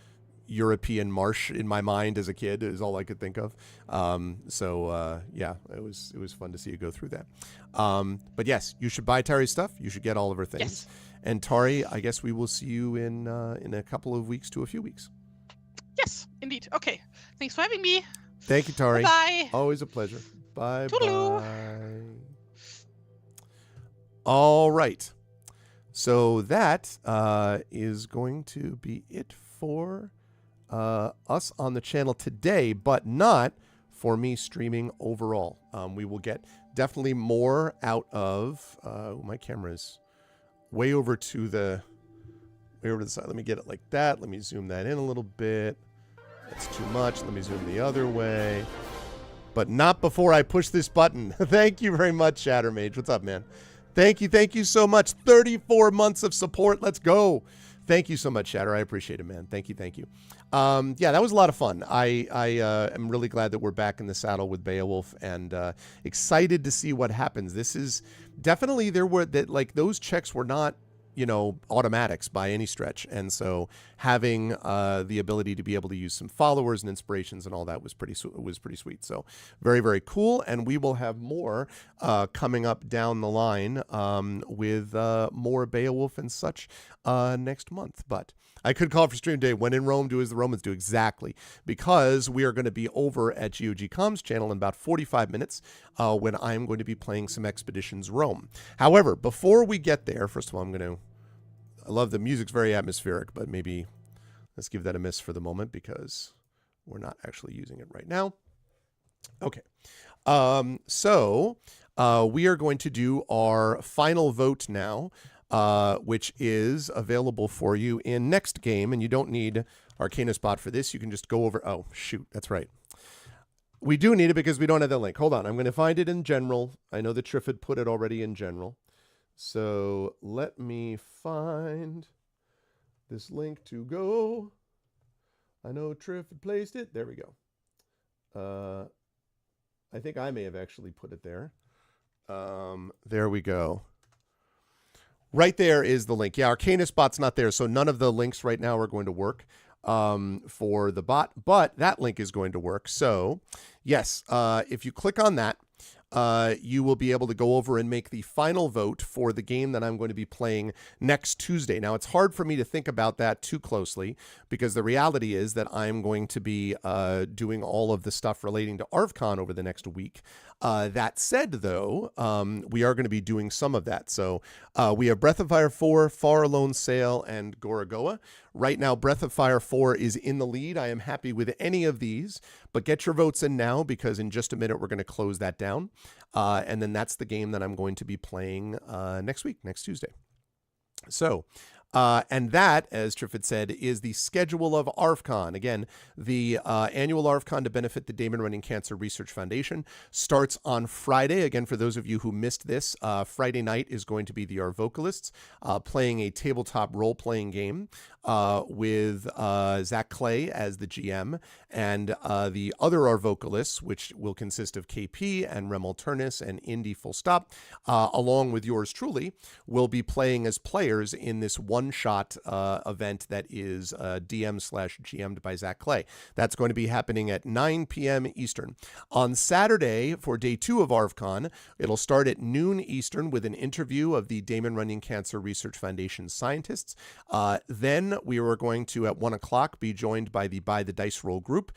European marsh in my mind as a kid is all I could think of. Yeah, it was fun to see you go through that. But yes, you should buy Tari's stuff. You should get all of her things. Yes. And Tari, I guess we will see you in a couple of weeks to a few weeks. Yes, indeed. Okay. Thanks for having me. Thank you, Tari. Bye. Always a pleasure. Bye. Toodaloo. Bye. All right. So that is going to be it for us on the channel today, but not for me streaming overall. We will get definitely more out of my camera is way over to the side. Let me get it like that. Let me zoom that in a little bit. That's too much. Let me zoom the other way. But not before I push this button. Thank you very much, Shattermage. What's up, man? Thank you so much. 34 months of support. Let's go. Thank you so much, Shatter. I appreciate it, man. Thank you. Yeah, that was a lot of fun. I am really glad that we're back in the saddle with Beowulf and excited to see what happens. This is definitely those checks were not automatics by any stretch. And so having the ability to be able to use some followers and inspirations and all that was pretty sweet. So very, very cool. And we will have more coming up down the line with more Beowulf and such next month. But I could call for stream day. When in Rome, do as the Romans do. Exactly. Because we are going to be over at GOG.com's channel in about 45 minutes when I'm going to be playing some Expeditions Rome. However, before we get there, first of all, I love the music's very atmospheric, but maybe let's give that a miss for the moment because we're not actually using it right now. Okay. We are going to do our final vote now, which is available for you in next game. And you don't need Arcana Spot for this. You can just go over. Oh, shoot. That's right. We do need it because we don't have the link. Hold on. I'm going to find it in general. I know that Triffid put it already in general. So let me find this link to go. I know Triffid placed it. There we go. I think I may have actually put it there. There we go. Right there is the link. Yeah, Arcana Spot's not there, so none of the links right now are going to work for the bot, but that link is going to work. So, yes, if you click on that, you will be able to go over and make the final vote for the game that I'm going to be playing next Tuesday. Now, it's hard for me to think about that too closely because the reality is that I'm going to be doing all of the stuff relating to ArvCon over the next week. That said, though, we are going to be doing some of that. So we have Breath of Fire 4, Far Alone Sail, and Gorogoa. Right now, Breath of Fire 4 is in the lead. I am happy with any of these, but get your votes in now because in just a minute, we're going to close that down. And then that's the game that I'm going to be playing next week, next Tuesday. So, and that, as Triffid said, is the schedule of ArvCon. Again, the annual ArvCon to benefit the Damon Running Cancer Research Foundation starts on Friday. Again, for those of you who missed this, Friday night is going to be the ArVocalists playing a tabletop role-playing game with Zach Clay as the GM, and the other ArVocalists, which will consist of KP and Rem Alternus and Indy Full Stop, along with yours truly, will be playing as players in this one-shot event that is DM/GM'd by Zach Clay. That's going to be happening at 9 p.m. Eastern. On Saturday, for day 2 of ArvCon, it'll start at noon Eastern with an interview of the Damon Runyon Cancer Research Foundation scientists. Then we are going to, at 1 o'clock, be joined by the Dice Roll group,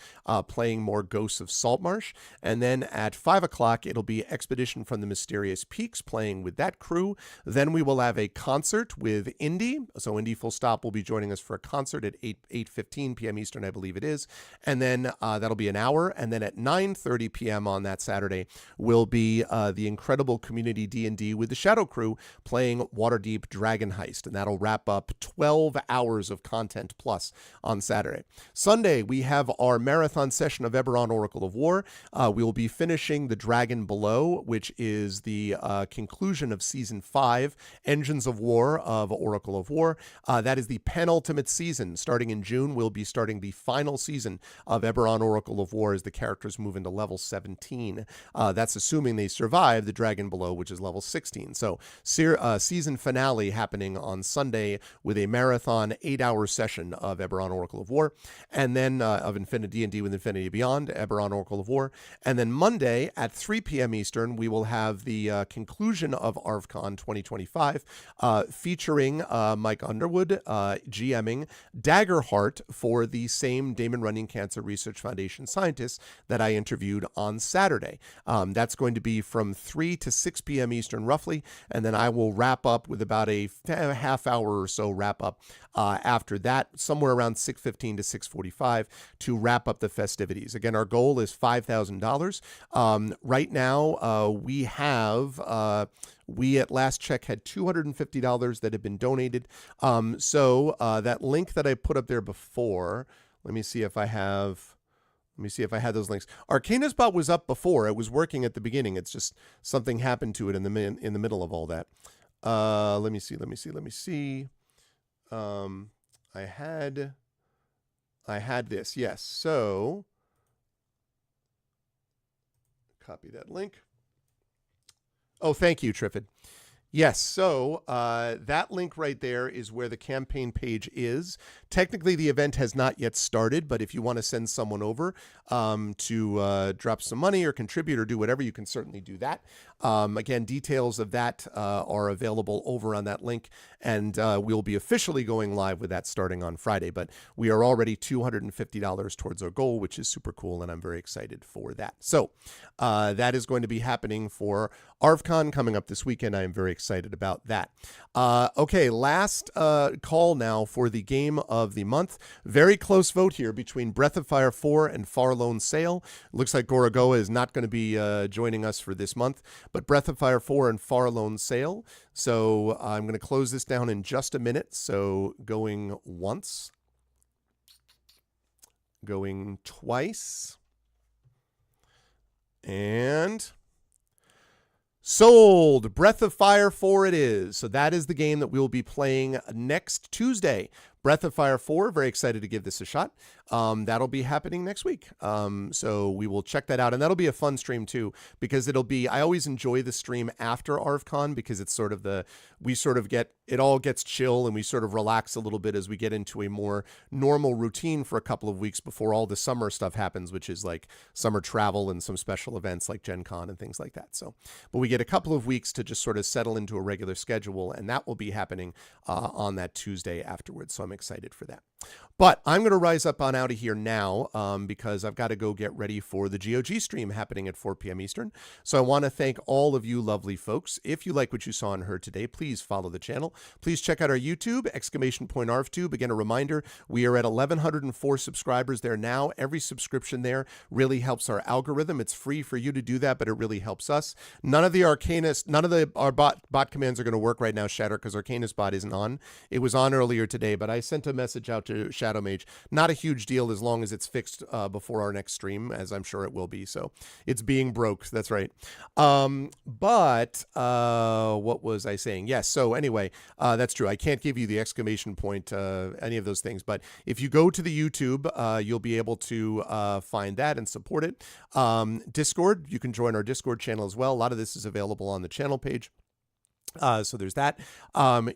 playing more Ghosts of Saltmarsh. And then at 5 o'clock, it'll be Expedition from the Mysterious Peaks, playing with that crew. Then we will have a concert with Indy. So Indy Full Stop will be joining us for a concert at 8:15 p.m. Eastern, I believe it is. And then that'll be an hour. And then at 9:30 p.m. on that Saturday will be the incredible Community D&D with the Shadow Crew playing Waterdeep Dragon Heist. And that'll wrap up 12 hours hours of content plus on Saturday. Sunday, we have our marathon session of Eberron Oracle of War. We will be finishing The Dragon Below, which is the conclusion of Season 5, Engines of War of Oracle of War. That is the penultimate season. Starting in June, we'll be starting the final season of Eberron Oracle of War as the characters move into level 17. That's assuming they survive The Dragon Below, which is level 16. So season finale happening on Sunday with a marathon 8-hour session of Eberron Oracle of War, and then of Infinity D&D with Infinity Beyond, Eberron Oracle of War. And then Monday at 3 p.m. Eastern, we will have the conclusion of ArvCon 2025, featuring Mike Underwood GMing Daggerheart for the same Damon Runyon Cancer Research Foundation scientists that I interviewed on Saturday. That's going to be from 3 to 6 p.m. Eastern roughly, and then I will wrap up with about a half hour or so wrap up after that, somewhere around 6:15 to 6:45 to wrap up the festivities. Again, our goal is $5,000. Right now, we at last check had $250 that have been donated. So that link that I put up there before, let me see if I had those links. Arcanusbot was up before. It was working at the beginning. It's just something happened to it in the middle of all that. Let me see. I had this. Yes. So copy that link. Oh, thank you, Triffid. Yes, so that link right there is where the campaign page is. Technically, the event has not yet started, but if you want to send someone over to drop some money or contribute or do whatever, you can certainly do that. Again, details of that are available over on that link, and we'll be officially going live with that starting on Friday. But we are already $250 towards our goal, which is super cool, and I'm very excited for that. So that is going to be happening for ArvCon coming up this weekend. I am very excited about that. Okay, last call now for the game of the month. Very close vote here between Breath of Fire 4 and Farlone Sail. Looks like Gorogoa is not going to be joining us for this month, but Breath of Fire 4 and Farlone Sail. So I'm going to close this down in just a minute. So going once, going twice, and sold. Breath of Fire 4 it is. So that is the game that we will be playing next Tuesday. Breath of Fire 4, very excited to give this a shot. That'll be happening next week. So we will check that out. And that'll be a fun stream too, because I always enjoy the stream after ArvCon because it's sort of it all gets chill and we sort of relax a little bit as we get into a more normal routine for a couple of weeks before all the summer stuff happens, which is like summer travel and some special events like Gen Con and things like that. So, but we get a couple of weeks to just sort of settle into a regular schedule, and that will be happening on that Tuesday afterwards. So I'm excited for that. But I'm going to rise up on out of here now because I've got to go get ready for the GOG stream happening at 4 p.m. Eastern. So I want to thank all of you lovely folks. If you like what you saw and heard today, please follow the channel. Please check out our YouTube, !ArvTube. Again, a reminder, we are at 1,104 subscribers there now. Every subscription there really helps our algorithm. It's free for you to do that, but it really helps us. None of our bot commands are going to work right now, Shatter, because Arcanus bot isn't on. It was on earlier today, but I sent a message out to Shadow Mage. Not a huge deal as long as it's fixed before our next stream, as I'm sure it will be. So it's being broke. That's right. But what was I saying? Yes. So anyway, that's true. I can't give you the exclamation point, any of those things. But if you go to the YouTube, you'll be able to find that and support it. Discord, you can join our Discord channel as well. A lot of this is available on the channel page. So there's that.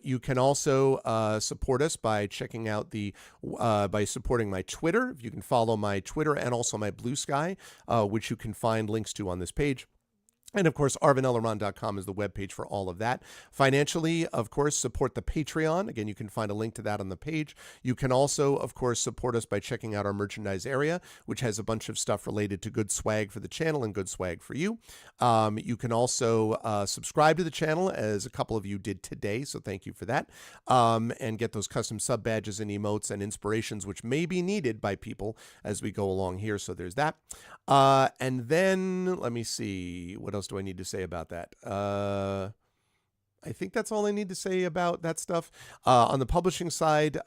You can also support us by checking out by supporting my Twitter. You can follow my Twitter and also my Blue Sky, which you can find links to on this page. And, of course, arvinelleron.com is the webpage for all of that. Financially, of course, support the Patreon. Again, you can find a link to that on the page. You can also, of course, support us by checking out our merchandise area, which has a bunch of stuff related to good swag for the channel and good swag for you. You can also subscribe to the channel, as a couple of you did today, so thank you for that, and get those custom sub badges and emotes and inspirations, which may be needed by people as we go along here, so there's that. And then, let me see, what else do I need to say about that? I think that's all I need to say about that stuff. On the publishing side,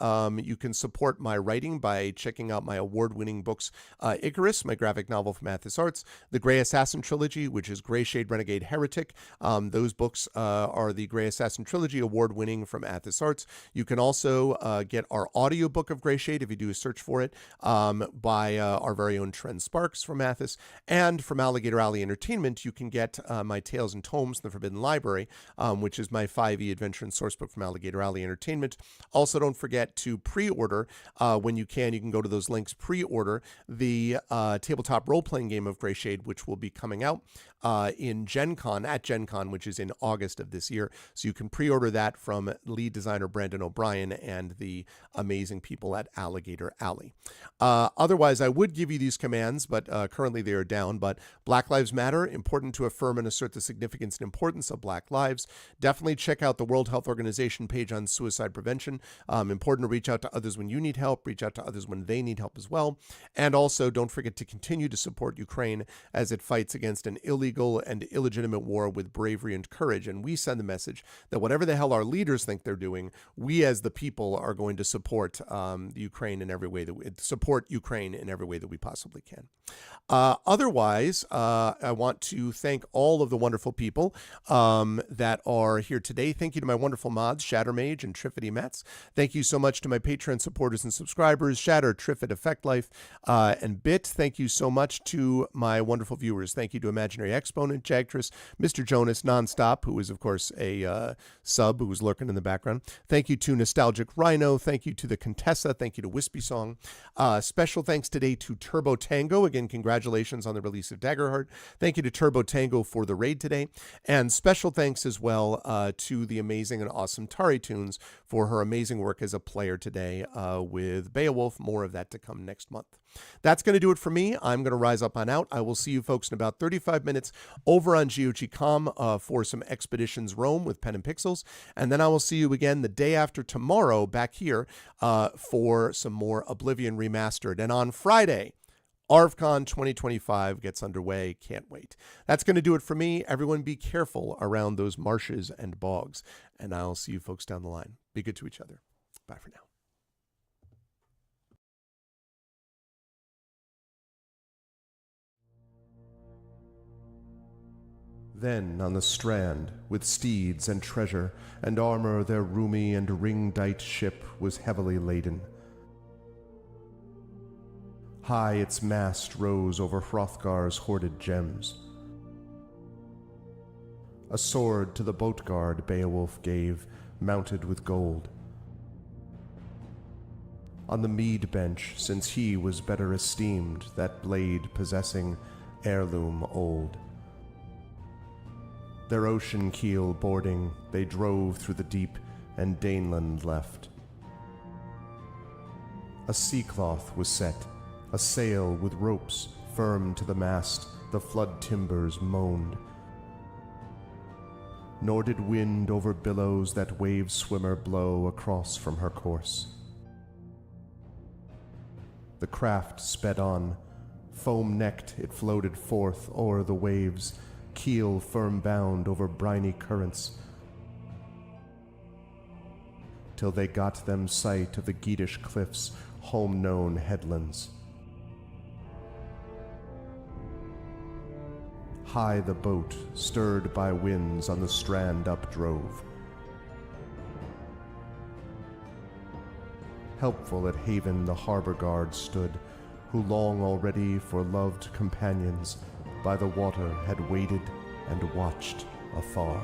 you can support my writing by checking out my award-winning books, Icarus, my graphic novel from Athos Arts, the Grey Assassin trilogy, which is Grey Shade, Renegade, Heretic. Those books are the Grey Assassin trilogy, award-winning from Athos Arts. You can also get our audiobook of Grey Shade, if you do a search for it, by our very own Trent Sparks from Athos. And from Alligator Alley Entertainment, you can get my Tales and Tomes from the Forbidden Library, which is my 5e adventure and sourcebook from Alligator Alley Entertainment. Also, don't forget to pre-order when you can. You can go to those links, pre-order the tabletop role-playing game of Grey Shade, which will be coming out in Gen Con, at Gen Con, which is in August of this year. So you can pre-order that from lead designer Brandon O'Brien and the amazing people at Alligator Alley. Otherwise, I would give you these commands, but currently they are down. But Black Lives Matter, important to affirm and assert the significance and importance of Black lives. Definitely check out the World Health Organization page on suicide prevention. Important to reach out to others when you need help, reach out to others when they need help as well. And also, don't forget to continue to support Ukraine as it fights against an illegal and illegitimate war with bravery and courage. And we send the message that whatever the hell our leaders think they're doing, we as the people are going to support Ukraine in every way that we possibly can. Otherwise, I want to thank all of the wonderful people that are here today. Thank you to my wonderful mods, Shattermage and Triffity Metz. Thank you so much to my Patreon supporters and subscribers, Shatter, Triffid, Effect Life, and Bit. Thank you so much to my wonderful viewers. Thank you to Imaginary Exponent, Jagtress, Mr. Jonas, Nonstop, who is, of course, a sub who was lurking in the background. Thank you to Nostalgic Rhino. Thank you to the Contessa. Thank you to Wispy Song. Special thanks today to Turbo Tango. Again, congratulations on the release of Daggerheart. Thank you to Turbo Tango for the raid today. And special thanks as well to the amazing and awesome TariToons for her amazing work as a player today with Beowulf. More of that to come next month. That's going to do it for me. I'm going to rise up on out. I will see you folks in about 35 minutes over on GOG.com for some Expeditions Rome with Pen and Pixels. And then I will see you again the day after tomorrow back here for some more Oblivion Remastered. And on Friday, ArvCon 2025 gets underway. Can't wait. That's going to do it for me. Everyone be careful around those marshes and bogs. And I'll see you folks down the line. Be good to each other. Bye for now. Then on the strand, with steeds and treasure and armor, their roomy and ring-dight ship was heavily laden. High its mast rose over Hrothgar's hoarded gems. A sword to the boat guard Beowulf gave, mounted with gold. On the mead bench, since he was better esteemed, that blade possessing heirloom old. Their ocean keel boarding, they drove through the deep, and Daneland left. A sea-cloth was set, a sail with ropes firm to the mast, the flood timbers moaned. Nor did wind over billows that wave-swimmer blow across from her course. The craft sped on, foam-necked it floated forth o'er the waves, keel firm bound over briny currents, till they got them sight of the Geatish cliffs, home-known headlands. High the boat, stirred by winds, on the strand updrove. Helpful at haven the harbor guard stood, who long already for loved companions by the water had waited and watched afar.